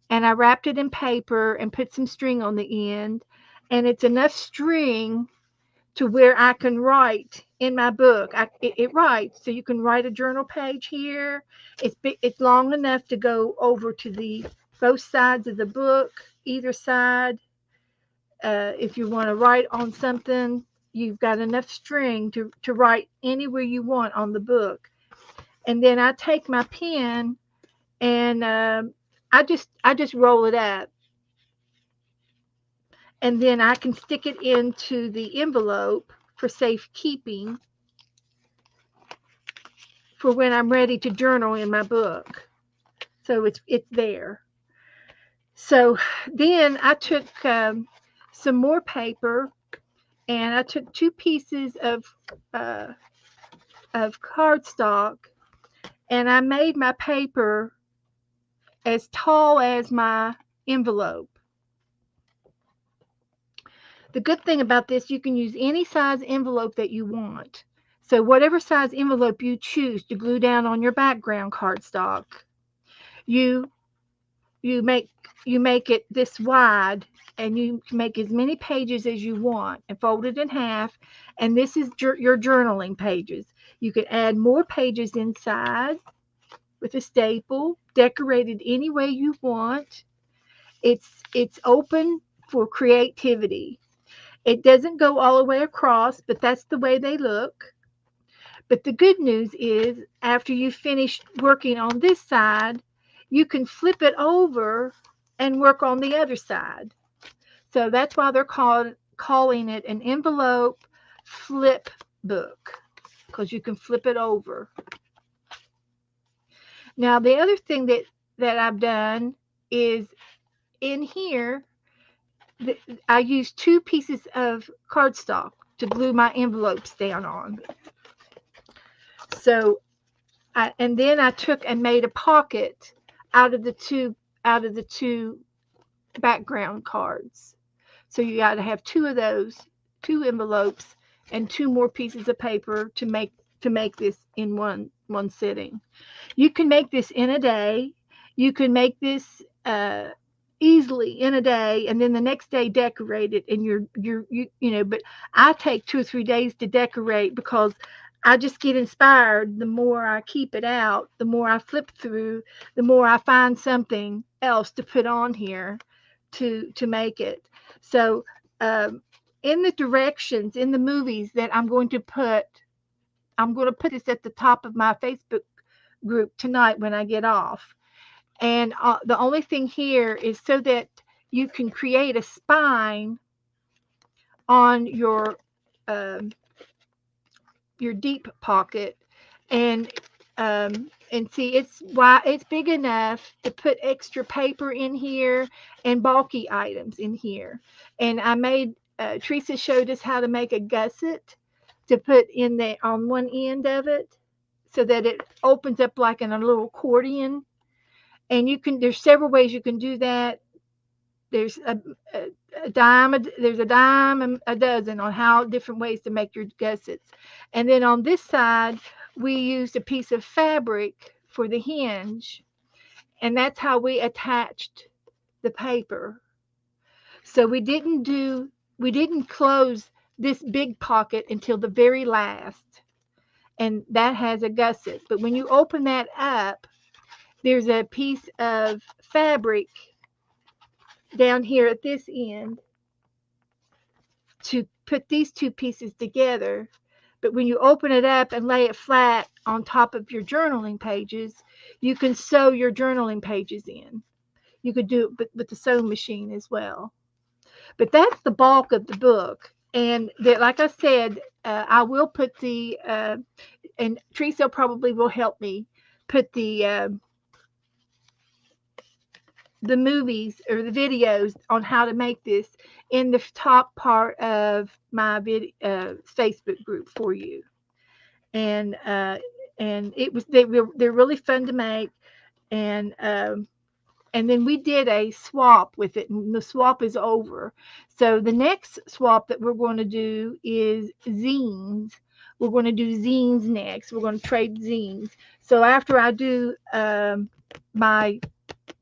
and I wrapped it in paper and put some string on the end, and it's enough string to where I can write in my book. It writes, so you can write a journal page here. It's long enough to go over to the both sides of the book, either side. If you want to write on something, you've got enough string to write anywhere you want on the book. And then I take my pen and I just roll it up, and then I can stick it into the envelope for safekeeping for when I'm ready to journal in my book. So it's there. So then I took some more paper and I took two pieces uh, of cardstock and I made my paper as tall as my envelope. The good thing about this, you can use any size envelope that you want. So whatever size envelope you choose to glue down on your background cardstock, you you make you make it this wide, and you can make as many pages as you want and fold it in half, and this is your journaling pages. You can add more pages inside with a staple, decorated any way you want. It's open for creativity. It doesn't go all the way across, but that's the way they look. But the good news is, after you finish working on this side, you can flip it over and work on the other side. So that's why they're calling it an envelope flip book. because you can flip it over. Now, the other thing that I've done is in here, I use 2 pieces of cardstock to glue my envelopes down on. So, and then I took and made a pocket out of the two background cards. So you got to have 2 of those, 2 envelopes, and 2 more pieces of paper to make this in one sitting. You can make this in a day. You can make this easily in a day, and then the next day decorate it. And but I take 2 or 3 days to decorate because I just get inspired. The more I keep it out, the more I flip through, the more I find something else to put on here to make it. So in the directions in the movies that I'm going to put this at the top of my Facebook group tonight when I get off. And the only thing here is so that you can create a spine on um, your deep pocket, and see it's big enough to put extra paper in here and bulky items in here. And I made Teresa showed us how to make a gusset to put in there on one end of it so that it opens up like in a little accordion. And there's several ways you can do that. There's there's a dime and a dozen on how different ways to make your gussets. And then on this side, we used a piece of fabric for the hinge, and that's how we attached the paper. So we didn't close this big pocket until the very last, and that has a gusset. But when you open that up, there's a piece of fabric down here at this end to put these 2 pieces together. But when you open it up and lay it flat on top of your journaling pages, you can sew your journaling pages in. You could do it with the sewing machine as well. But that's the bulk of the book. And like I said, I will put and Teresa probably will help me put the movies or the videos on how to make this in the top part of my Facebook group for you. And they're really fun to make. And then we did a swap with it, and the swap is over. So the next swap that we're going to do is zines. We're going to do zines next. We're going to trade zines. So after I do my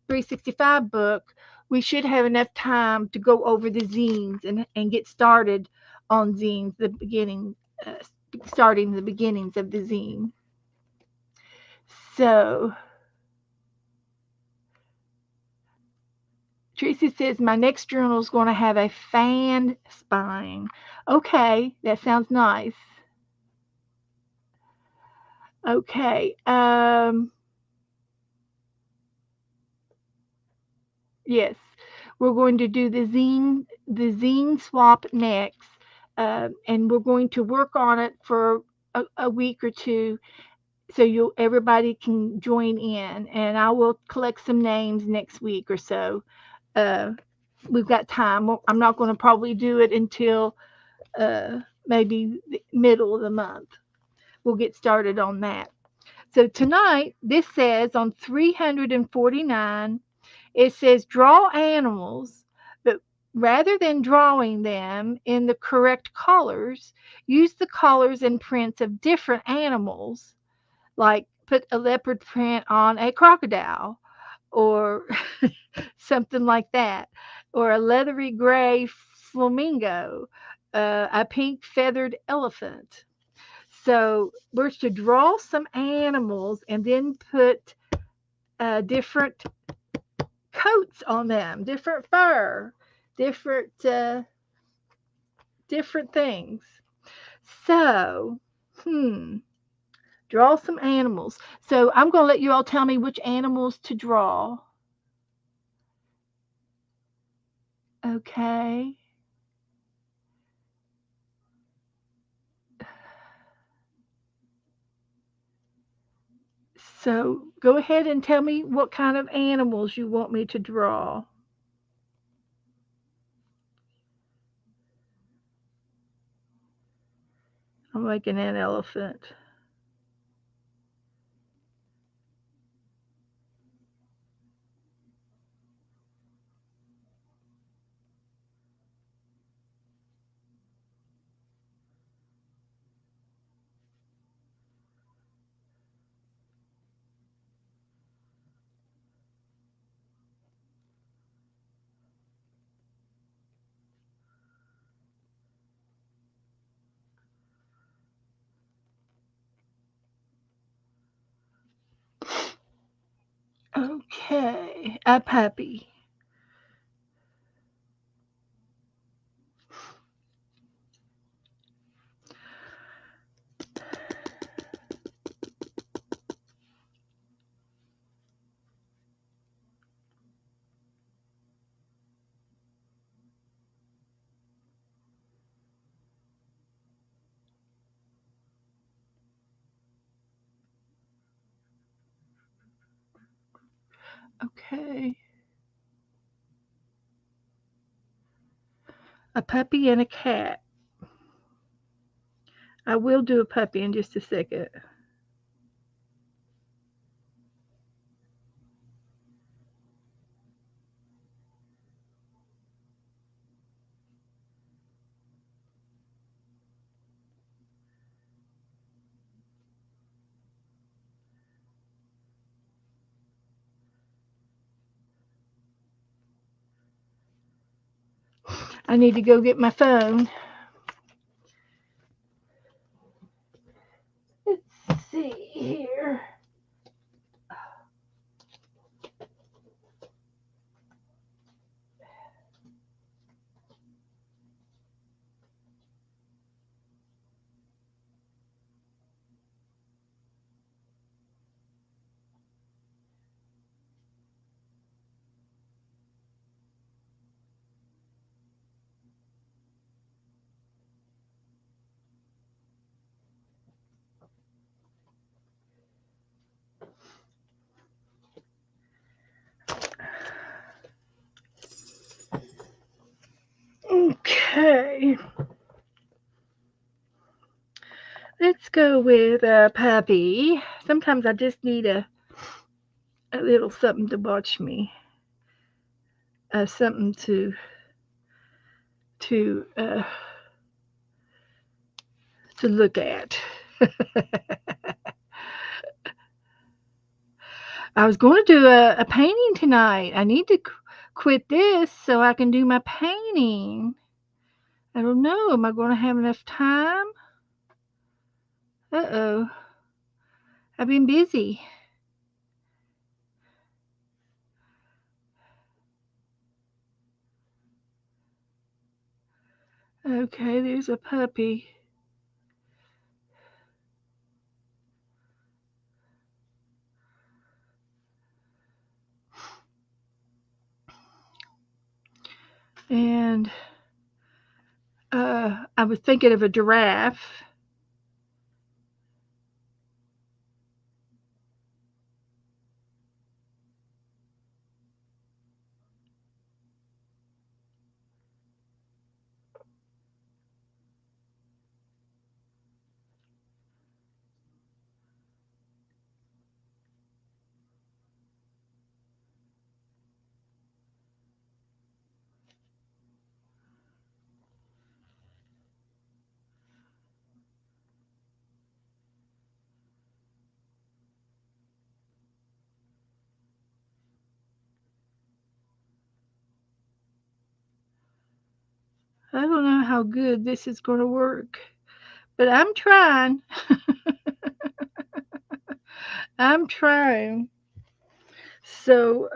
365 book, we should have enough time to go over the zines and get started on zines, starting the beginnings of the zine. So Tracy says my next journal is going to have a fan spine. Okay, that sounds nice. Okay. Yes, we're going to do the zine swap next, and we're going to work on it for a week or two, so everybody can join in, and I will collect some names next week or so. Uh, we've got time. I'm not going to probably do it until maybe the middle of the month. We'll get started on that. So tonight, this says on 349, it says draw animals, but rather than drawing them in the correct colors, use the colors and prints of different animals, like put a leopard print on a crocodile or something like that, or a leathery gray flamingo, a pink feathered elephant. So we're to draw some animals and then put different coats on them, different fur, different different things. So, draw some animals. So I'm going to let you all tell me which animals to draw. Okay. So go ahead and tell me what kind of animals you want me to draw. I'm making an elephant. Okay, a puppy. Okay, a puppy and a cat. I will do a puppy in just a second. I need to go get my phone. Let's see here. Okay, let's go with a puppy. Sometimes I just need a little something to watch me, something to to look at. I was going to do a painting tonight. I need to quit this so I can do my painting. I don't know. Am I going to have enough time? Uh-oh. I've been busy. Okay, there's a puppy. And I was thinking of a giraffe. I don't know how good this is going to work, but I'm trying. I'm trying. So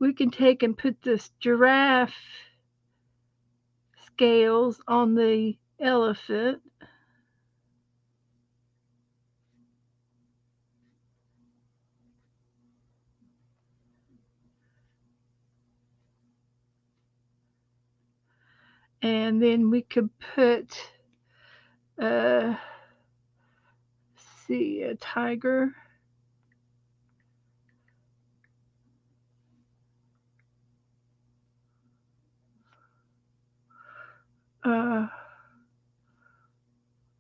we can take and put this giraffe scales on the elephant. And then we could put uh, see, a tiger. Uh,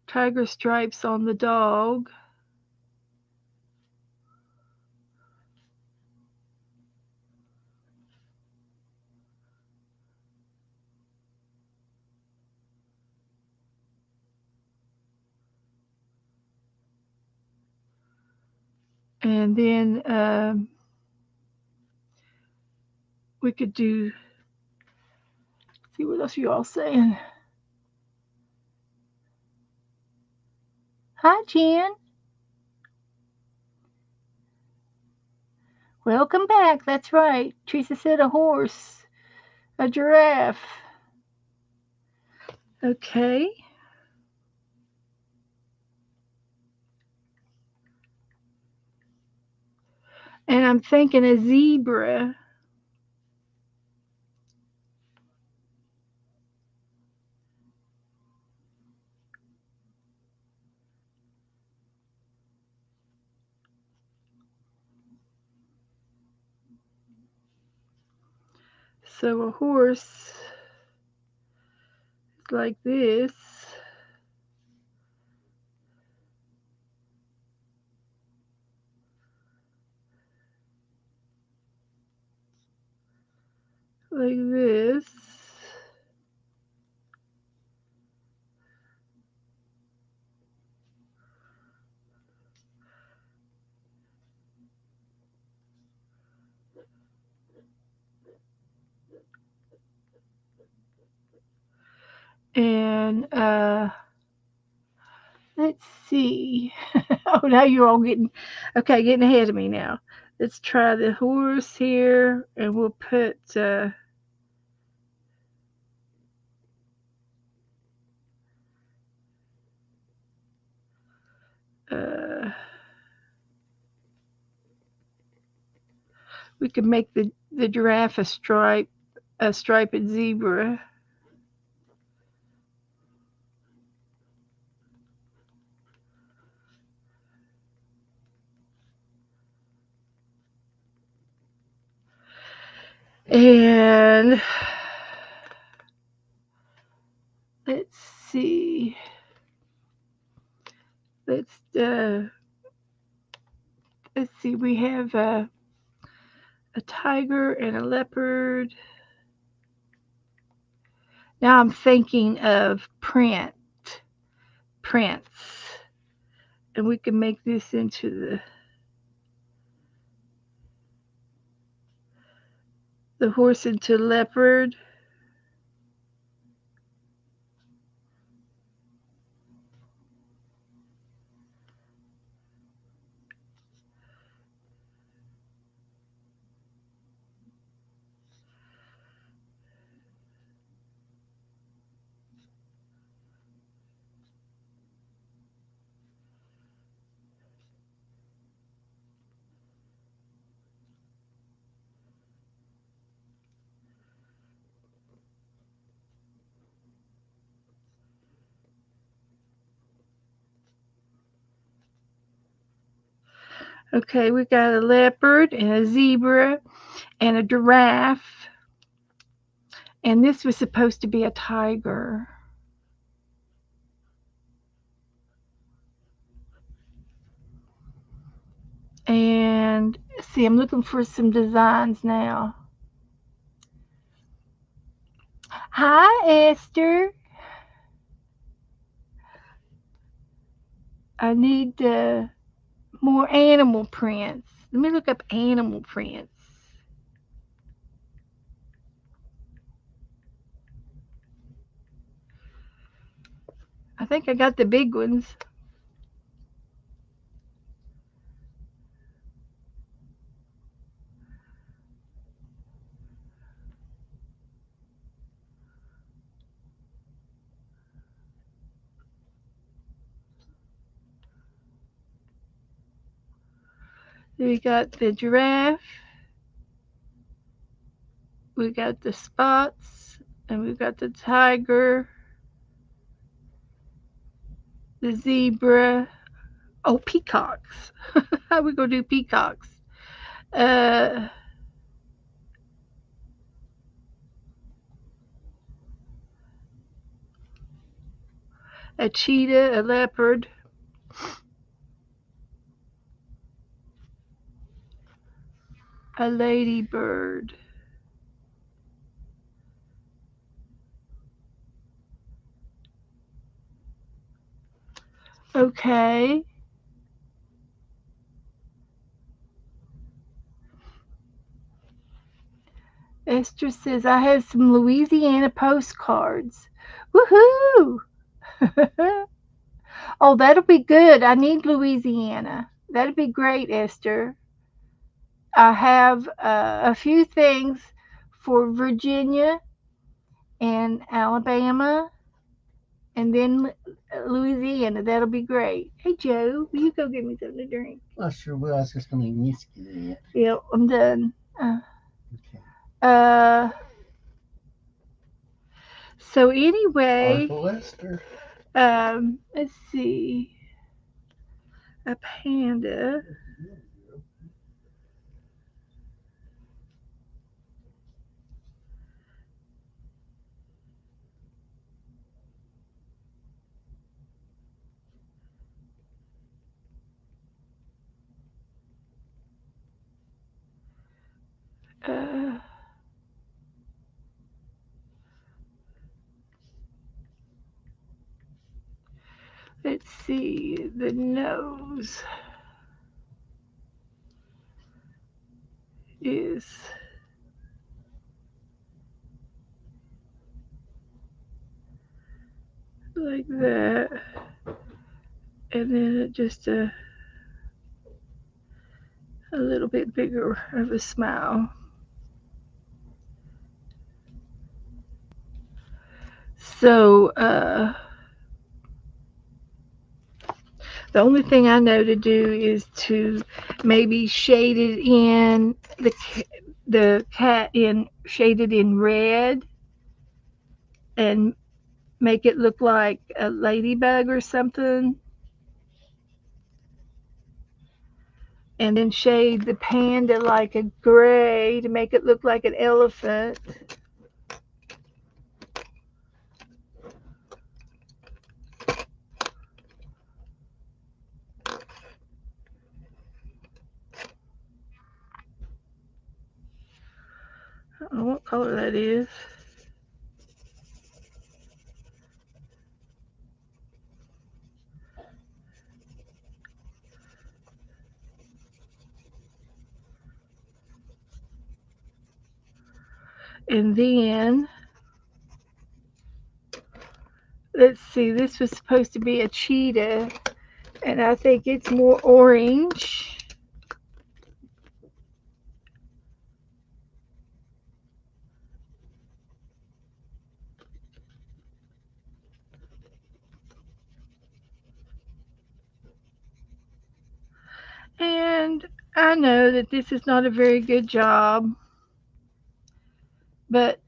Tiger stripes on the dog. And then we could do, see what else you all saying. Hi, Jen. Welcome back. That's right. Teresa said a horse, a giraffe. Okay. And I'm thinking a zebra. So a horse is like this. Like this. And let's see. Oh, now you're all getting ahead of me now. Let's try the horse here, and we'll put uh, we could make the giraffe a striped zebra. And let's see. Let's uh, let's see. We have a tiger and a leopard. Now I'm thinking of Prince, and we can make this into the horse into leopard. Okay, we got a leopard and a zebra and a giraffe. And this was supposed to be a tiger. And see, I'm looking for some designs now. Hi, Esther. I need more animal prints. Let me look up animal prints. I think I got the big ones. We got the giraffe. We got the spots. And we got the tiger, the zebra, Oh, peacocks. How we gonna do peacocks? Uh, a cheetah, a leopard, a ladybird. Okay. Esther says, I have some Louisiana postcards. Woohoo! Oh, that'll be good. I need Louisiana. That'd be great, Esther. I have a few things for Virginia and Alabama and then Louisiana. That'll be great. Hey, Joe, will you go get me something to drink? I sure will. I was just going to miss you. Yeah, I'm done. Okay. Uh, so anyway, Arthur Lester. let's see. A panda. Uh, let's see. The nose is like that, and then just a little bit bigger of a smile. So the only thing I know to do is to maybe shade it in the cat in shaded in red and make it look like a ladybug or something, and then shade the panda like a gray to make it look like an elephant. I don't know what color that is. And then let's see, this was supposed to be a cheetah, and I think it's more orange. And I know that this is not a very good job, but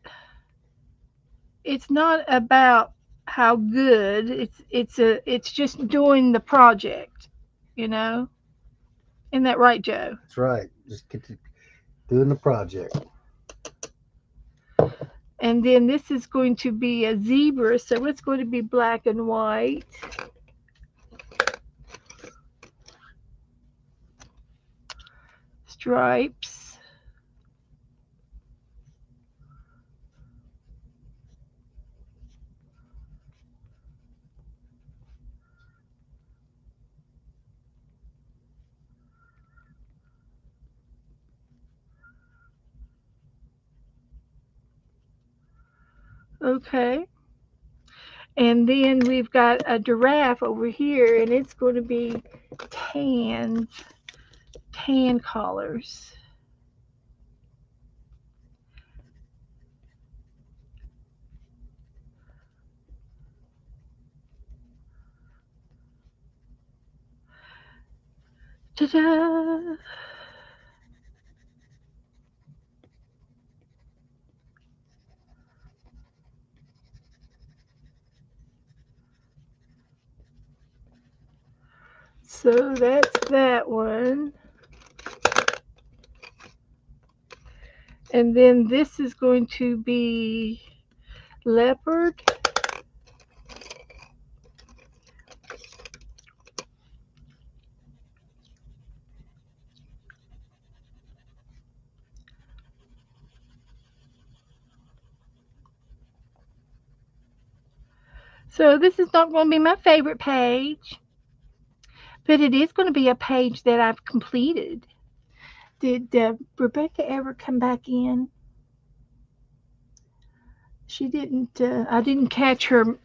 it's not about how good. It's just doing the project, you know? Isn't that right, Joe? That's right. Just get to doing the project. And then this is going to be a zebra, so it's going to be black and white. Stripes. Okay. And then we've got a giraffe over here, and it's going to be tan collars. Ta-da! So that's that one. And then this is going to be leopard. So this is not going to be my favorite page, but it is going to be a page that I've completed. Did Rebecca ever come back in? She didn't. I didn't catch her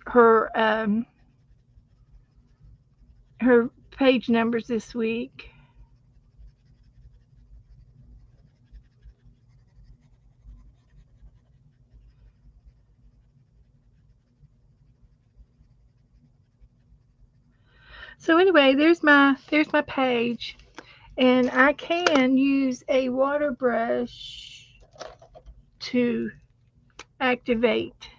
page numbers this week. So anyway, there's my page, and I can use a water brush to activate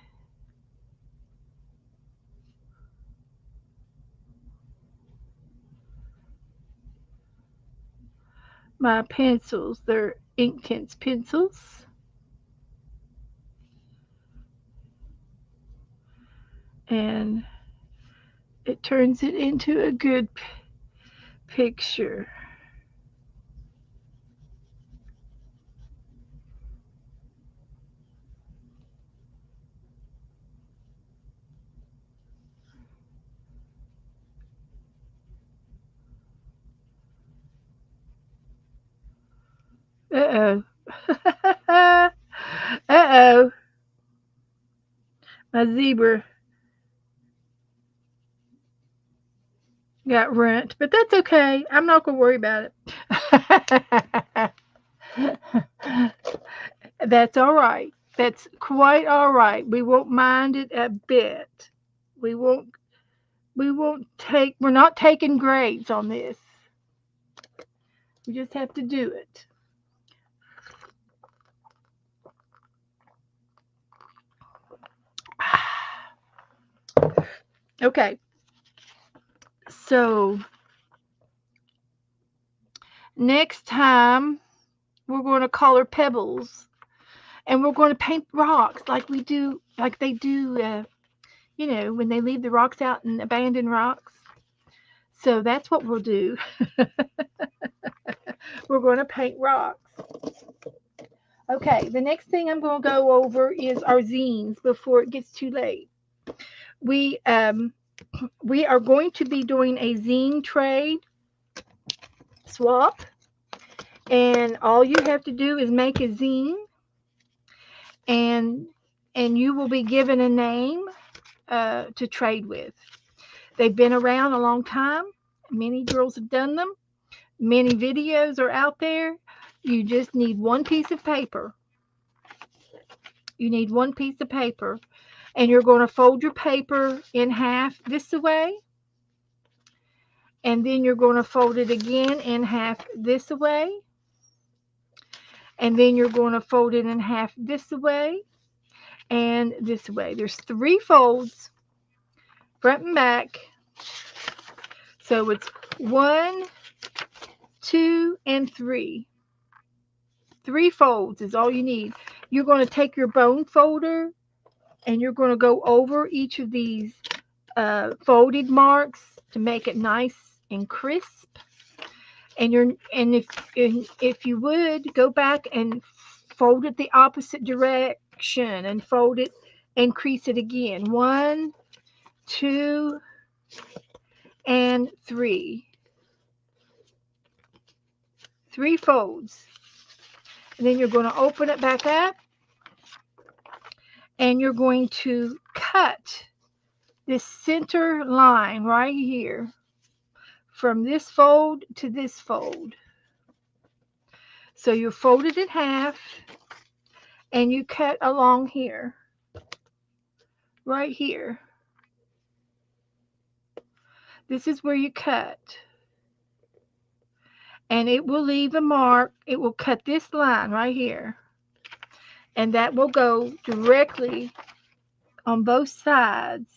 my pencils. They're Inktense pencils, and it turns it into a good picture. Uh oh. Uh oh. My zebra got rent, but that's okay. I'm not going to worry about it. That's all right. That's quite all right. We won't mind it a bit. We won't we're not taking grades on this. We just have to do it. Okay. So, next time we're going to color pebbles, and we're going to paint rocks like they do when they leave the rocks out and abandon rocks. So that's what we'll do. We're going to paint rocks. Okay, the next thing I'm going to go over is our zines before it gets too late. We are going to be doing a zine trade swap, and all you have to do is make a zine, and you will be given a name to trade with. They've been around a long time. Many girls have done them. Many videos are out there. You just need one piece of paper. You need one piece of paper, and you're going to fold your paper in half this way, and then you're going to fold it again in half this way, and then you're going to fold it in half this way and this way. There's 3 folds, front and back. So it's 1, 2, and 3. 3 folds is all you need. You're going to take your bone folder, and you're going to go over each of these folded marks to make it nice and crisp. And if you would go back and fold it the opposite direction and fold it and crease it again. 1, 2, and 3. 3 folds. And then you're going to open it back up, and you're going to cut this center line right here from this fold to this fold. So you fold it in half, and you cut along here, right here. This is where you cut. And it will leave a mark. It will cut this line right here. And that will go directly on both sides.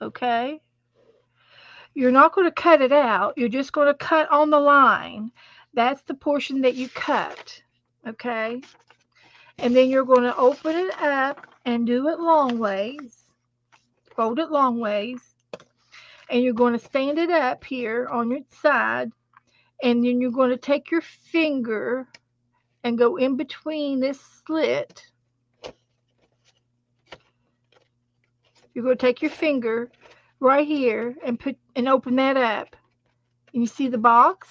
Okay? You're not going to cut it out. You're just going to cut on the line. That's the portion that you cut. Okay? And then you're going to open it up and do it long ways. Fold it long ways. And you're going to stand it up here on your side. And then you're going to take your finger and go in between this slit. You're going to take your finger right here and open that up. And you see the box?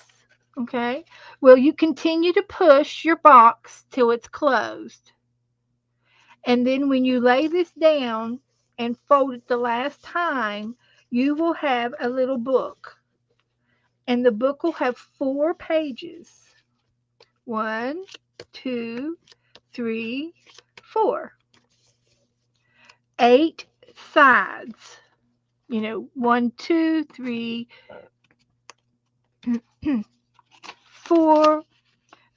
Okay. Well, you continue to push your box till it's closed. And then when you lay this down and fold it the last time, you will have a little book. And the book will have 4 pages. 1, 2, 3, 4. 8 sides. 1, 2, 3, 4,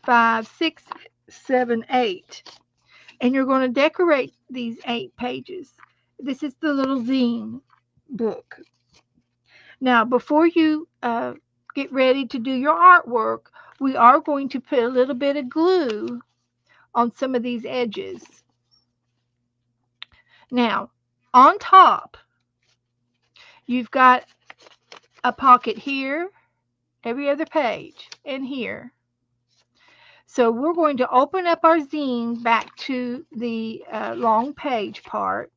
5, 6, 7, 8. And you're going to decorate these 8 pages. This is the little zine book. Now, before you get ready to do your artwork, we are going to put a little bit of glue on some of these edges. Now, on top, you've got a pocket here, every other page, and here. So we're going to open up our zine back to the long page part.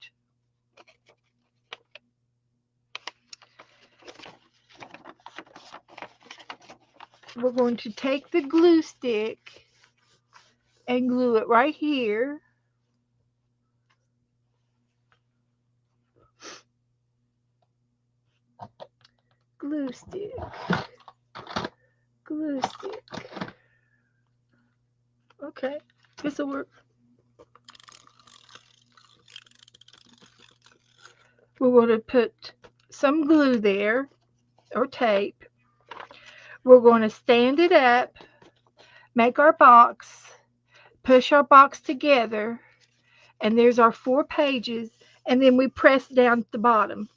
We're going to take the glue stick and glue it right here. Glue stick. Glue stick. Okay, this will work. We're going to put some glue there, or tape. We're going to stand it up, make our box, push our box together, and there's our 4 pages, and then we press down at the bottom.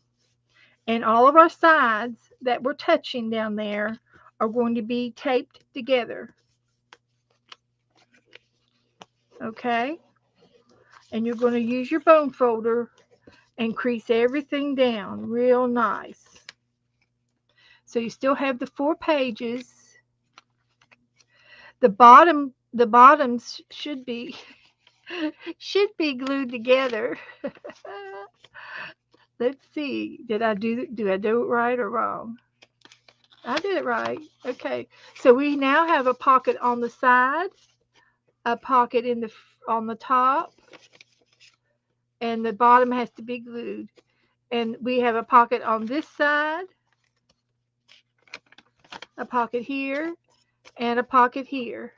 And all of our sides that we're touching down there are going to be taped together. Okay? And you're going to use your bone folder and crease everything down real nice. So you still have the 4 pages. The bottoms should be glued together. Let's see. Did I do it right or wrong? I did it right. Okay. So we now have a pocket on the side, a pocket on the top, and the bottom has to be glued. And we have a pocket on this side, a pocket here, and a pocket here.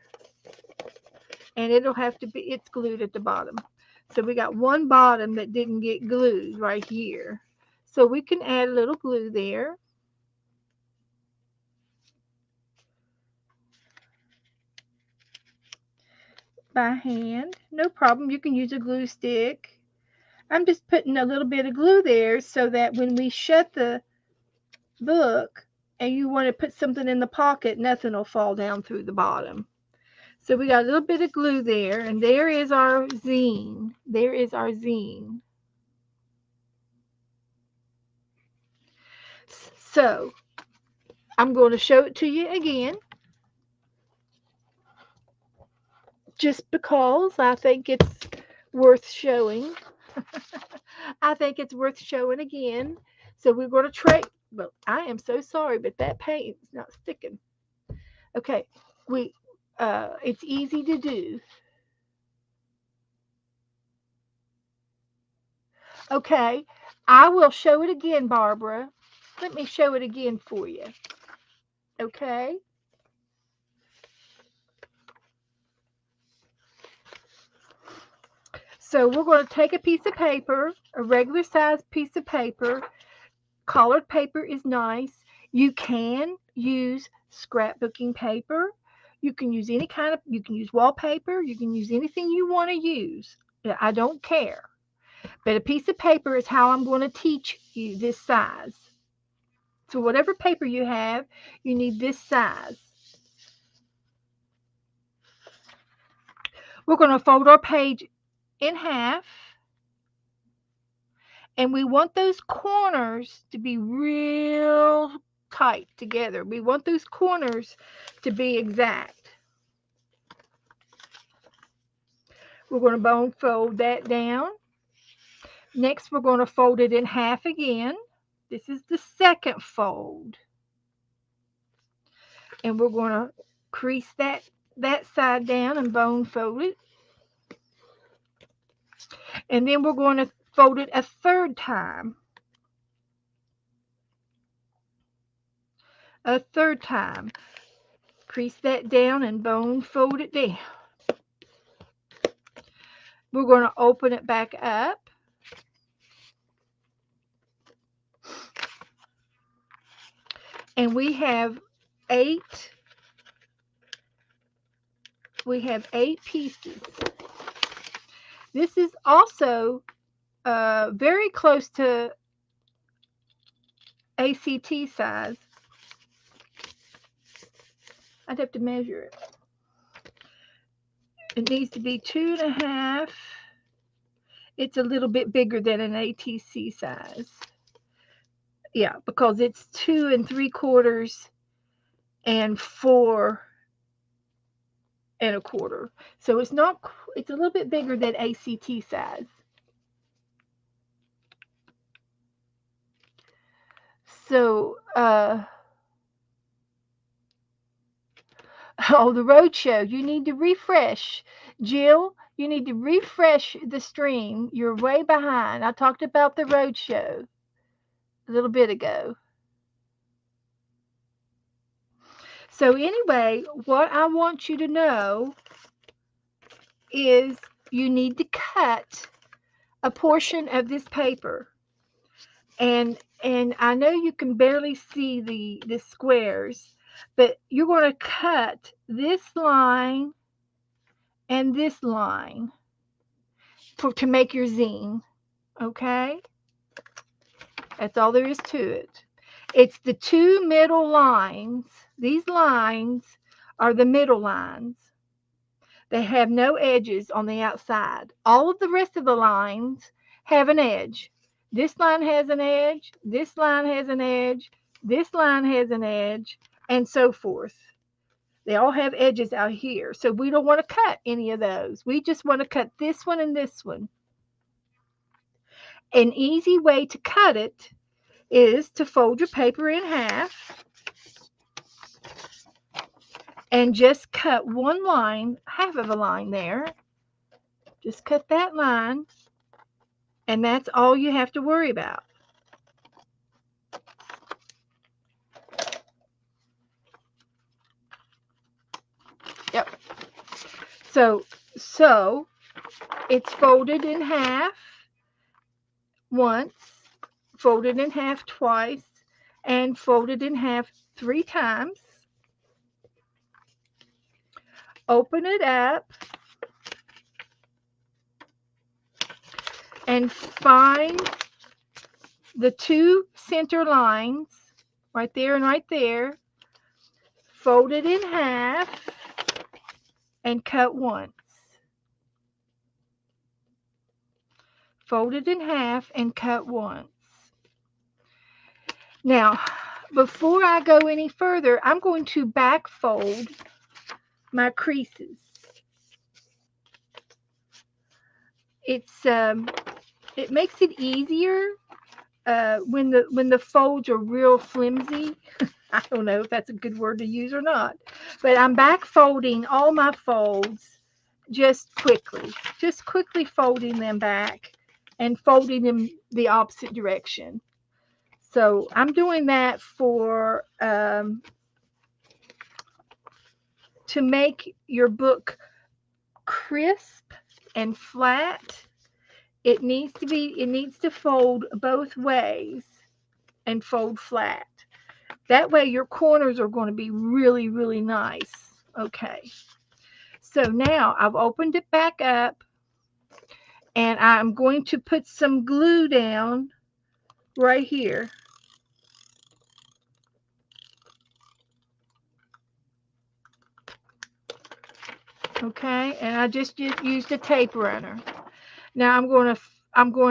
And it's glued at the bottom. So we got one bottom that didn't get glued right here. So we can add a little glue there. By hand, no problem. You can use a glue stick. I'm just putting a little bit of glue there so that when we shut the book and you want to put something in the pocket, nothing will fall down through the bottom. So we got a little bit of glue there, and there is our zine. There is our zine. So I'm going to show it to you again, just because I think it's worth showing. I think it's worth showing again. So we're going to try. Well, I am so sorry, but that paint is not sticking. Okay, it's easy to do. Okay, I will show it again, Barbara. Let me show it again for you. Okay. So we're going to take a piece of paper, a regular size piece of paper. Colored paper is nice. You can use scrapbooking paper. You can use you can use wallpaper. You can use anything you want to use. I don't care. But a piece of paper is how I'm going to teach you this size. So whatever paper you have, you need this size. We're going to fold our page in half, and we want those corners to be real tight together. We want those corners to be exact. We're going to bone fold that down. Next, we're going to fold it in half again. This is the second fold. And we're going to crease that side down and bone fold it. And then we're going to fold it a third time. A third time. Crease that down and bone fold it down. We're going to open it back up. And we have 8 pieces. This is also very close to ACT size. I'd have to measure it. It needs to be 2.5. It's a little bit bigger than an ATC size. Yeah, because it's 2 3/4 and 4 1/4. So it's a little bit bigger than ACT size. So, the roadshow, you need to refresh. Jill, you need to refresh the stream. You're way behind. I talked about the roadshow a little bit ago. So anyway, what I want you to know is you need to cut a portion of this paper. And I know you can barely see the squares, but you're going to cut this line and this line to make your zine. Okay? That's all there is to it. It's the 2 middle lines. These lines are the middle lines. They have no edges on the outside. All of the rest of the lines have an edge. This line has an edge, this line has an edge, this line has an edge, and so forth. They all have edges out here. So we don't want to cut any of those. We just want to cut this one and this one. An easy way to cut it is to fold your paper in half and just cut one line, half of a line there. Just cut that line, and that's all you have to worry about. Yep. So it's folded in half once, folded in half twice, and folded in half 3 times. Open it up and find the 2 center lines right there and right there. Fold it in half and cut once. Fold it in half and cut once. Now, before I go any further, I'm going to back fold my creases. It makes it easier when the folds are real flimsy. I don't know if that's a good word to use or not, but I'm back folding all my folds just quickly folding them back and folding them the opposite direction. So I'm doing that for to make your book crisp and flat. It needs to fold both ways and fold flat. That way your corners are going to be really, really nice. Okay. So now I've opened it back up, and I'm going to put some glue down right here. Okay, and I just used a tape runner. Now I'm going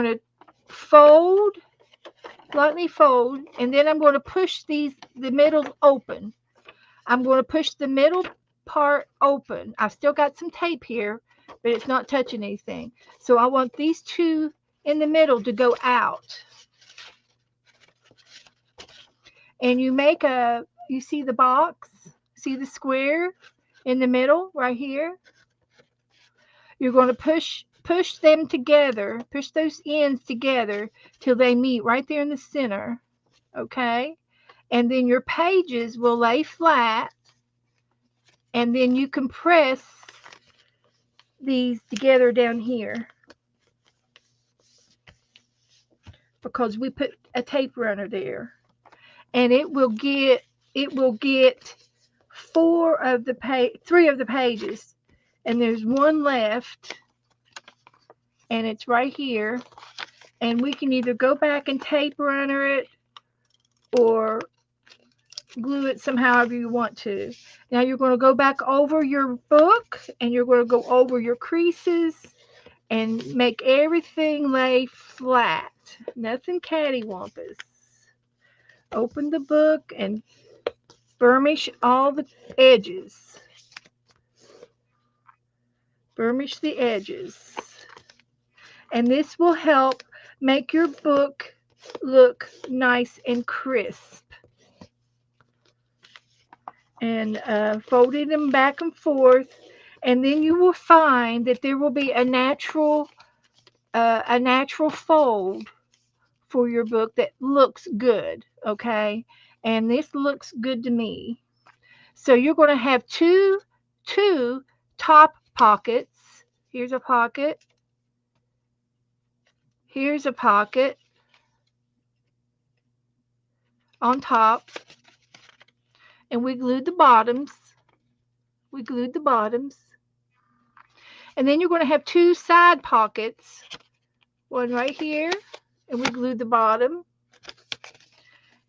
to fold, lightly fold, and then I'm going to push the middle open. I'm going to push the middle part open. I've still got some tape here, but it's not touching anything. So I want these two in the middle to go out. And you see the box? See the square in the middle right here? You're going to push them together, push those ends together till they meet right there in the center. Okay? And then your pages will lay flat, and then you can press these together down here because we put a tape runner there, and it will get three of the pages, and there's one left, and it's right here, and we can either go back and tape runner it or glue it somehow however you want to. Now you're going to go back over your book, and you're going to go over your creases and make everything lay flat. Nothing cattywampus. Open the book and burnish all the edges. Burnish the edges. And this will help make your book look nice and crisp. And folding them back and forth, and then you will find that there will be a natural fold for your book that looks good. Okay, and this looks good to me. So you're going to have two top pockets. Here's a pocket. Here's a pocket on top, and we glued the bottoms. We glued the bottoms. And then you're going to have two side pockets, one right here, and we glued the bottom,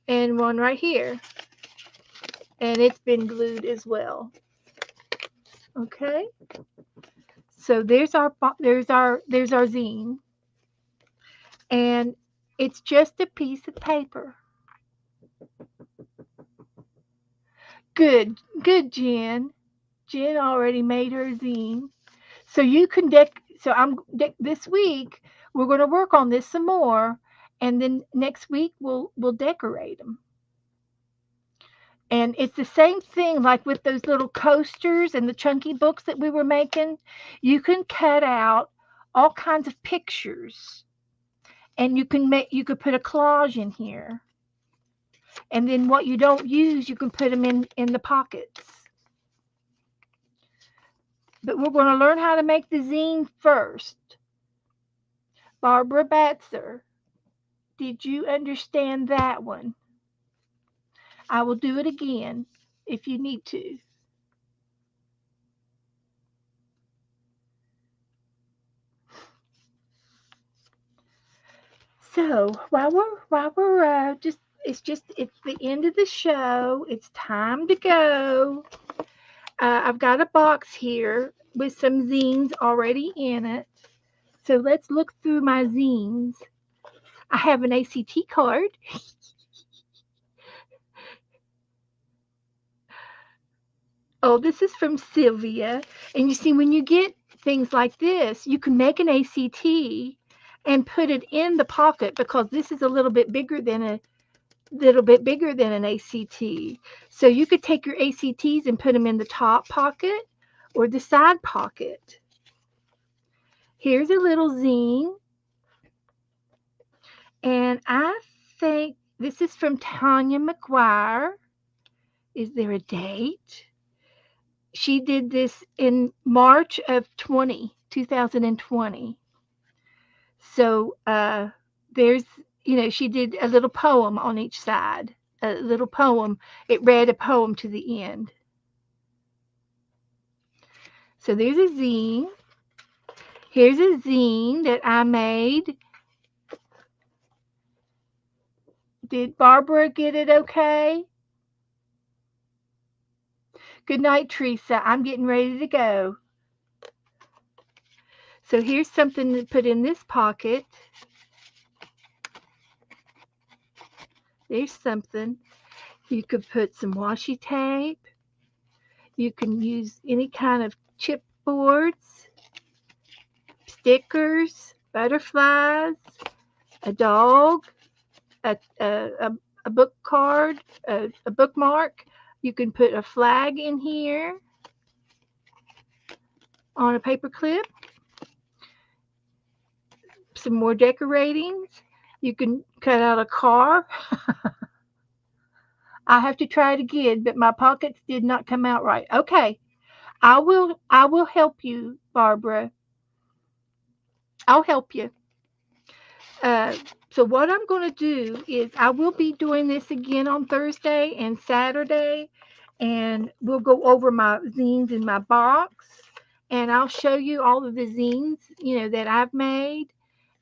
and one right here, and it's been glued as well. Okay, so there's our zine, and it's just a piece of paper. Good, Jen. Jen already made her zine. So you can this week we're going to work on this some more, and then next week we'll decorate them. And it's the same thing like with those little coasters and the chunky books that we were making. You can cut out all kinds of pictures, and you could put a collage in here. And then what you don't use, you can put them in the pockets. But we're going to learn how to make the zine first. Barbara Batzer, did you understand that one? I will do it again if you need to. So while we're it's the end of the show. It's time to go. I've got a box here with some zines already in it. So let's look through my zines. I have an ACT card. Oh, this is from Sylvia. And you see, when you get things like this, you can make an ACT and put it in the pocket because this is a little bit bigger than an ACT. So you could take your ACTs and put them in the top pocket or the side pocket. Here's a little zine. And I think this is from Tanya McGuire. Is there a date? She did this in March of 2020. So there's, she did a little poem on each side, a little poem. It read a poem to the end. So there's a zine. Here's a zine that I made. Did Barbara get it okay? Good night, Teresa. I'm getting ready to go. So here's something to put in this pocket. There's something. You could put some washi tape. You can use any kind of chipboards, stickers, butterflies, a dog, a, a, a, a book card, a bookmark. You can put a flag in here on a paper clip, some more decoratings. You can cut out a car. I have to try it again, but my pockets did not come out right. Okay, I will help you, Barbara. I'll help you. Uh, so what I'm going to do is I will be doing this again on Thursday and Saturday, and we'll go over my zines in my box, and I'll show you all of the zines, that I've made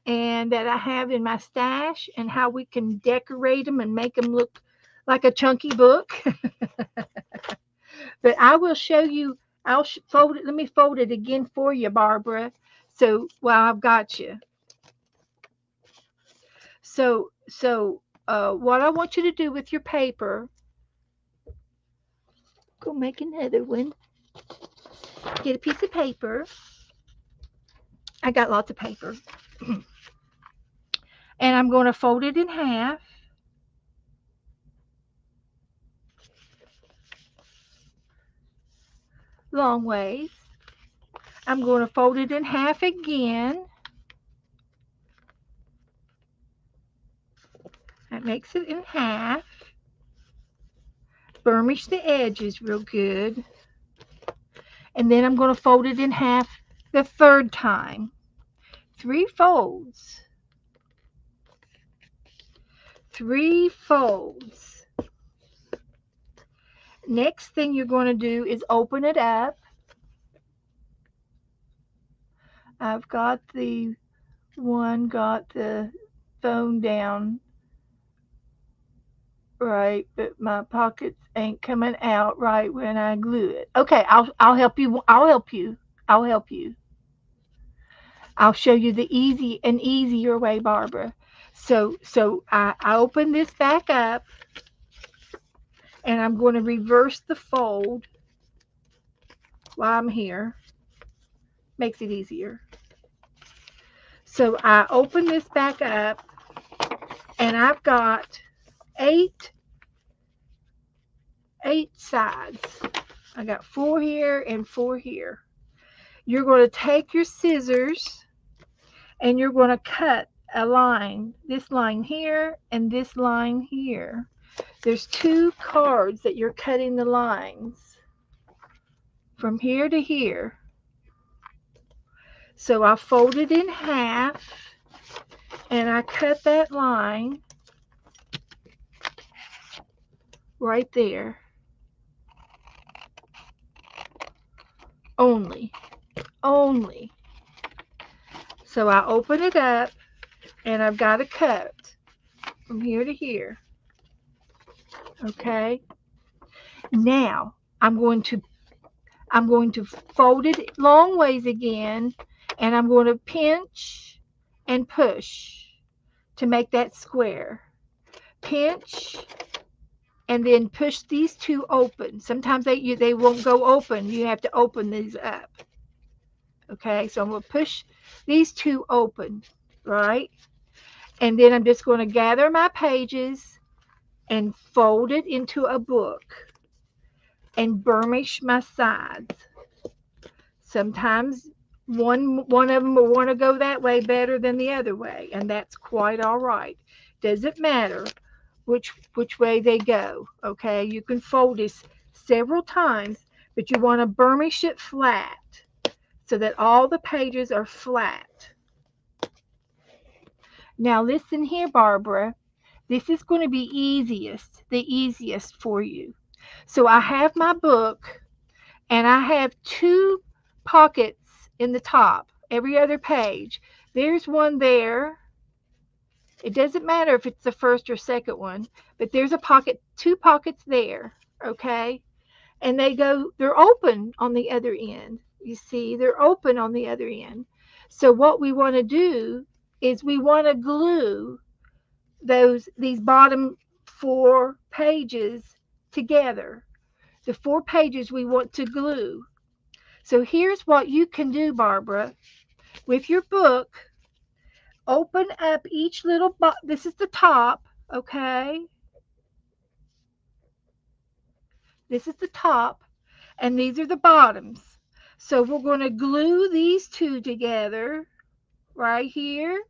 and that I have in my stash, and how we can decorate them and make them look like a chunky book. But I will show you. I'll fold it. Let me fold it again for you, Barbara. So, well, I've got you. So, what I want you to do with your paper, go make another one. Get a piece of paper. I got lots of paper. And I'm going to fold it in half. Long ways. I'm going to fold it in half again. That makes it in half. Burnish the edges real good. And then I'm going to fold it in half the third time. 3 folds. 3 folds. Next thing you're going to do is open it up. I've got the phone down right, but my pockets ain't coming out right when I glue it. Okay, I'll help you. I'll help you. I'll help you. I'll show you the easier way, Barbara. So I open this back up, and I'm going to reverse the fold while I'm here. Makes it easier. So I open this back up, and I've got eight sides. I got 4 here and 4 here. You're going to take your scissors, and you're going to cut a line, this line here and this line here. There's 2 cards that you're cutting the lines from here to here. So I fold it in half, and I cut that line right there. Only. So I open it up, and I've got a cut from here to here. Okay? Now I'm going to fold it long ways again, and I'm going to pinch and push to make that square. Pinch and then push these 2 open. Sometimes they won't go open. You have to open these up. Okay, so I'm going to push these 2 open, right? And then I'm just going to gather my pages and fold it into a book and burnish my sides. Sometimes one of them will want to go that way better than the other way, and that's quite all right. Doesn't matter which way they go. Okay, you can fold this several times, but you want to burnish it flat so that all the pages are flat. Now listen here, Barbara. This is going to be the easiest for you. So I have my book, and I have 2 pockets in the top, every other page. There's one there. It doesn't matter if it's the first or second one, but there's 2 pockets there, okay? And they're open on the other end. You see, they're open on the other end. So what we want to do is we want to glue these bottom 4 pages together. The 4 pages we want to glue. So here's what you can do, Barbara. With your book, open up each little this is the top, okay? This is the top, and these are the bottoms. So we're going to glue these two together right here,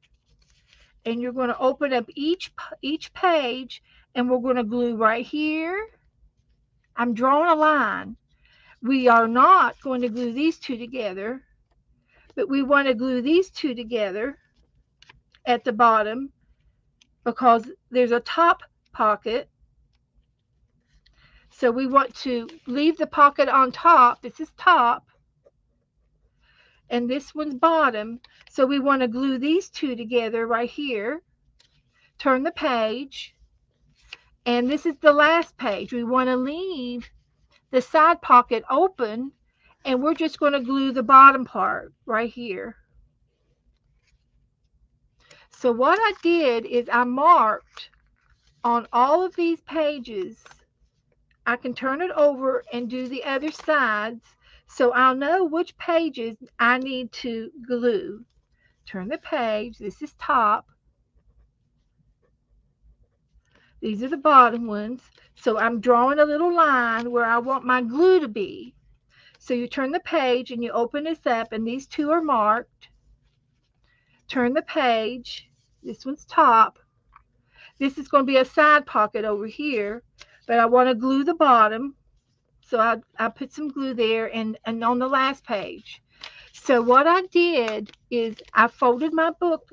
and you're going to open up each page, and we're going to glue right here. I'm drawing a line. We are not going to glue these two together, but we want to glue these two together at the bottom because there's a top pocket. So we want to leave the pocket on top. This is top, and this one's bottom. So we want to glue these two together right here. Turn the page, and this is the last page. We want to leave the side pocket open, and we're just going to glue the bottom part right here. So what I did is I marked on all of these pages. I can turn it over and do the other sides, so I'll know which pages I need to glue. Turn the page. This is top. These are the bottom ones. So I'm drawing a little line where I want my glue to be. So you turn the page and you open this up, and these two are marked. Turn the page. This one's top. This is going to be a side pocket over here, but I want to glue the bottom. So I put some glue there and on the last page. So what I did is I folded my book.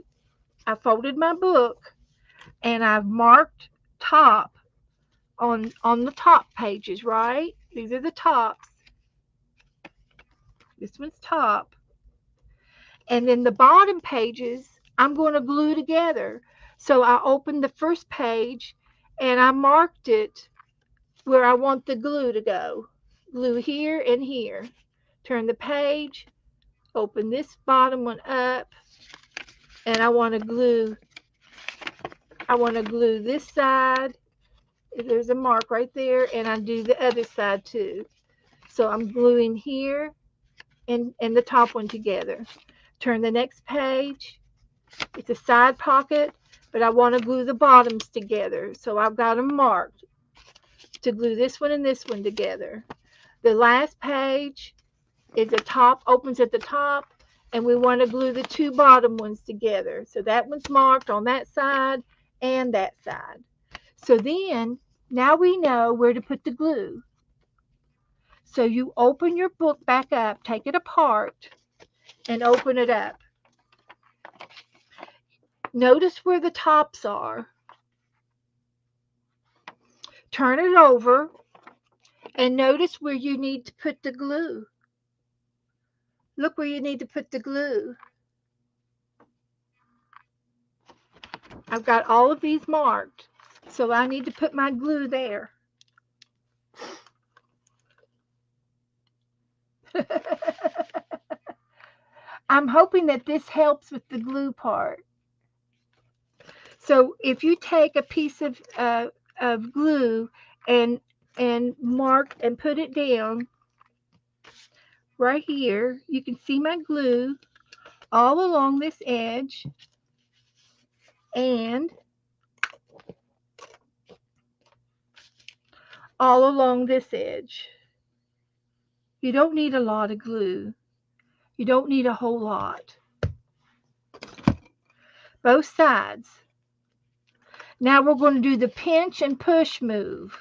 And I've marked top on the top pages, right? These are the tops. This one's top. And then the bottom pages I'm going to glue together. So I opened the first page and I marked it where I want the glue to go. Glue here and here. Turn the page, open this bottom one up, and I want to glue this side. There's a mark right there, and I do the other side too. So I'm gluing here and the top one together. Turn the next page. It's a side pocket, but I want to glue the bottoms together. So I've got them marked to glue this one and this one together. The last page is the top, opens at the top, and we want to glue the two bottom ones together. So that one's marked on that side and that side. So then, now we know where to put the glue. So you open your book back up, take it apart, and open it up. Notice where the tops are. Turn it over, and notice where you need to put the glue. Look where you need to put the glue. I've got all of these marked, so I need to put my glue there. I'm hoping that this helps with the glue part. So if you take a piece of glue and mark and put it down right here, you can see my glue all along this edge and all along this edge. You don't need a lot of glue. You don't need a whole lot. Both sides. Now we're going to do the pinch and push move.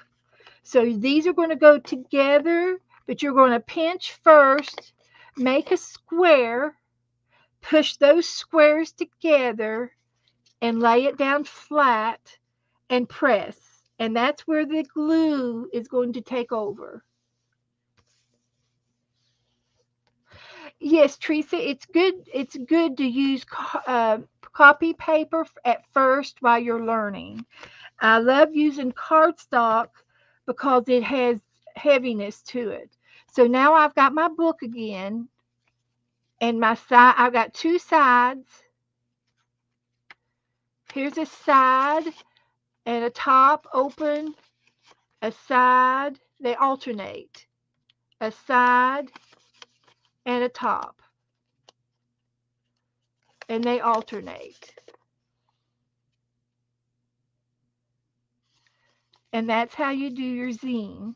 So these are going to go together, but you're going to pinch first, make a square, push those squares together, and lay it down flat and press. And that's where the glue is going to take over. Yes, Teresa, it's good to use copy paper at first while you're learning. I love using cardstock because it has heaviness to it. So now I've got my book again, And my side, I've got two sides. Here's a side and a top open, a side, they alternate, a side and a top, and they alternate. And that's how you do your zine.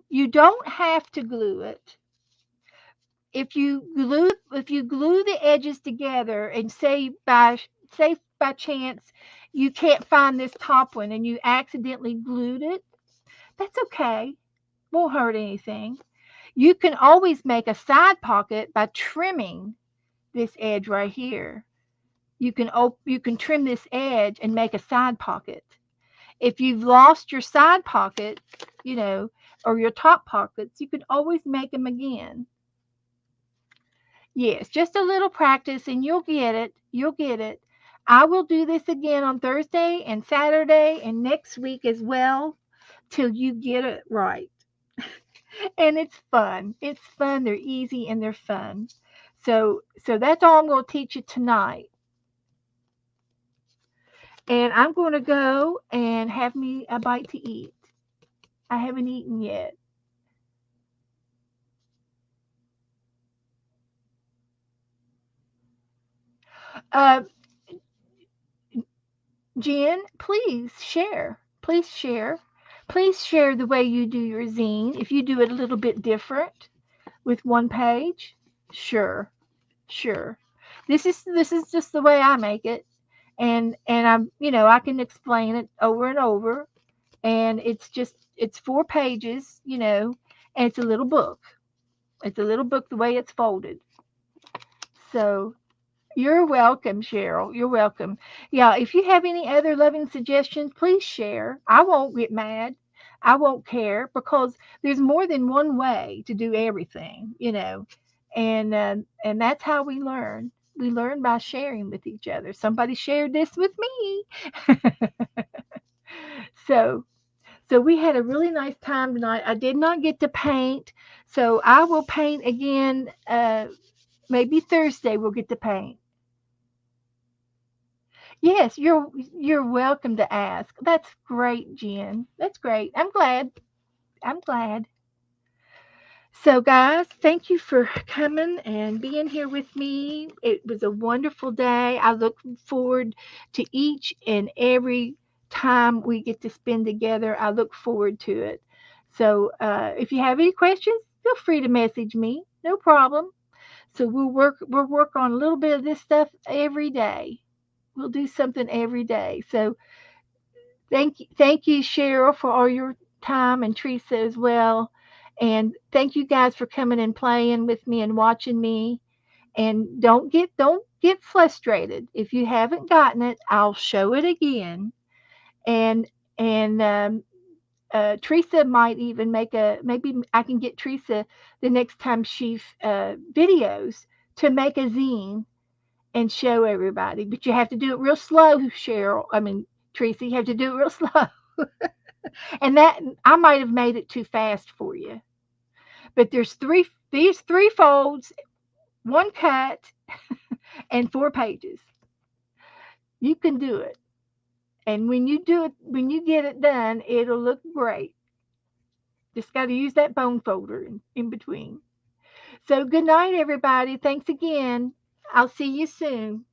You don't have to glue it. If you glue the edges together and say by chance you can't find this top one and you accidentally glued it, that's okay. Won't hurt anything. You can always make a side pocket by trimming this edge right here. You can trim this edge and make a side pocket. If you've lost your side pocket, you know, or your top pockets, you can always make them again. Yes, just a little practice and you'll get it. You'll get it. I will do this again on Thursday and Saturday and next week as well till you get it right. And it's fun. It's fun. They're easy and they're fun. So that's all I'm going to teach you tonight. And I'm going to go and have me a bite to eat. I haven't eaten yet. Uh, Jen, please share. Please share. Please share the way you do your zine. If you do it a little bit different with one page, sure, sure. This is just the way I make it, and I can explain it over and over, and it's 4 pages, and it's a little book. It's a little book the way it's folded. So you're welcome, Cheryl. You're welcome. Yeah, if you have any other loving suggestions, please share. I won't get mad. I won't care because there's more than one way to do everything. And that's how we learn. We learn by sharing with each other. Somebody shared this with me. so so we had a really nice time tonight. I did not get to paint, so I will paint again. Maybe Thursday we'll get to paint. Yes, you're welcome to ask. That's great, Jen. That's great. I'm glad. I'm glad. So, guys, thank you for coming and being here with me. It was a wonderful day. I look forward to each and every time we get to spend together. I look forward to it. So, if you have any questions, feel free to message me. No problem. So we'll work on a little bit of this stuff every day. We'll do something every day. So thank you, Cheryl, for all your time, and Teresa as well. And thank you guys for coming and playing with me and watching me. And don't get frustrated. If you haven't gotten it, I'll show it again. And Teresa might even maybe I can get Teresa the next time she videos to make a zine and show everybody. But you have to do it real slow, Cheryl. I mean, Teresa, you have to do it real slow. And that I might have made it too fast for you. But these three folds, one cut, and 4 pages. You can do it. And when you get it done, it'll look great. Just got to use that bone folder in between. So good night, everybody. Thanks again. I'll see you soon.